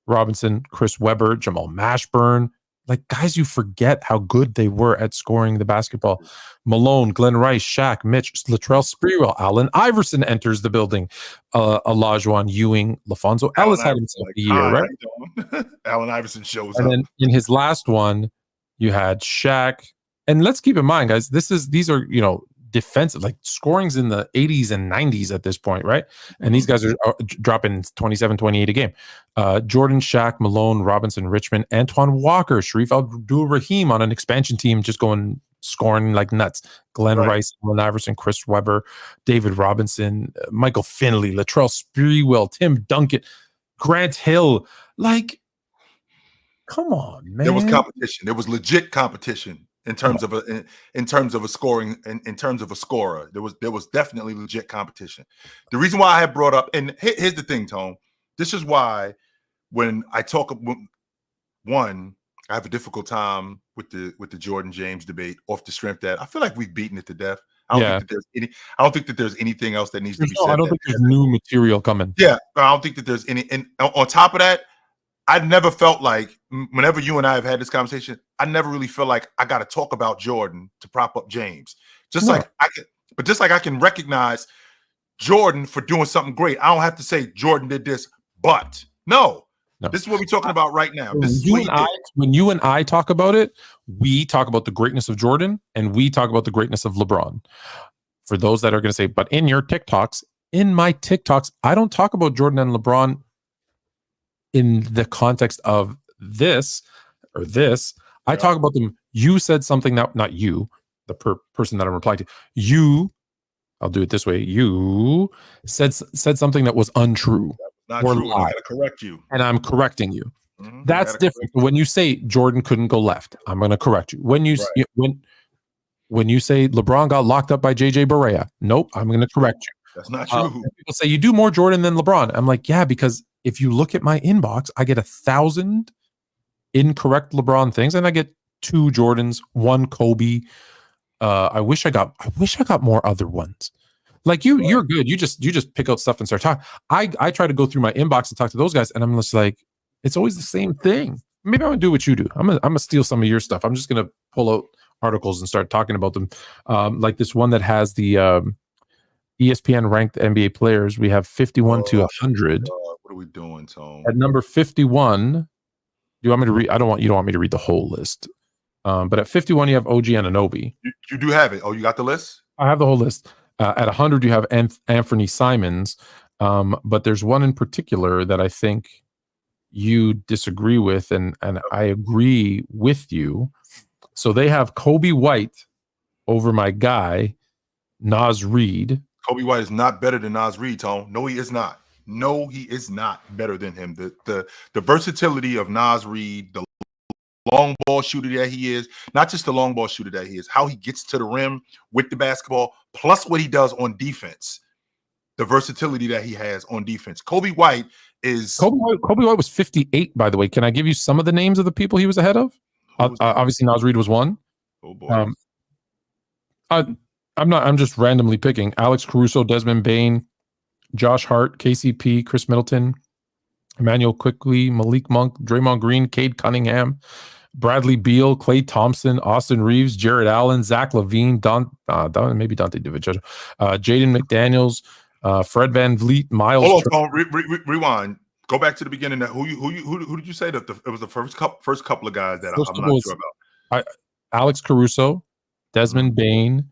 Robinson, Chris Webber, Jamal Mashburn. Like, guys, you forget how good they were at scoring the basketball. Malone, Glenn Rice, Shaq, Mitch, Latrell Sprewell, Allen Iverson enters the building. Olajuwon, Ewing, LaFonso Ellis had himself a year, right? Allen Iverson shows up. And then in his last one, you had Shaq. And let's keep in mind, guys, these are, defensive, like scoring's in the 80s and 90s at this point, right? And these guys are dropping 27, 28 a game. Jordan, Shaq, Malone, Robinson, Richmond, Antoine Walker, Sharif Abdul-Rahim on an expansion team just scoring like nuts. Glenn Rice, Allen Iverson, Chris Webber, David Robinson, Michael Finley, Latrell Sprewell, Tim Duncan, Grant Hill. Like, come on, man. There was competition. There was legit competition. In terms of a scoring, in terms of a scorer, there was definitely legit competition. The reason why I have brought up, and here's the thing, Tone. This is why when I talk, I have a difficult time with the Jordan James debate off the strength that I feel like we've beaten it to death. I don't think that there's anything else that needs to be said. I don't think there's new material coming. Yeah, I don't think that there's any. And on top of that, I never felt like, whenever you and I have had this conversation, I never really feel like I got to talk about Jordan to prop up James. Like I can recognize Jordan for doing something great. I don't have to say Jordan did this, but no. This is what we're talking about right now. When you and I talk about it, we talk about the greatness of Jordan and we talk about the greatness of LeBron. For those that are going to say, but in my TikToks, I don't talk about Jordan and LeBron in the context of this or this. I talk about them. You said something that, not you, the person that I'm replying to, I'll do it this way. You said something that was untrue. Not true. I gotta correct you. And I'm correcting you. Mm-hmm. That's different. When you say Jordan couldn't go left, I'm going to correct you. When you when you say LeBron got locked up by JJ Barea, nope, I'm going to correct you. That's not true. People say you do more Jordan than LeBron. I'm like, yeah, because if you look at my inbox, I get 1,000 incorrect LeBron things and I get 2 Jordans, 1 Kobe. I wish I got more other ones. Like you're good. You just pick out stuff and start talking. I try to go through my inbox and talk to those guys, and I'm just like, it's always the same thing. Maybe I'm gonna do what you do. I'm gonna steal some of your stuff. I'm just gonna pull out articles and start talking about them. Like this one that has the ESPN ranked NBA players. We have 51 to 100. What are we doing, Tom? At number 51, do you want me to read? You don't want me to read the whole list. But at 51, you have OG Anunoby. You do have it. Oh, you got the list? I have the whole list. At 100, you have Anthony Simons. But there's one in particular that I think you disagree with, and I agree with you. So they have Kobe White over my guy, Naz Reid. Kobe White is not better than Naz Reid, Tom. No, he is not. No, he is not better than him. The versatility of Naz Reid, the long ball shooter that he is, not just the long ball shooter that he is, how he gets to the rim with the basketball, plus what he does on defense, the versatility that he has on defense. Kobe White was 58, by the way. Can I give you some of the names of the people he was ahead of? Obviously, Naz Reid was one. Oh boy. I'm just randomly picking Alex Caruso, Desmond Bane, Josh Hart, KCP, Chris Middleton, Emmanuel Quickley, Malik Monk, Draymond Green, Cade Cunningham, Bradley Beal, Klay Thompson, Austin Reeves, Jared Allen, Zach LaVine, maybe Dante DiVincenzo, Jaden McDaniels, Fred VanVleet, Miles. Hold on, rewind. Go back to the beginning. Who did you say that it was the first couple of guys that I'm not sure about? Alex Caruso, Desmond Bane.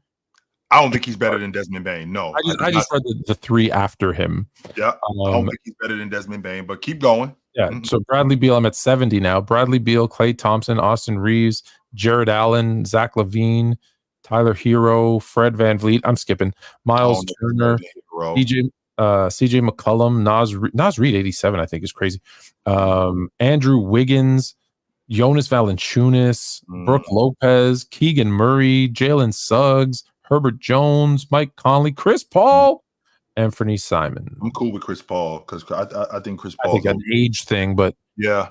I don't think he's better than Desmond Bane. No, I just read the 3 after him. Yeah, I don't think he's better than Desmond Bane, but keep going. Yeah, so Bradley Beal, I'm at 70 now. Bradley Beal, Klay Thompson, Austin Reeves, Jared Allen, Zach LaVine, Tyler Hero, Fred VanVleet. I'm skipping. Miles Turner, CJ McCollum, Naz Reid, 87, I think is crazy. Andrew Wiggins, Jonas Valanciunas, Brooke Lopez, Keegan Murray, Jalen Suggs, Herbert Jones, Mike Conley, Chris Paul, Anthony Simon. I'm cool with Chris Paul because I think Chris Paul. I think an age thing, but yeah,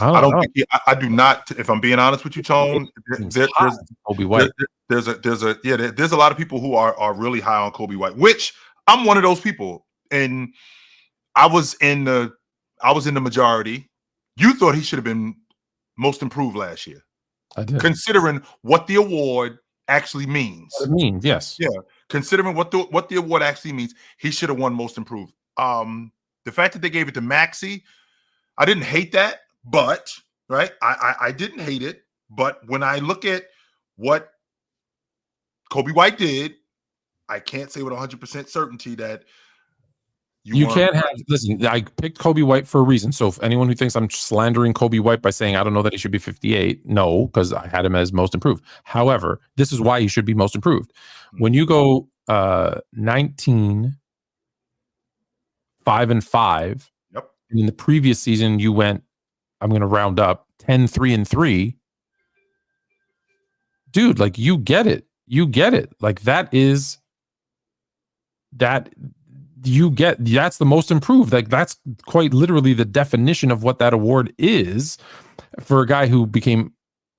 I don't think I do not. If I'm being honest with you, Tone, there's Kobe White. There's a lot of people who are really high on Kobe White, which I'm one of those people, and I was in the majority. You thought he should have been most improved last year. I did, considering what the award actually means. What it means, yes. Yeah. Considering what the award actually means, he should have won most improved. The fact that they gave it to Maxey, I didn't hate that, but right, I didn't hate it. But when I look at what Kobe White did, I can't say with 100% certainty that you can't have. Listen, I picked Kobe White for a reason. So if anyone who thinks I'm slandering Kobe White by saying I don't know that he should be 58, no, because I had him as most improved. However, this is why he should be most improved. When you go 19, 5-5, yep. And in the previous season you went, I'm going to round up 10, 3-3. Dude, like you get it. Like that's the most improved. Like that's quite literally the definition of what that award is for a guy who became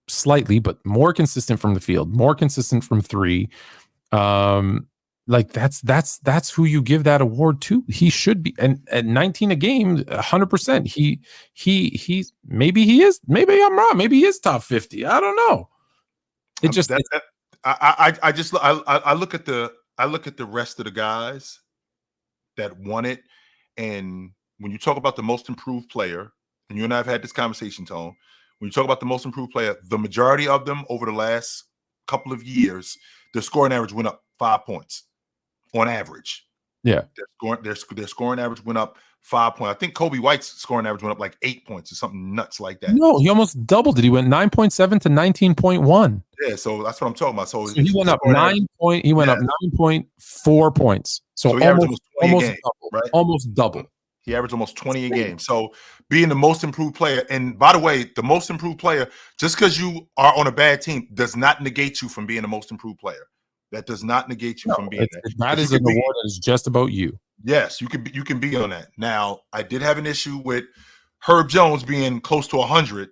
slightly but more consistent from the field, more consistent from 3. Like that's who you give that award to. He should be, and at 19 a game, 100%. He's maybe he is. Maybe I'm wrong. Maybe he is top 50. I don't know. It just I look at the rest of the guys that won it, and when you talk about the most improved player, and you and I have had this conversation, Tone, when you talk about the most improved player, the majority of them over the last couple of years, their scoring average went up 5 points on average. Yeah, their scoring average went up 5 points. I think Kobe White's scoring average went up like 8 points or something nuts like that. No, he almost doubled it. He went 9.7 to 19.1. Yeah, so that's what I'm talking about. So he went up 9.4 points. So he averaged almost 20 a game, double, right? Almost double. He averaged almost 20 a game. So being the most improved player, and by the way, the most improved player, just because you are on a bad team does not negate you from being the most improved player. That does not negate you from being that. That is an award that is just about you. Yes, you can be on that. Now, I did have an issue with Herb Jones being close to 100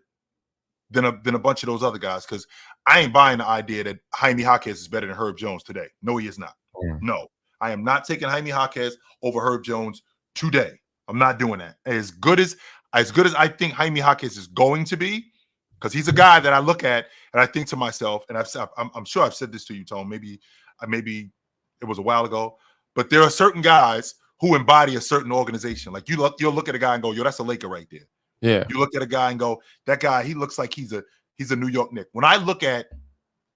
than a bunch of those other guys, because I ain't buying the idea that Jaime Jaquez is better than Herb Jones today. No, he is not. No, I am not taking Jaime Jaquez over Herb Jones today. I'm not doing that. As good as I think Jaime Jaquez is going to be, because he's a guy that I look at and I think to myself, and I'm sure I've said this to you, Tone. Maybe it was a while ago, but there are certain guys who embody a certain organization. Like you'll look at a guy and go, yo, that's a Laker right there. Yeah. You look at a guy and go, that guy, he looks like he's a New York Knick. When I look at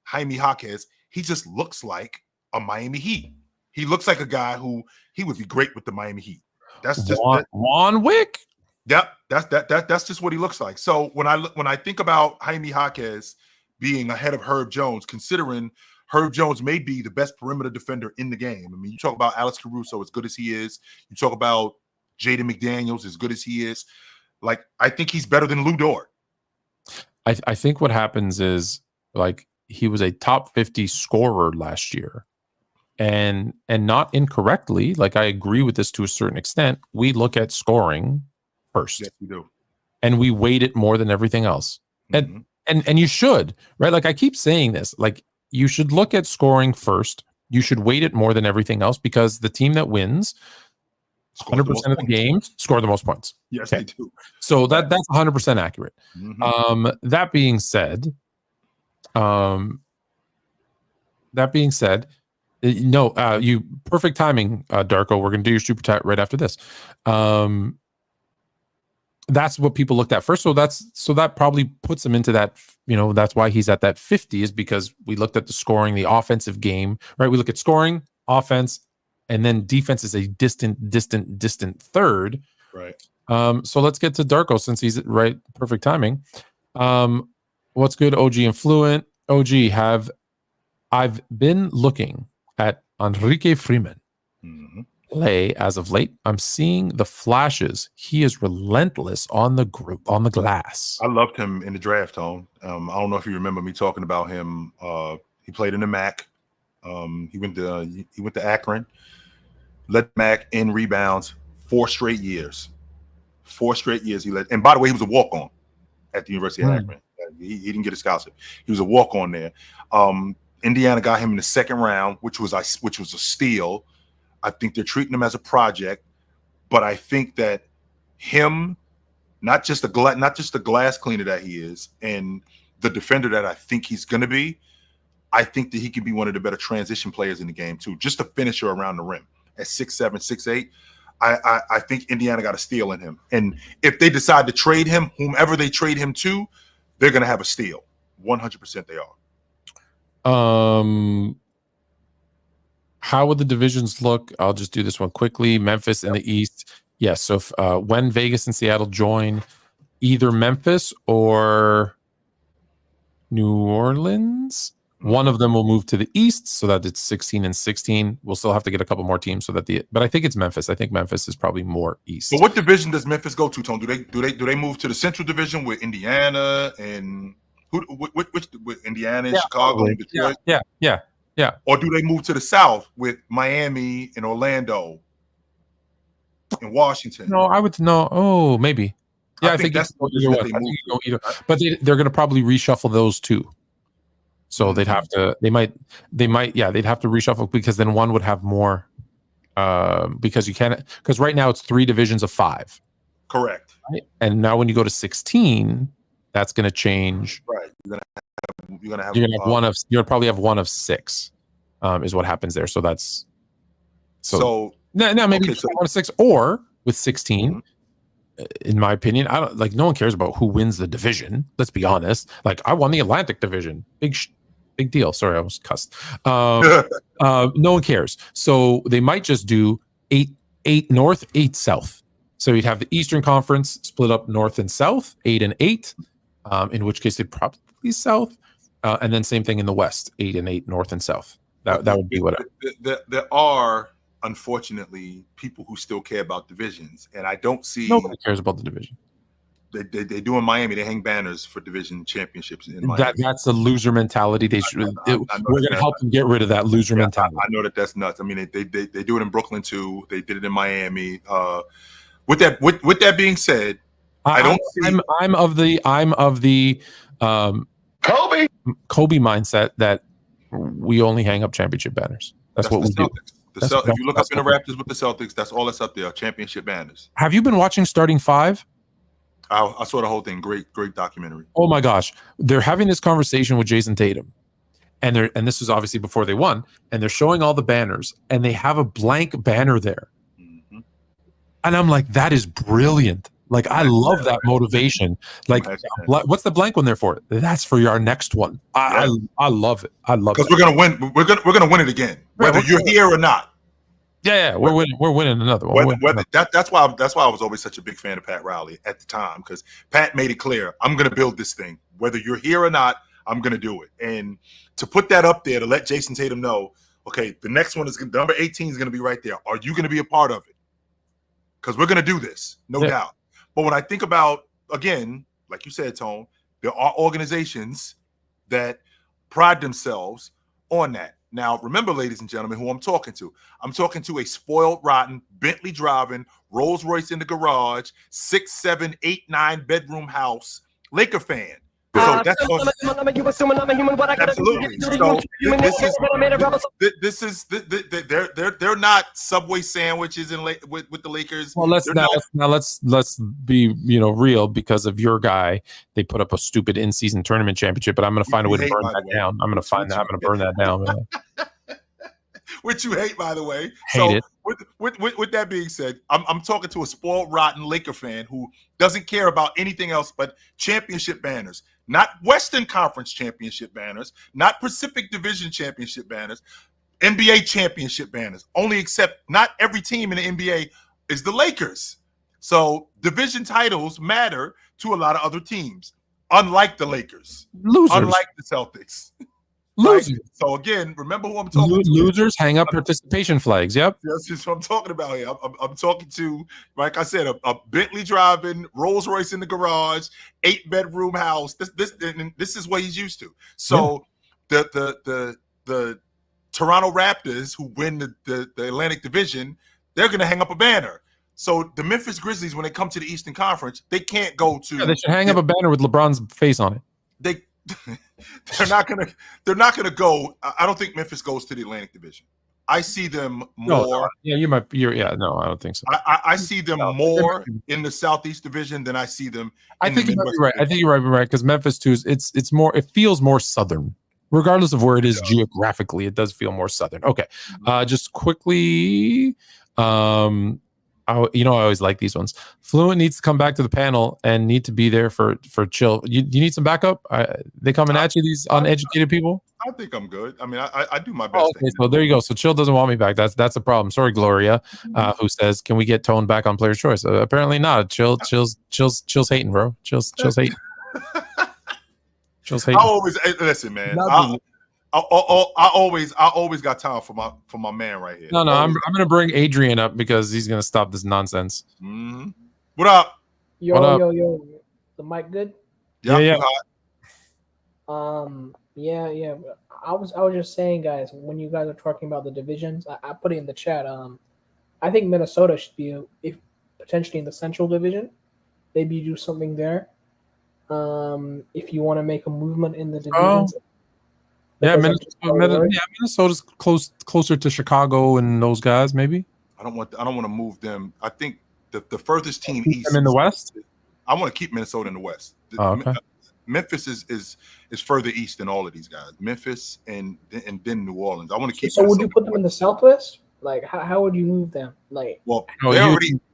Jaime Jaquez, he just looks like a Miami Heat. He looks like a guy who he would be great with the Miami Heat. That's just Juan Wick. Yep, that's just what he looks like. So when I think about Jaime Jaquez being ahead of Herb Jones, considering Herb Jones may be the best perimeter defender in the game. I mean, you talk about Alex Caruso, as good as he is. You talk about Jaden McDaniels, as good as he is. Like, I think he's better than Lou Dort. I think what happens is, like, he was a top 50 scorer last year. And not incorrectly, like, I agree with this to a certain extent. We look at scoring first. Yes, we do. And we weight it more than everything else. Mm-hmm. And you should, right? Like, I keep saying this, like, you should look at scoring first. You should weight it more than everything else, because the team that wins 100% of the games score the most points. Yes, they do. So that's 100% accurate. Mm-hmm. That being said, you perfect timing, Darko. We're going to do your super chat right after this. That's what people looked at first. So that probably puts him into that, that's why he's at that 50, is because we looked at the scoring, the offensive game, right? We look at scoring, offense, and then defense is a distant third. Right. So let's get to Darko, since he's right. Perfect timing. What's good, OG and Fluent? OG, I've been looking at Enrique Freeman play as of late. I'm seeing the flashes. He is relentless on the glass. I loved him in the draft, Tone. I don't know if you remember me talking about him. He played in the MAC. He went to Akron, led MAC in rebounds 4 straight years. 4 straight years he led. And by the way, he was a walk-on at the University of Akron. He didn't get a scholarship. He was a walk-on there. Indiana got him in the 2nd round, which was a steal. I think they're treating him as a project, but I think that him, not just the glass cleaner that he is, and the defender that I think he's going to be, I think that he can be one of the better transition players in the game too. Just a finisher around the rim at 6'7", 6'8". I think Indiana got a steal in him, and if they decide to trade him, whomever they trade him to, they're going to have a steal. 100% they are. How would the divisions look? I'll just do this one quickly. Memphis in the East. Yes. So when Vegas and Seattle join, either Memphis or New Orleans, one of them will move to the East, so that it's 16 and 16. We'll still have to get a couple more teams but I think it's Memphis. I think Memphis is probably more East. But what division does Memphis go to, Tone? Do they move to the Central Division with Indiana and which with Indiana and Chicago and Detroit? Yeah. Or do they move to the South with Miami and Orlando and Washington? No, I would know. Oh, maybe. Yeah, I think that's what they move to. But they're going to probably reshuffle those two. So they'd have to. They'd have to reshuffle, because then one would have more. Because right now it's 3 divisions of 5. Correct. Right? And now when you go to 16, that's going to change. Right. You're gonna probably have one of 6, is what happens there. So that's now maybe 1 of 6, or with 16. In my opinion, I don't like. No one cares about who wins the division. Let's be honest. Like, I won the Atlantic Division. Big deal. Sorry, I was cussed. No one cares. So they might just do 8 North, 8 South. So you'd have the Eastern Conference split up North and South, 8 and 8. In which case they'd probably South, and then same thing in the West, 8 and 8 North and South. That would be whatever. There are, unfortunately, people who still care about divisions, and I don't see. Nobody cares about the division. They do in Miami. They hang banners for division championships in Miami. That's a loser mentality. We're going to help them get rid of that loser mentality. I know that's nuts. I mean, they do it in Brooklyn too. They did it in Miami. With that being said, I don't see. I'm of the Kobe mindset that we only hang up championship banners. That's what we do. If you look up in the Raptors with the Celtics, that's all that's up there. Championship banners. Have you been watching Starting Five? I saw the whole thing. Great documentary. Oh my gosh, they're having this conversation with Jason Tatum, and this was obviously before they won, and they're showing all the banners, and they have a blank banner there, and I'm like, that is brilliant. Like, I love that motivation. Like, what's the blank one there for? That's for our next one. I love it. I love it because we're gonna win. We're gonna win it again, whether you're here or not. Yeah, we're winning. We're winning another one. That's why I was always such a big fan of Pat Riley at the time, because Pat made it clear, I'm going to build this thing, whether you're here or not. I'm going to do it, and to put that up there to let Jason Tatum know, okay, the next one is number 18 is going to be right there. Are you going to be a part of it? Because we're going to do this, no doubt. But when I think about, again, like you said, Tone, there are organizations that pride themselves on that. Now, remember, ladies and gentlemen, who I'm talking to. I'm talking to a spoiled, rotten, Bentley driving, Rolls Royce in the garage, 6, 7, 8, 9 bedroom house Laker fan. So that's absolutely. So this is they're not Subway sandwiches with the Lakers. Well, let's be real, because of your guy. They put up a stupid in-season tournament championship, but I'm going to find a way to burn that down. I'm going to burn that down, man. Which you hate, by the way. Hate it. With that being said, I'm talking to a spoiled, rotten Laker fan who doesn't care about anything else but championship banners. Not Western Conference championship banners, not Pacific Division championship banners, NBA championship banners. Only except not every team in the NBA is the Lakers. So division titles matter to a lot of other teams, unlike the Lakers, unlike the Celtics. Losers. Right? So again, remember who I'm talking to. Losers hang up participation flags. Yep. That's what I'm talking about here. I'm talking to, like I said, a Bentley driving, Rolls Royce in the garage, 8-bedroom house. This is what he's used to. So the Toronto Raptors, who win the Atlantic Division, they're going to hang up a banner. So the Memphis Grizzlies, when they come to the Eastern Conference, they can't go to. Yeah, they should hang up a banner with LeBron's face on it. They're not gonna go. I don't think Memphis goes to the Atlantic Division. I see them more. No, I don't think so. I see them more in the Southeast Division than I see them. I think you're right. I think you're right because Memphis too it's more. It feels more southern, regardless of where it is geographically. It does feel more southern. Okay, just quickly. I always like these ones. Fluent needs to come back to the panel and need to be there for Chill. You need some backup? They coming at you, these uneducated people? I think I'm good. I mean, I do my best. Okay, so there you go. So Chill doesn't want me back. That's a problem. Sorry, Gloria, who says, "Can we get Tone back on Player's Choice?" Apparently not. Chill's hating, bro. Chill's hating. Chill's hating. I always listen, man. I always got time for my man right here. No, I'm gonna bring Adrian up because he's gonna stop this nonsense. Mm-hmm. What up? Yo. The mic good? Yeah. Yeah. I was just saying, guys, when you guys are talking about the divisions, I put it in the chat. I think Minnesota should be potentially in the Central Division. Maybe you do something there. If you want to make a movement in the divisions. Yeah, Minnesota's closer to Chicago and those guys. Maybe I don't want to move them. I think the furthest team east. I'm in the West. I want to keep Minnesota in the West. Okay. Memphis is further east than all of these guys. Memphis and then New Orleans. I want to keep. So would you put them in the Southwest? Like how would you move them? Like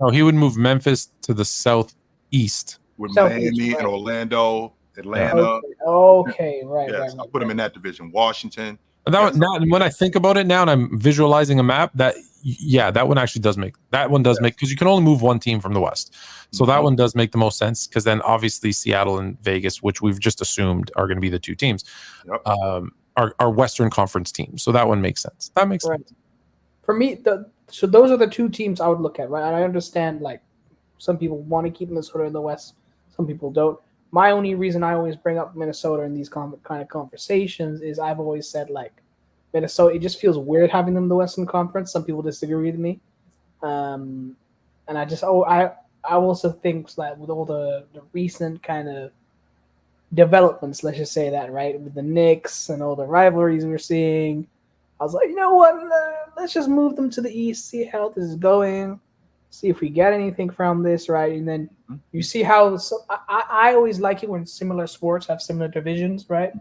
he would move Memphis to the Southeast with Miami and Orlando. Atlanta. Okay, right. Yes, right. I put them in that division. Washington. When I think about it now, and I'm visualizing a map, that one actually does make because you can only move one team from the West, so that one does make the most sense. Because then obviously Seattle and Vegas, which we've just assumed are going to be the two teams, are Western Conference teams. So that one makes sense. That makes sense. For me, so those are the two teams I would look at. Right, I understand like some people want to keep Minnesota in the West, some people don't. My only reason I always bring up Minnesota in these kind of conversations is I've always said like Minnesota, it just feels weird having them in the Western Conference. Some people disagree with me, and I I also think that with all the recent kind of developments, let's just say that, right, with the Knicks and all the rivalries we're seeing, I was like, you know what? Let's just move them to the East, see how this is going, see if we get anything from this, right? And then you see how. So I always like it when similar sports have similar divisions, right?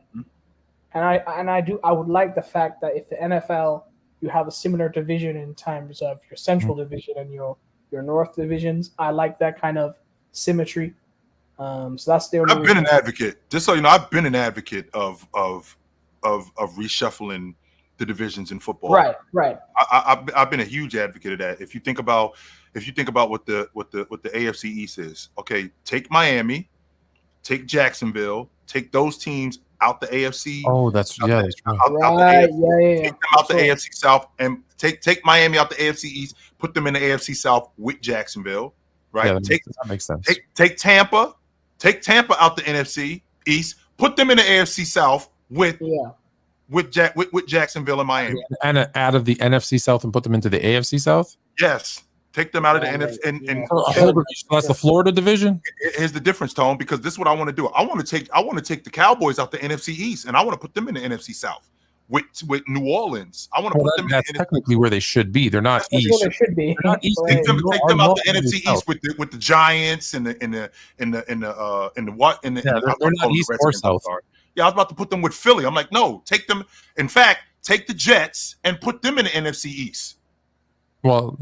And I would like the fact that if the NFL, you have a similar division in terms of your Central Division and your North divisions. I like that kind of symmetry. So that's the only. I've been an advocate. Just so you know, I've been an advocate of reshuffling the divisions in football. Right. I've been a huge advocate of that. If you think about what the AFC East is, okay, take Miami, take Jacksonville, take those teams out the AFC. Oh, that's right. Out the AFC, take them out the AFC South, and take Miami out the AFC East, put them in the AFC South with Jacksonville. Right. Yeah, that makes sense. Take Tampa out the NFC East, put them in the AFC South with Jacksonville and Miami, and out of the NFC South and put them into the AFC South. Yes, take them out of the NFC. And that's the Florida division. Here's the difference, Tone, because this is what I want to do. I want to take the Cowboys out the NFC East, and I want to put them in the NFC South with New Orleans. I want to put them. That's technically where they should be. They're not East. Where they should be. They're not East. Take them out the NFC East with the Giants and the what? They're not East or South. Yeah, I was about to put them with Philly. I'm like, no, take them. In fact, take the Jets and put them in the NFC East. Well,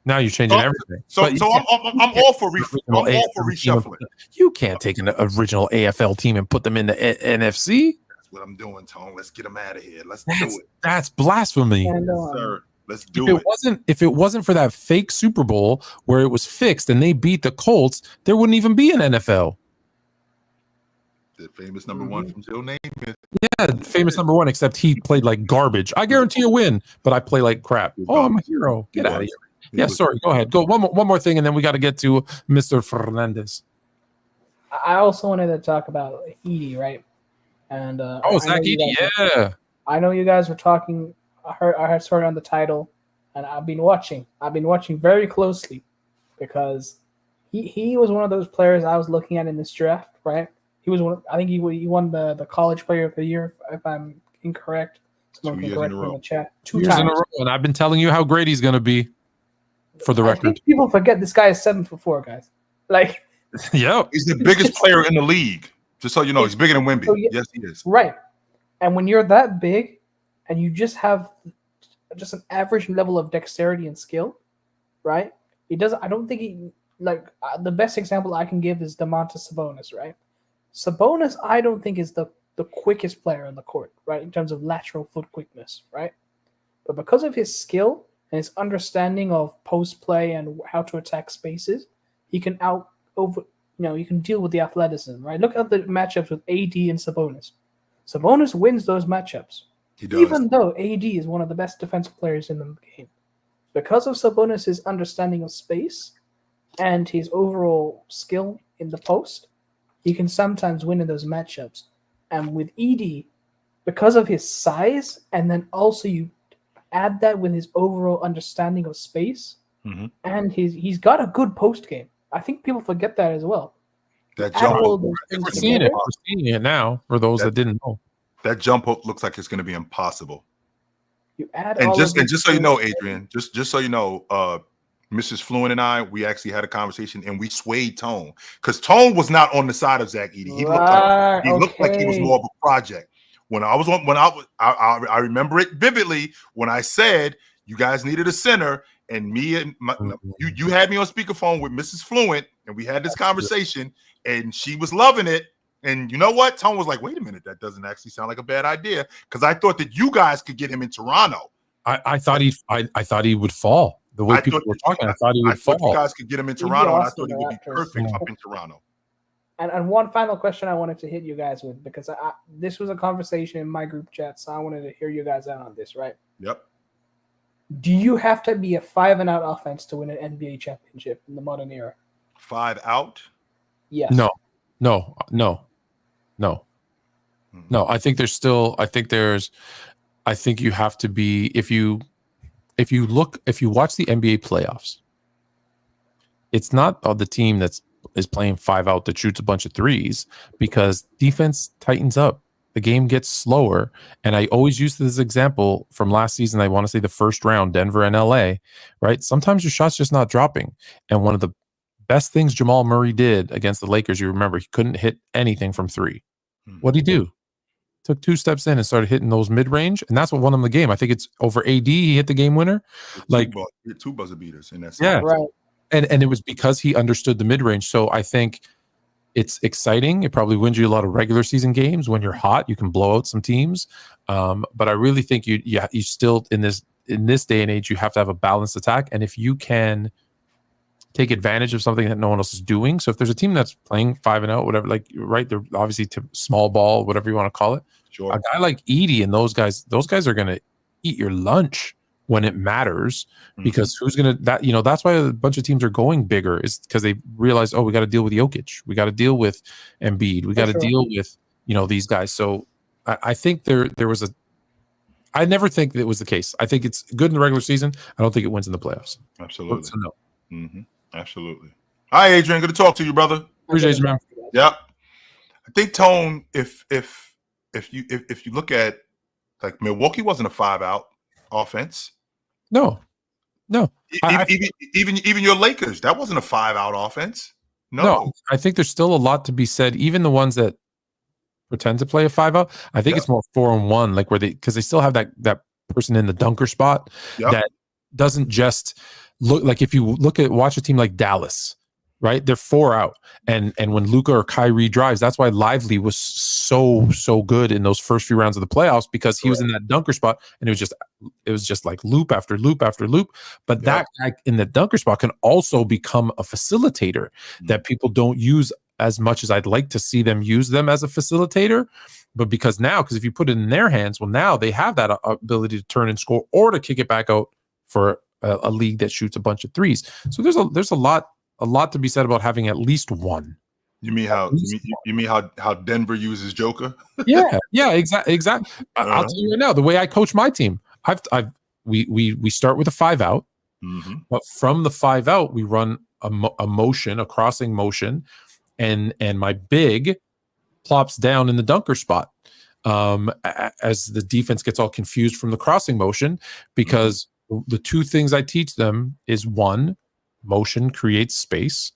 now you're changing everything. So I'm all for reshuffling. You can't take an original AFL team and put them in the NFC. That's what I'm doing, Tone. Let's get them out of here. Let's do it. That's blasphemy. Sir, let's do it. If it wasn't for that fake Super Bowl where it was fixed and they beat the Colts, there wouldn't even be an NFL. The famous number one from Joe Namath. Yeah, famous number one, except he played like garbage. I guarantee a win, but I play like crap. Oh, I'm a hero. Get out of here. Yeah, sorry. Go ahead. Go one more thing, and then we got to get to Mr. Fernandez. I also wanted to talk about Edey, right? And Zach Edey, yeah. I know you guys were talking. I heard story on the title, and I've been watching very closely because he was one of those players I was looking at in this draft, right? He was one. I think he won the College Player of the Year, if I'm incorrect. Someone can correct me in the chat. 2 years times in a row, and I've been telling you how great he's going to be. For the record, I think people forget this guy is 7'4", guys. Like, yeah, he's the biggest player in the league. Just so you know, he's bigger than Wemby. Yes, he is. Right, and when you're that big, and you just have just an average level of dexterity and skill, right? He doesn't. I don't think he the best example I can give is Domantas Sabonis, right? Sabonis, I don't think is the quickest player on the court, right, in terms of lateral foot quickness, right? But because of his skill and his understanding of post play and how to attack spaces, he can you can deal with the athleticism, right? Look at the matchups with AD and Sabonis. Sabonis wins those matchups. He does. Even though AD is one of the best defensive players in the game. Because of Sabonis' understanding of space and his overall skill in the post, he can sometimes win in those matchups. And with Edey, because of his size, and then also you add that with his overall understanding of space, and he's got a good post game. I think people forget that as well. That jump hook, we're seeing it. We're seeing it now. For those that didn't know, that jump hook looks like it's going to be impossible. You add just so you know, Adrian, just so you know, Mrs. Fluent and I, we actually had a conversation and we swayed Tone because Tone was not on the side of Zach Edey. He looked like he was more of a project. I remember it vividly when I said you guys needed a center, and me and you had me on speakerphone with Mrs. Fluent, and we had this conversation, and she was loving it. And you know what? Tone was like, "Wait a minute, that doesn't actually sound like a bad idea," because I thought that you guys could get him in Toronto. I thought he would fall. The way people were talking, I thought he would fall. I thought you guys could get him in Toronto, and I thought he would be perfect up in Toronto. And one final question I wanted to hit you guys with, because this was a conversation in my group chat, so I wanted to hear you guys out on this, right? Yep. Do you have to be a 5-and-out offense to win an NBA championship in the modern era? 5 out? Yes. No. I think you have to be if you watch the NBA playoffs, it's not the team is playing 5 out that shoots a bunch of threes, because defense tightens up. The game gets slower. And I always use this example from last season. I want to say the first round, Denver and LA, right? Sometimes your shot's just not dropping. And one of the best things Jamal Murray did against the Lakers, you remember, he couldn't hit anything from 3. What'd he do? Took 2 steps in and started hitting those mid-range, and that's what won him the game. I think it's over AD. He hit the game winner. Like two buzzer beaters in that. Yeah, Right. And it was because he understood the mid-range. So I think it's exciting. It probably wins you a lot of regular season games. When you're hot, you can blow out some teams. But I really think you still in this day and age, you have to have a balanced attack. And if you can take advantage of something that no one else is doing. So if there's a team that's playing 5 and out, whatever, like, right, they're obviously small ball, whatever you want to call it. Sure. A guy like Edey and those guys are going to eat your lunch when it matters, because who's going to that's why a bunch of teams are going bigger, is because they realize, oh, we got to deal with Jokic. We got to deal with Embiid. We got to deal with, these guys. So I think there was I never think that it was the case. I think it's good in the regular season. I don't think it wins in the playoffs. Absolutely. So no. Absolutely. Hi, Adrian. Good to talk to you, brother. Appreciate you, man. Yep. I think, Tone, if you look at, like, Milwaukee wasn't a 5 out offense. No. Even your Lakers, that wasn't a 5 out offense. No. I think there's still a lot to be said. Even the ones that pretend to play a 5 out, I think it's more 4-on-1, like because they still have that person in the dunker spot that doesn't just look like, if you watch a team like Dallas, right? They're 4 out. And when Luka or Kyrie drives, that's why Lively was so good in those first few rounds of the playoffs, because he was in that dunker spot, and it was just like loop after loop after loop. But that guy in the dunker spot can also become a facilitator that people don't use as much as I'd like to see them use them as a facilitator. But because if you put it in their hands, well, now they have that ability to turn and score, or to kick it back out for a league that shoots a bunch of threes. So there's a lot to be said about having at least one. You mean how Denver uses Joker? yeah, exactly. I'll tell you right now, the way I coach my team, we start with a 5 out, but from the 5 out, we run a motion, a crossing motion, and my big plops down in the dunker spot as the defense gets all confused from the crossing motion, because the 2 things I teach them is, 1, motion creates space,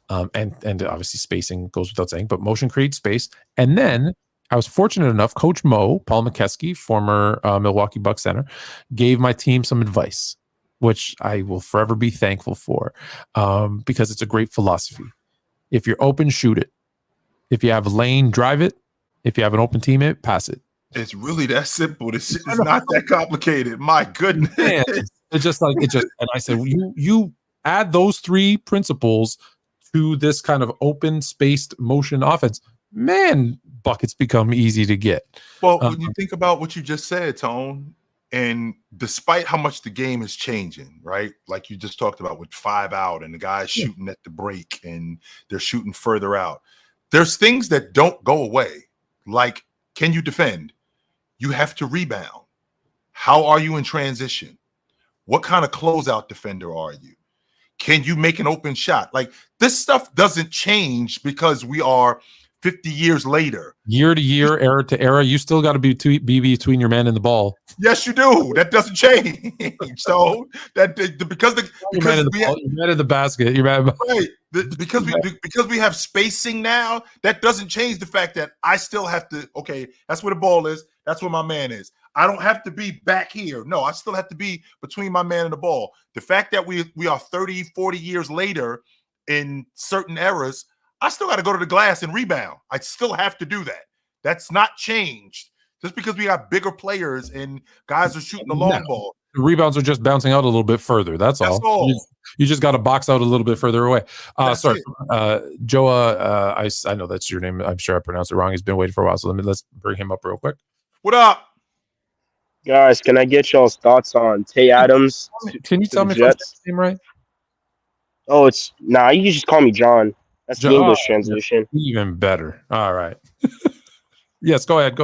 and obviously spacing goes without saying, but motion creates space. And then I was fortunate enough, Coach Paul McKeskey, former Milwaukee Bucks center, gave my team some advice, which I will forever be thankful for, because it's a great philosophy. If you're open, shoot it. If you have a lane, drive it. If you have an open teammate, pass it. It's really that simple. This shit is not that complicated. My goodness. Man, and I said, you add those 3 principles to this kind of open spaced motion offense, man, buckets become easy to get. Well, when you think about what you just said, Tone, and despite how much the game is changing, right? Like you just talked about with 5 out and the guys shooting at the break and they're shooting further out. There's things that don't go away. Like, can you defend? You have to rebound. How are you in transition? What kind of closeout defender are you? Can you make an open shot? Like, this stuff doesn't change because we are 50 years later. Year to year, era to era, you still got to be between your man and the ball. Yes, you do. That doesn't change. So because you're man in the basket. You're man. Right. Because we have spacing now, that doesn't change the fact that I still have to, okay, that's where the ball is. That's where my man is. I don't have to be back here. No, I still have to be between my man and the ball. The fact that we are 30, 40 years later in certain eras, I still got to go to the glass and rebound. I still have to do that. That's not changed. Just because we got bigger players and guys are shooting the long ball. The rebounds are just bouncing out a little bit further. That's all. You just got to box out a little bit further away. Sorry, Joa. I know that's your name. I'm sure I pronounced it wrong. He's been waiting for a while, so let's bring him up real quick. What up, guys? Can I get y'all's thoughts on Tay Adams? Can you tell me if I'm saying right? Oh, you can just call me John. That's the English translation. Even better. All right. Yes, go ahead.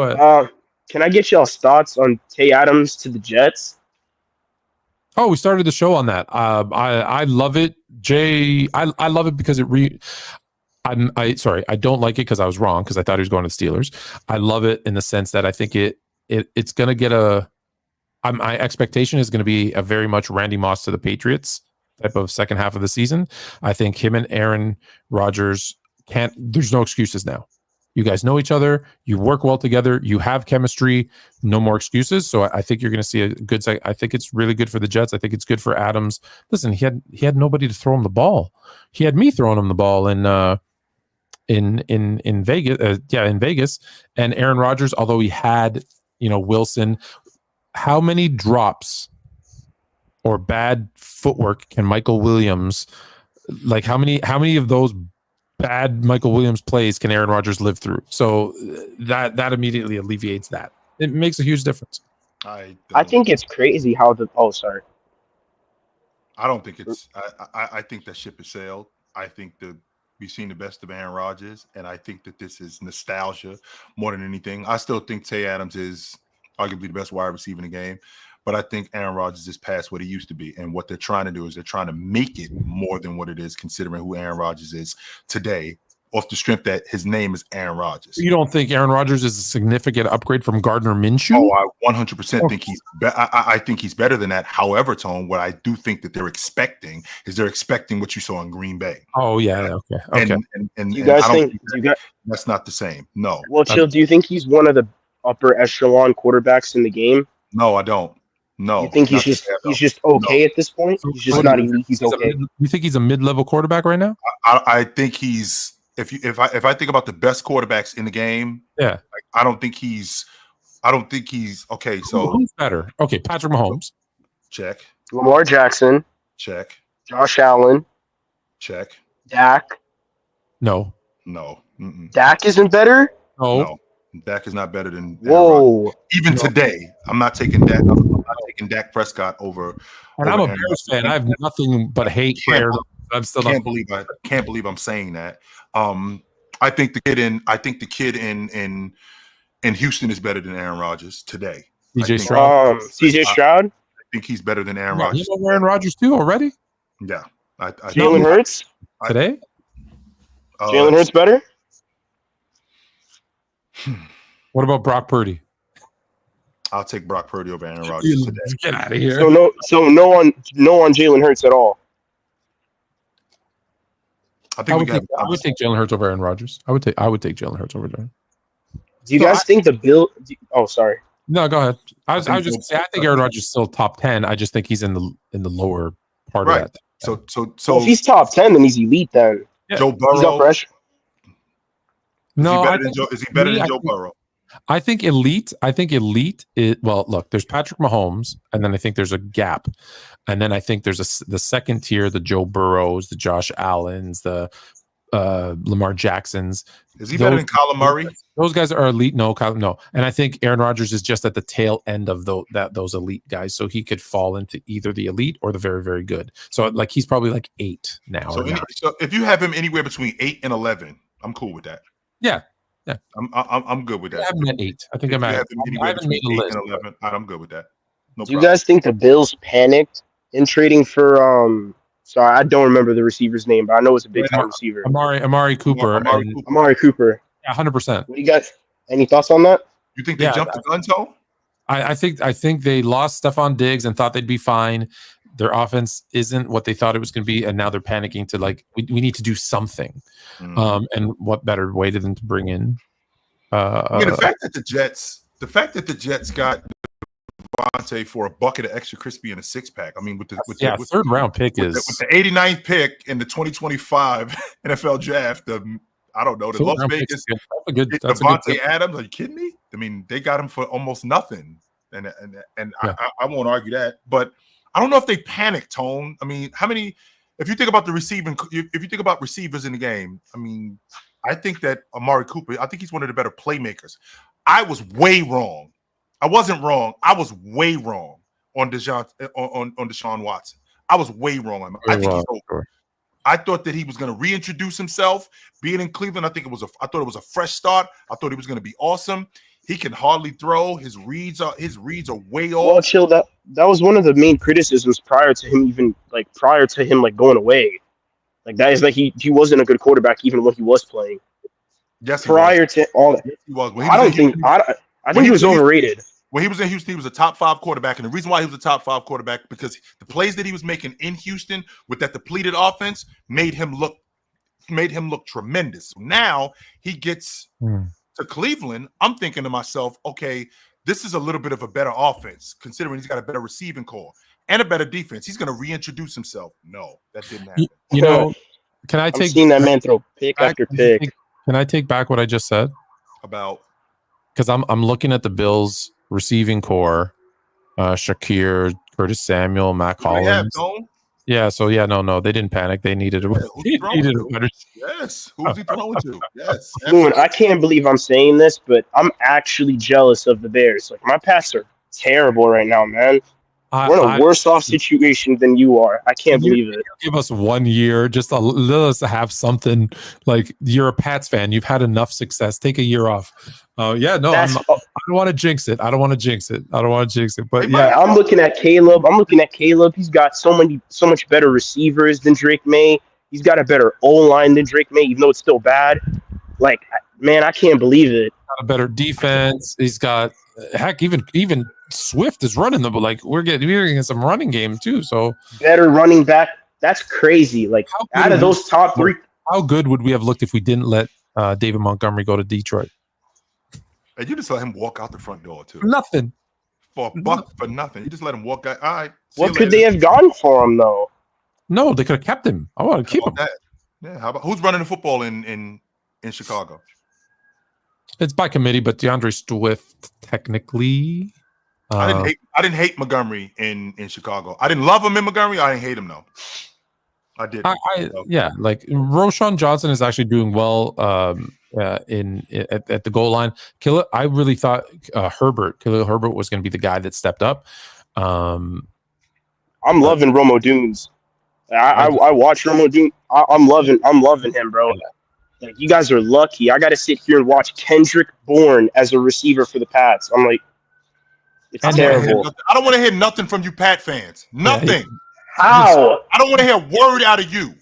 Can I get y'all's thoughts on Tay Adams to the Jets? Oh, we started the show on that. I love it, Jay. I love it because I don't like it because I was wrong because I thought he was going to the Steelers. I love it in the sense that I think it's going to get my expectation is going to be a very much Randy Moss to the Patriots type of second half of the season. I think him and Aaron Rodgers there's no excuses now. You guys know each other. You work well together. You have chemistry. No more excuses. So I think you're going to see a good. I think it's really good for the Jets. I think it's good for Adams. Listen, he had nobody to throw him the ball. He had me throwing him the ball in Vegas. In Vegas. And Aaron Rodgers, although he had Wilson, how many drops or bad footwork can Michael Williams? Like how many of those bad Michael Williams plays can Aaron Rodgers live through? So that immediately alleviates that. It makes a huge difference. I think it's crazy how sorry. I don't think it's. I think that ship has sailed. I think we've seen the best of Aaron Rodgers, and I think that this is nostalgia more than anything. I still think Tay Adams is arguably the best wide receiver in the game, but I think Aaron Rodgers is past what he used to be, and what they're trying to do is they're trying to make it more than what it is, considering who Aaron Rodgers is today, off the strength that his name is Aaron Rodgers. You don't think Aaron Rodgers is a significant upgrade from Gardner Minshew? Oh, I 100% think he's. I think he's better than that. However, Tone, what I do think that they're expecting what you saw in Green Bay. Oh yeah, okay. And you guys think that's not the same? No. Well, Chill, do you think he's one of the upper echelon quarterbacks in the game? No, I don't. No. You think he's just okay at this point? He's just not elite. He's okay. You think he's a mid-level quarterback right now? I think he's. If I think about the best quarterbacks in the game, yeah, I don't think he's okay. So who's better? Okay, Patrick Mahomes, check. Lamar Jackson, check. Josh Allen, check. Dak, no. Mm-mm. Dak isn't better. No, Dak is not better than. Whoa! Even today, I'm not taking Dak. I'm not taking Dak Prescott over. And I'm a Bears fan. I have nothing but hate for Aaron. I'm still can't believe I'm saying that. I think the kid in Houston is better than Aaron Rodgers today. CJ Stroud. CJ Stroud. I think he's better than Aaron Rodgers. You know Aaron Rodgers too already? Yeah. Jalen Hurts today. Jalen Hurts better. What about Brock Purdy? I'll take Brock Purdy over Aaron Rodgers today. Get out of here. So no on Jalen Hurts at all. I would take Jalen Hurts over Aaron Rodgers. I would take Jalen Hurts over Aaron. Do you guys think the Bill? Oh, sorry. No, go ahead. I was just gonna say I think Aaron Rodgers is still top 10. I just think he's in the lower part of that. So if he's top 10, then he's elite. Then Joe Burrow. He's up fresh. No, is he better than Joe Burrow? I think elite. Look, there's Patrick Mahomes, and then I think there's a gap, and then I think there's the second tier, the Joe Burrows, the Josh Allens, the Lamar Jacksons. Is he better than Kyler Murray? Those guys are elite. No, and I think Aaron Rodgers is just at the tail end of those elite guys, so he could fall into either the elite or the very, very good. So like he's probably like 8 now. So if you have him anywhere between 8 and 11, I'm cool with that. Yeah. I'm good with that. I'm at 8. I think I'm at. I haven't made a list. 8 and 11. I'm good with that. No Do you guys think the Bills panicked in trading for Sorry, I don't remember the receiver's name, but I know it's a big time receiver. Amari Cooper. Amari Cooper. Yeah, 100%. What do you got? Any thoughts on that? You think they jumped the gun, Toe? I think they lost Stephon Diggs and thought they'd be fine. Their offense isn't what they thought it was going to be, and now they're panicking to we need to do something. And what better way than to bring in? The fact that the Jets got Devontae for a bucket of extra crispy and a 6-pack. I mean, with the third round pick with the 89th pick in the 2025 NFL draft. The Las Vegas. Devontae Adams. Are you kidding me? I mean, they got him for almost nothing, and I won't argue that. But I don't know if they panicked, Tone. I mean, how many? If you think about if you think about receivers in the game, I mean, I think that Amari Cooper. I think he's one of the better playmakers. I was way wrong. I wasn't wrong. I was way wrong on Deshaun Watson. I was way wrong on him. I think he's over. I thought that he was going to reintroduce himself. Being in Cleveland, I thought it was a fresh start. I thought he was going to be awesome. He can hardly throw. His reads are way Well, off. chill. That was one of the main criticisms prior to him going away. Like that is like he wasn't a good quarterback even when he was playing. Yes, he was. Prior to all that, Yes, he was. I think he was overrated. When he was in Houston, he was a top 5 quarterback, and the reason why he was a top 5 quarterback because the plays that he was making in Houston with that depleted offense made him look tremendous. Now he gets to Cleveland. I'm thinking to myself, okay, this is a little bit of a better offense considering he's got a better receiving core and a better defense. He's going to reintroduce himself. No, that didn't happen. You know, can I I'm take seeing that man throw pick after pick. Can I take back what I just said? About because I'm looking at the Bills receiving core, Shakir, Curtis Samuel, Matt Collins. Yeah, so no, they didn't panic. They needed a better. Yes, who's he throwing to? Yes, Moon, I can't believe I'm saying this, but I'm actually jealous of the Bears. Like my Pats are terrible right now, man. We're in a worse off situation than you are. I can't believe it. Give us 1 year, just let us have something. Like you're a Pats fan, you've had enough success. Take a year off. I don't want to jinx it. But yeah, I'm looking at Caleb. He's got so much better receivers than Drake May. He's got a better O-line than Drake May, even though it's still bad. Like, man, I can't believe it. Got a better defense. He's got even Swift is running them, but like we're getting some running game too. So better running back. That's crazy. Like out of those top 3, how good would we have looked if we didn't let David Montgomery go to Detroit? And you just let him walk out the front door too. Nothing. For a buck for nothing. You just let him walk out. All right. What could they have gone for him though? No, they could have kept him. I want to keep him. That? Yeah. How about who's running the football in Chicago? It's by committee, but DeAndre Swift technically. I didn't hate Montgomery in Chicago. I didn't love him in Montgomery. I didn't hate him though. I did. Like Roshan Johnson is actually doing well at the goal line. I really thought Khalil Herbert was going to be the guy that stepped up. I'm loving Romo Dunes. I watch Romo Dunes. I'm loving him, bro. Like, you guys are lucky. I got to sit here and watch Kendrick Bourne as a receiver for the Pats. I'm like, it's terrible. I don't want to hear nothing from you Pat fans. Nothing. How? I don't want to hear a word out of you.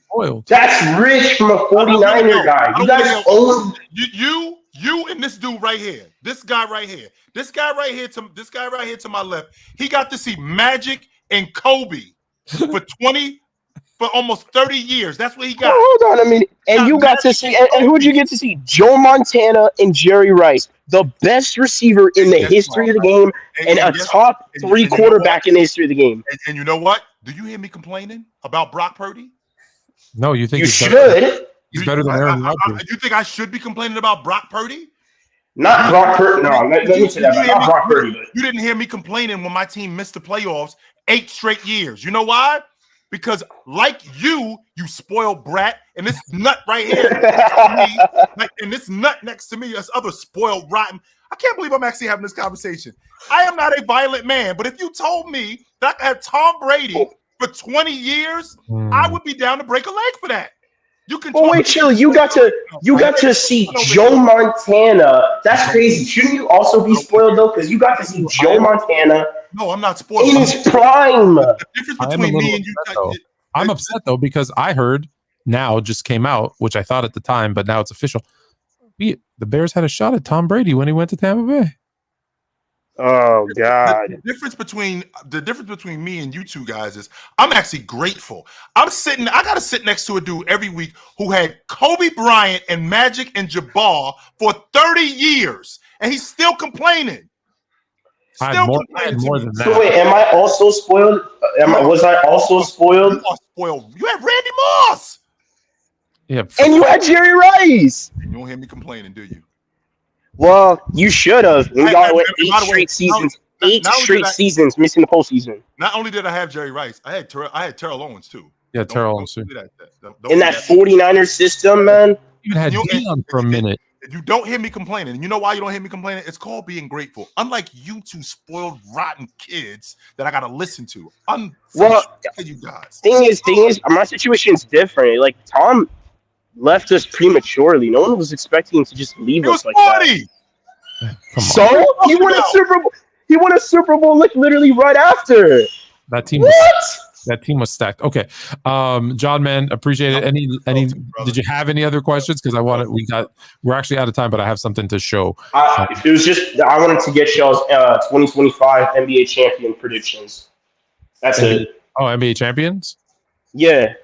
That's rich from a 49er guy. You guys own you and this dude right here. This guy right here to my left. He got to see Magic and Kobe for almost 30 years. That's what he got. Hold on a minute. And you got to see, and who'd you get to see? Joe Montana and Jerry Rice, the best receiver in the history of the game, and a top 3 quarterback in the history of the game. And you know what? Do you hear me complaining about Brock Purdy? No, you think you should. He's better than Aaron Rodgers. You think I should be complaining about Brock Purdy? Not Brock Purdy. No, let me say that. Not Brock Purdy. You didn't hear me complaining when my team missed the playoffs 8 straight years. You know why? Because like you spoiled brat, and this nut right here, and this nut next to me, this other spoiled rotten. I can't believe I'm actually having this conversation. I am not a violent man, but if you told me that I could have Tom Brady for 20 years, I would be down to break a leg for that. You can. Oh wait, chill. You got to see Joe Montana. That's crazy. Shouldn't you also be spoiled though? Because you got to see Joe Montana. No, I'm not spoiled. In his prime. The difference between me and you. I'm upset though because I heard now just came out, which I thought at the time, but now it's official. The Bears had a shot at Tom Brady when he went to Tampa Bay. Oh God! The difference between me and you two guys is I'm actually grateful. I got to sit next to a dude every week who had Kobe Bryant and Magic and Jabbar for 30 years, and he's still complaining. I had more than that. So wait, am I also spoiled? Was I also spoiled? You are spoiled. You had Randy Moss. Yeah, and you had Jerry Rice. And you don't hear me complaining, do you? Well, you should have. We got 8 straight seasons. 8 straight seasons missing the postseason. Not only did I have Jerry Rice, I had Terrell Owens too. Yeah, Terrell Owens too. In that 49er system, man. You had Deion for a minute. You don't hear me complaining. And you know why you don't hear me complaining? It's called being grateful. Unlike you two spoiled, rotten kids that I got to listen to. Well, you guys. Thing is, my situation's different. Like, Tom left us prematurely. No one was expecting him to just leave us like that. So he won a Super Bowl. He won a Super Bowl like literally right after. That team. What? That team was stacked. Okay, John, man, appreciate it. Any? Did you have any other questions? Because we're actually out of time, but I have something to show. It was just I wanted to get y'all's 2025 NBA champion predictions. That's it. Oh, NBA champions? Yeah,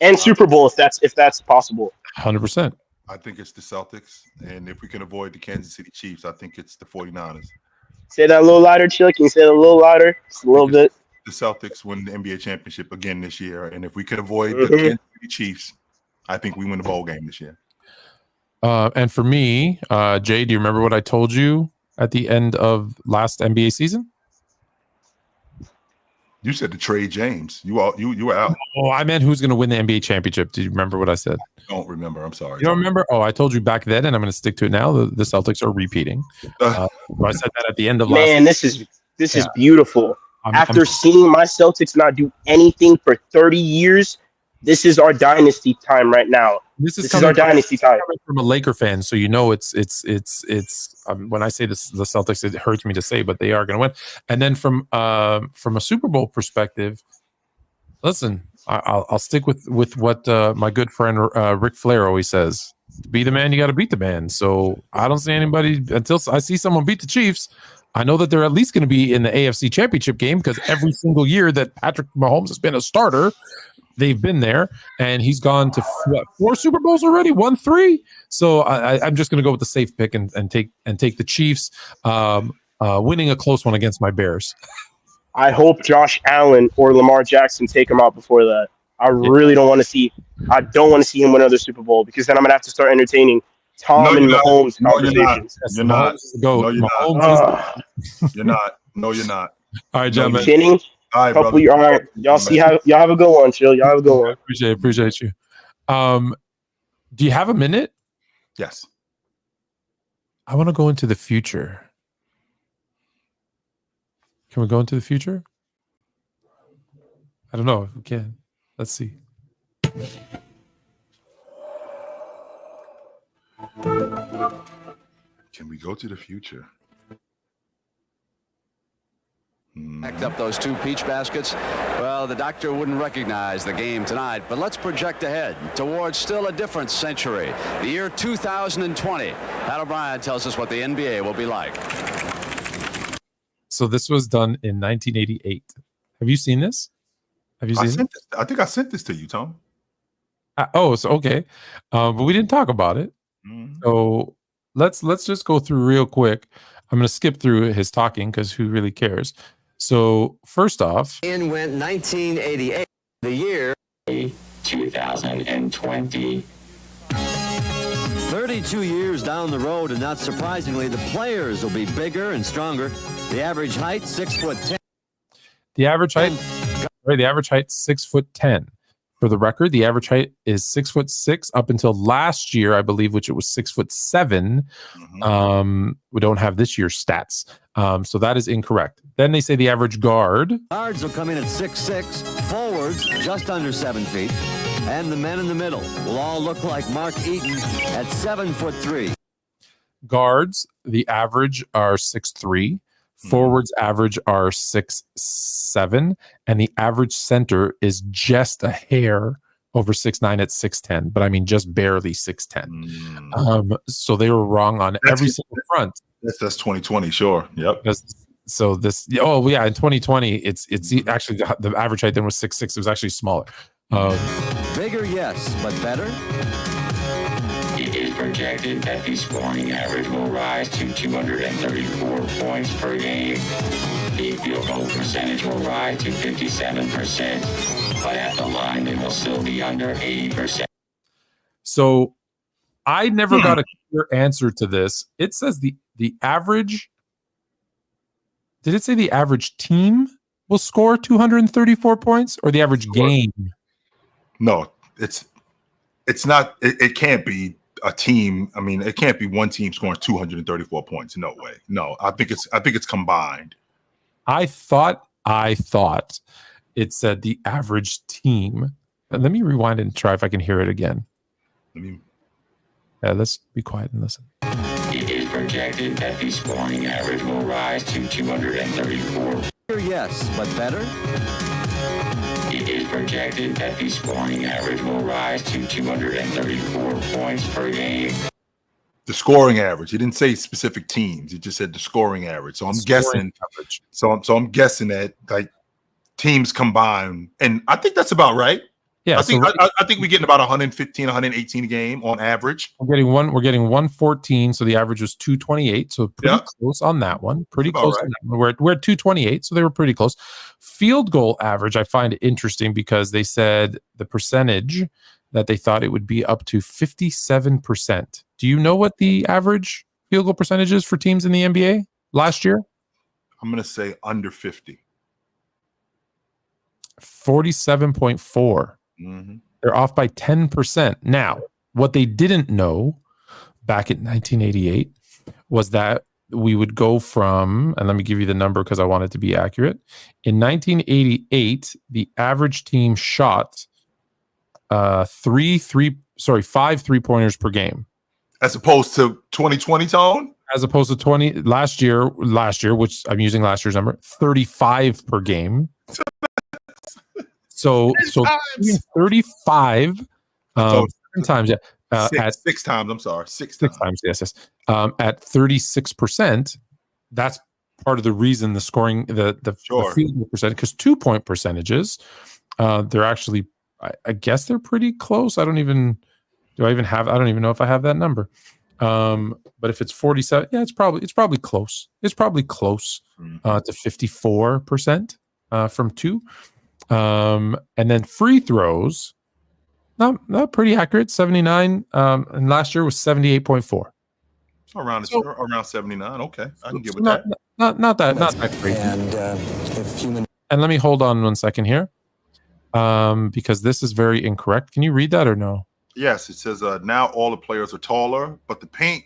and Super Bowl if that's possible. 100%. I think it's the Celtics, and if we can avoid the Kansas City Chiefs, I think it's the 49ers. Say that a little louder, Chill. Can you say that a little louder? Just a little bit. The Celtics win the NBA championship again this year, and if we can avoid the Kansas City Chiefs, I think we win the bowl game this year. And for me, Jay, do you remember what I told you at the end of last NBA season? You said to trade James. You were out. Oh, I meant who's going to win the NBA championship. Do you remember what I said? I don't remember. I'm sorry. You don't remember? Oh, I told you back then, and I'm going to stick to it now. The Celtics are repeating. I said that at the end of last. Man, this is beautiful. After seeing my Celtics not do anything for 30 years, this is our dynasty time right now. This is our dynasty time. From a Laker fan, so you know it's when I say this, the Celtics, it hurts me to say, but they are going to win. And then from a Super Bowl perspective, listen, I'll stick with what my good friend Ric Flair always says: to be the man, you got to beat the man. So I don't see anybody until I see someone beat the Chiefs. I know that they're at least going to be in the AFC Championship game because every single year that Patrick Mahomes has been a starter, they've been there, and he's gone to 4 Super Bowls already, won 3. So I'm just going to go with the safe pick and take the Chiefs, winning a close one against my Bears. I hope Josh Allen or Lamar Jackson take him out before that. I really don't want to see. I don't want to see him win another Super Bowl because then I'm going to have to start entertaining Tom and Mahomes conversations. You're not. No, you're not. You're not. No, you're not. All right, gentlemen. Kidding? All right, brother. All right. Y'all have a good one, Chill. Y'all have a good one. Appreciate you. Do you have a minute? Yes. I want to go into the future. Can we go into the future? I don't know if we can. Let's see. Can we go to the future? Packed up those 2 peach baskets. Well, the doctor wouldn't recognize the game tonight, but let's project ahead towards still a different century, the year 2020. Pat O'Brien tells us what the NBA will be like. So this was done in 1988. Have you seen this? Have you seen it? I think I sent this to you, Tom. So okay, but we didn't talk about it. So let's just go through real quick. I'm going to skip through his talking because who really cares? So first off, in went 1988, the year 2020. 32 years down the road, and not surprisingly, the players will be bigger and stronger. The average height 6'10". The average height 6'10". For the record, the average height is 6'6" up until last year, I believe, which it was 6'7". We don't have this year's stats, so that is incorrect. Then they say the average guards will come in at 6'6", forwards just under 7 feet, and the men in the middle will all look like Mark Eaton at 7'3". Guards, the average are 6'3". Forwards average are 6'7", and the average center is just a hair over 6'9" at 6'10", but I mean just barely 6'10". So they were wrong on every single front. That's 2020, sure. Yep. So this, in 2020, it's actually the average height then was 6'6". It was actually smaller. Bigger, yes, but better. It is projected that the scoring average will rise to 234 points per game. The field goal percentage will rise to 57%, but at the line it will still be under 80%. So I never got a clear answer to this. It says the average. Did it say the average team will score 234 points or the average game? No, it's not. It can't be a team. I mean, it can't be one team scoring 234 points. No way. No, I think it's combined. I thought it said the average team. Let me rewind and try if I can hear it again. Let's be quiet and listen. It is projected that the scoring average will rise to 234. Yes, but better? It is projected that the scoring average will rise to 234 points per game. The scoring average. He didn't say specific teams. He just said the scoring average. So I'm guessing. Average. So I'm guessing that like teams combined, and I think that's about right. Yeah, I think we're getting about 115, 118 a game on average. We're getting 114, so the average was 228. So pretty close on that one. Pretty close. Right. On that one. We're at 228, so they were pretty close. Field goal average, I find interesting because they said the percentage that they thought it would be up to 57%. Do you know what the average field goal percentage is for teams in the NBA last year? I'm going to say under 50. 47.4. Mm-hmm. They're off by 10%. Now, what they didn't know back in 1988 was that we would go from, and let me give you the number because I want it to be accurate. In 1988, the average team shot 5 3-pointers per game. As opposed to 2020, Tone? As opposed to 20 last year, which I'm using last year's number, 35 per game. So 35 times, six times. I'm sorry, six times. Yes. At 36%, that's part of the reason the scoring, the field goal percentage, because 2-point percentages, they're actually, I guess they're pretty close. I don't even know if I have that number. But if it's 47, yeah, it's probably close. It's probably close to 54% from 2. And then free throws, not pretty accurate, 79. And last year was 78.4. So around 79. Okay, I can get with that. Not that crazy. And let me hold on 1 second here, because this is very incorrect. Can you read that or no? Yes, it says now all the players are taller, but the point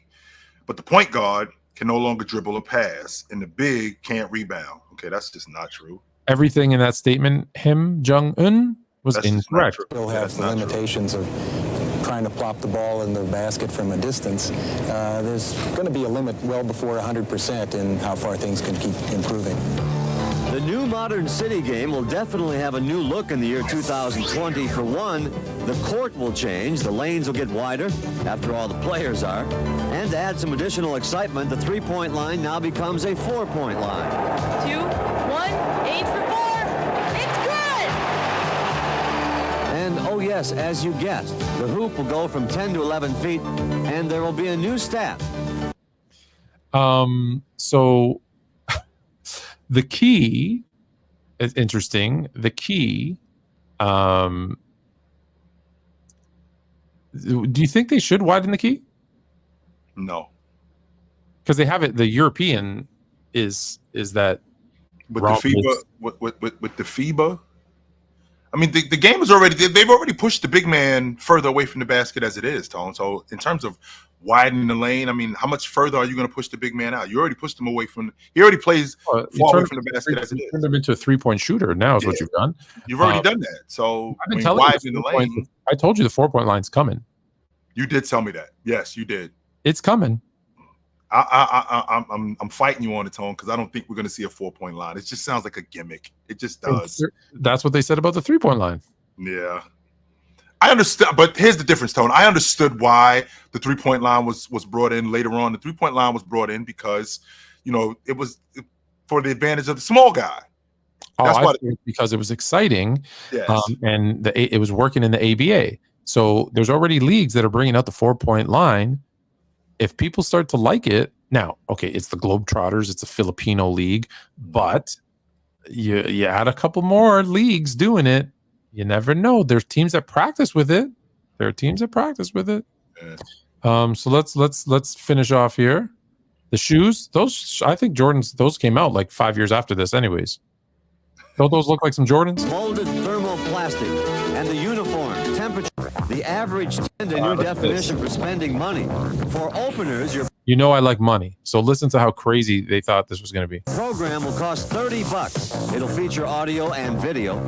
guard can no longer dribble or pass, and the big can't rebound. Okay, that's just not true. Everything in that statement, Jung-un, was incorrect. Still have the limitations of trying to plop the ball in the basket from a distance. There's going to be a limit well before 100% in how far things can keep improving. The new modern city game will definitely have a new look in the year 2020. For one, the court will change. The lanes will get wider, after all the players are. And to add some additional excitement, the three-point line now becomes a four-point line. 2, 1, aim for 4. It's good! And, oh yes, as you guessed, the hoop will go from 10 to 11 feet, and there will be a new stat. So the key is interesting. The key, do you think they should widen the key? No, because they have it. The European is that with the FIBA with the FIBA. I mean, the game is already. They've already pushed the big man further away from the basket as it is, Tone. So in terms of widening the lane, I mean, how much further are you going to push the big man out? You already pushed him away from. He already plays far away from the basket as it is. Turned him into a 3-point shooter. Now is what you've done. You've already done that. So I've been telling you the lane. I told you the 4-point line's coming. You did tell me that. Yes, you did. It's coming. I'm fighting you on it, Tone, because I don't think we're going to see a 4-point line. It just sounds like a gimmick. It just does. That's what they said about the 3-point line. Yeah, I understand, but here's the difference, Tone. I understood why the 3-point line was brought in later on. The 3-point line was brought in because, it was for the advantage of the small guy. That's why because it was exciting, yes. And it was working in the ABA. So there's already leagues that are bringing out the 4-point line. If people start to like it, now, okay, it's the Globetrotters, it's a Filipino league, but you add a couple more leagues doing it, you never know. There's teams that practice with it. There are teams that practice with it. Yeah. So let's finish off here. The shoes, those, I think Jordans, those came out like 5 years after this, anyways. Don't those look like some Jordans? Molded thermoplastic and the uniform temperature. The average and a new definition for spending money. For openers, your I like money. So listen to how crazy they thought this was going to be. Program will cost $30. It'll feature audio and video.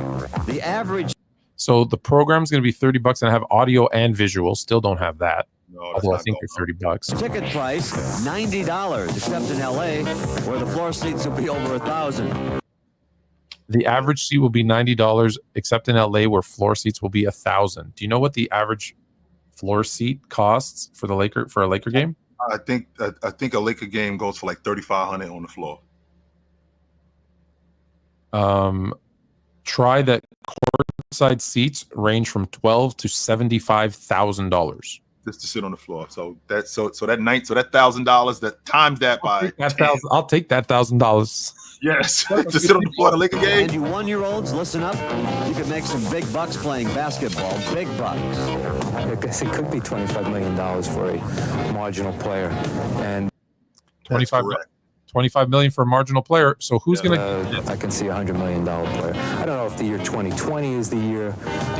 The average. So the program's going to be $30 and have audio and visual. Still don't have that. No, that's Although I not think going they're $30. Ticket price $90, except in LA, where the floor seats will be over $1,000. The average seat will be $90, except in LA, where floor seats will be $1,000. Do you know what the average floor seat costs for a Laker game? I think a Laker game goes for like $3,500 on the floor. Try that courtside seats range from $12,000 to $75,000. Just to sit on the floor. So that $1,000, that times that by I'll take that $1,000. Yes, to sit on the floor at a Laker game. And you 1-year-olds, listen up. You could make some big bucks playing basketball. Big bucks. I guess it could be $25 million for a marginal player. And 25 million for a marginal player. So who's going to? I can see $100 million player. I don't know if the year 2020 is the year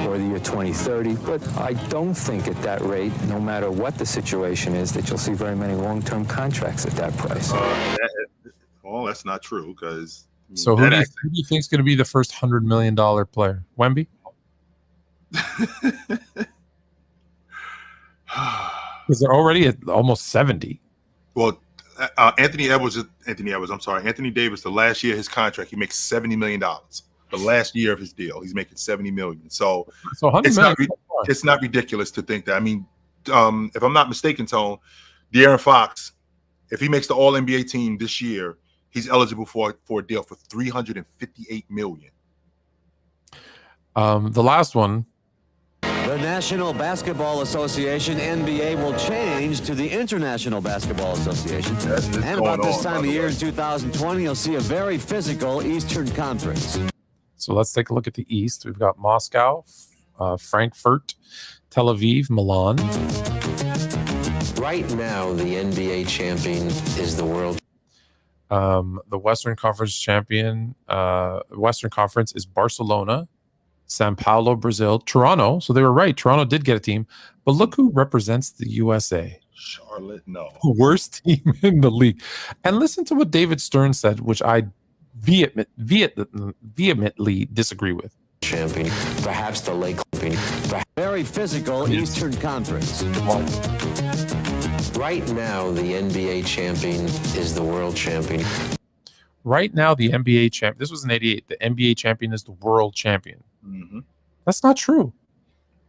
or the year 2030, but I don't think at that rate, no matter what the situation is, that you'll see very many long-term contracts at that price. Well, that's not true because. So who do you think is going to be the first $100 million player? Wemby? Because they're already at almost 70. Well, Anthony Davis, the last year of his contract, he makes $70 million. The last year of his deal, he's making $70 million. So it's not ridiculous to think that. I mean, if I'm not mistaken, Tone, De'Aaron Fox, if he makes the All-NBA team this year, he's eligible for a deal for $358 million. The last one. The National Basketball Association, NBA, will change to the International Basketball Association. And about this time of year in 2020, you'll see a very physical Eastern Conference. So let's take a look at the East. We've got Moscow, Frankfurt, Tel Aviv, Milan. Right now, the NBA champion is the world. The Western Conference champion, Western Conference is Barcelona, Sao Paulo, Brazil, Toronto. So they were right. Toronto did get a team. But look who represents the USA. Charlotte, no. The worst team in the league. And listen to what David Stern said, which I vehemently disagree with. Champion, perhaps the Lake champion. Very physical Eastern Conference. Right now, the NBA champion is the world champion. Right now, the NBA champion. This was in '88. The NBA champion is the world champion. Mm-hmm. That's not true.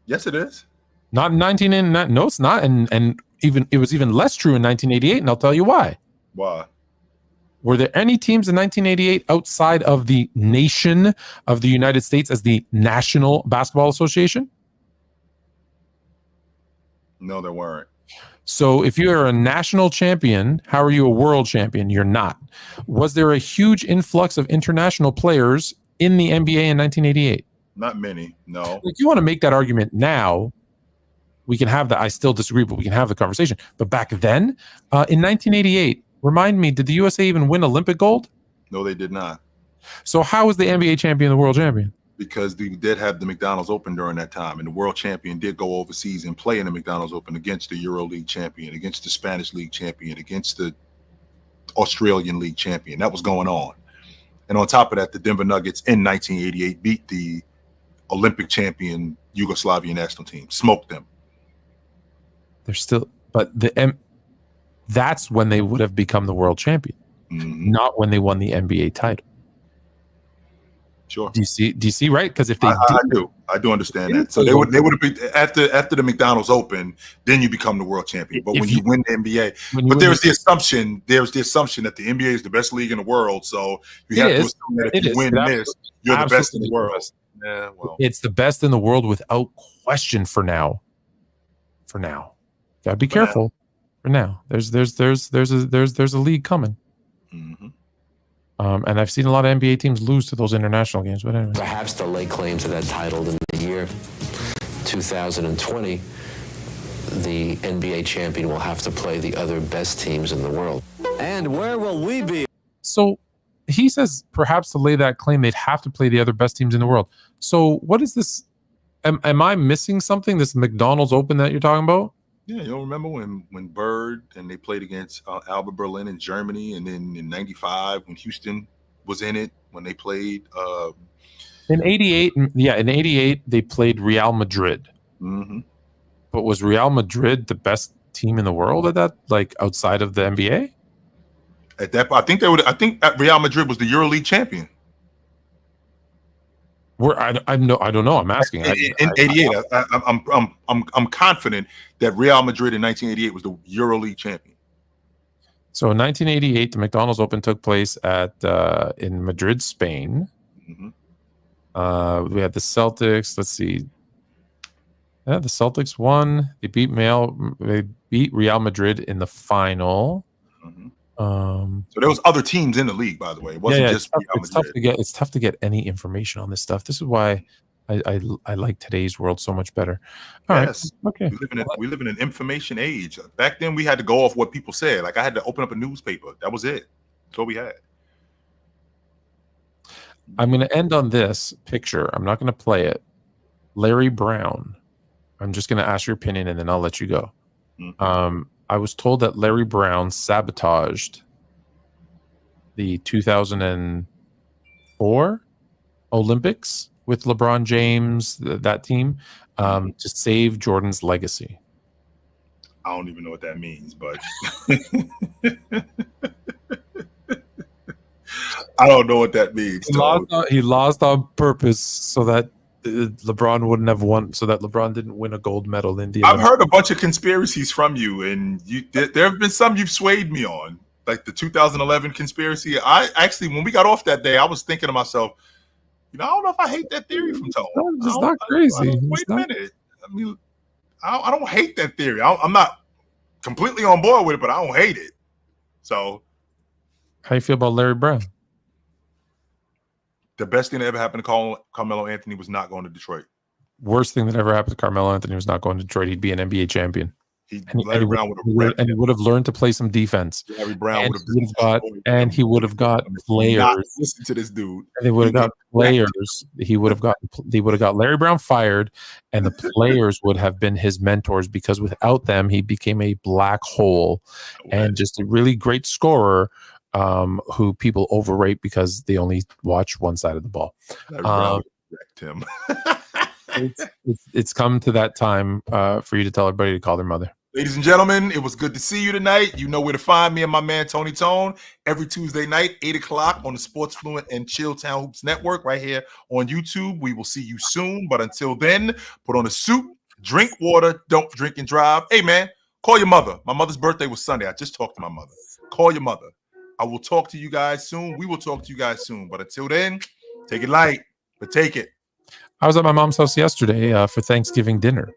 Yes, it is. Not in 1989. No, it's not. And even it was even less true in 1988. And I'll tell you why. Why? Were there any teams in 1988 outside of the nation of the United States as the National Basketball Association? No, there weren't. So if you are a national champion, how are you a world champion? You're not. Was there a huge influx of international players in the NBA in 1988? Not many, no. If you want to make that argument now, we can have that. I still disagree, but we can have the conversation. But back then, in 1988, remind me, did the USA even win Olympic gold? No, they did not. So how was the NBA champion the world champion? Because they did have the McDonald's Open during that time, and the world champion did go overseas and play in the McDonald's Open against the Euro League champion, against the Spanish League champion, against the Australian League champion. That was going on. And on top of that, the Denver Nuggets in 1988 beat the Olympic champion Yugoslavian national team, smoked them. They're still, but that's when they would have become the world champion, not when they won the NBA title. Sure. Do you see right? Because if they I do understand that. So they would have been after the McDonald's Open, then you become the world champion. But when you win the NBA, but there's the assumption that the NBA is the best league in the world. So you have to assume that if you win this, you're the best in the world. Yeah, well, it's the best in the world without question for now. Gotta be careful. For now, there's a league coming. Mm-hmm. And I've seen a lot of NBA teams lose to those international games. But anyway, perhaps to lay claim to that title in the year 2020, the NBA champion will have to play the other best teams in the world. And where will we be? So he says perhaps to lay that claim, they'd have to play the other best teams in the world. So what is this? Am I missing something? This McDonald's Open that you're talking about? Yeah, you don't remember when Bird and they played against Alba Berlin in Germany, and then in '95 when Houston was in it, when they played in '88. Yeah, in '88 they played Real Madrid. Mm-hmm. But was Real Madrid the best team in the world at that, like outside of the NBA? At that, I think Real Madrid was the EuroLeague champion. I don't know. I'm asking. In '88, I'm confident that Real Madrid in 1988 was the EuroLeague champion. So in 1988, the McDonald's Open took place in Madrid, Spain. We had the Celtics. Let's see. Yeah, the Celtics won. They beat Real Madrid in the final. So there was other teams in the league, by the way. It wasn't just Real Madrid. It's tough to get any information on this stuff. This is why I like today's world so much better. All right. Okay. We live in an information age. Back then, we had to go off what people said. Like I had to open up a newspaper. That was it. That's all we had. I'm going to end on this picture. I'm not going to play it. Larry Brown. I'm just going to ask your opinion, and then I'll let you go. I was told that Larry Brown sabotaged the 2004 Olympics with LeBron James, that team, to save Jordan's legacy. I don't even know what that means, but I don't know what that means. He lost on purpose so that LeBron wouldn't have won, so that LeBron didn't win a gold medal in the I've heard a bunch of conspiracies from you, and there have been some you've swayed me on, like the 2011 conspiracy. I actually, when we got off that day, I was thinking to myself, I don't know if I hate that theory from Tone. It's not crazy. Wait a minute. I mean, I don't hate that theory. I'm not completely on board with it, but I don't hate it. So, how you feel about Larry Brown? The best thing that ever happened to Carmelo Anthony was not going to Detroit. Worst thing that ever happened to Carmelo Anthony was not going to Detroit. He'd be an NBA champion. Larry Brown would have learned to play some defense. Larry Brown he would have got players. Listen to this dude. And they would have got players. He would have got Larry Brown fired, and the players would have been his mentors, because without them, he became a black hole and just a really great scorer. Who people overrate because they only watch one side of the ball. Tim. It's come to that time for you to tell everybody to call their mother. Ladies and gentlemen, it was good to see you tonight. You know where to find me and my man Tony Tone every Tuesday night, 8 o'clock on the Sports Fluent and Chilltown Hoops Network right here on YouTube. We will see you soon. But until then, put on a suit, drink water, don't drink and drive. Hey, man, call your mother. My mother's birthday was Sunday. I just talked to my mother. Call your mother. I will talk to you guys soon. We will talk to you guys soon. But until then, take it light, but take it. I was at my mom's house yesterday for Thanksgiving dinner.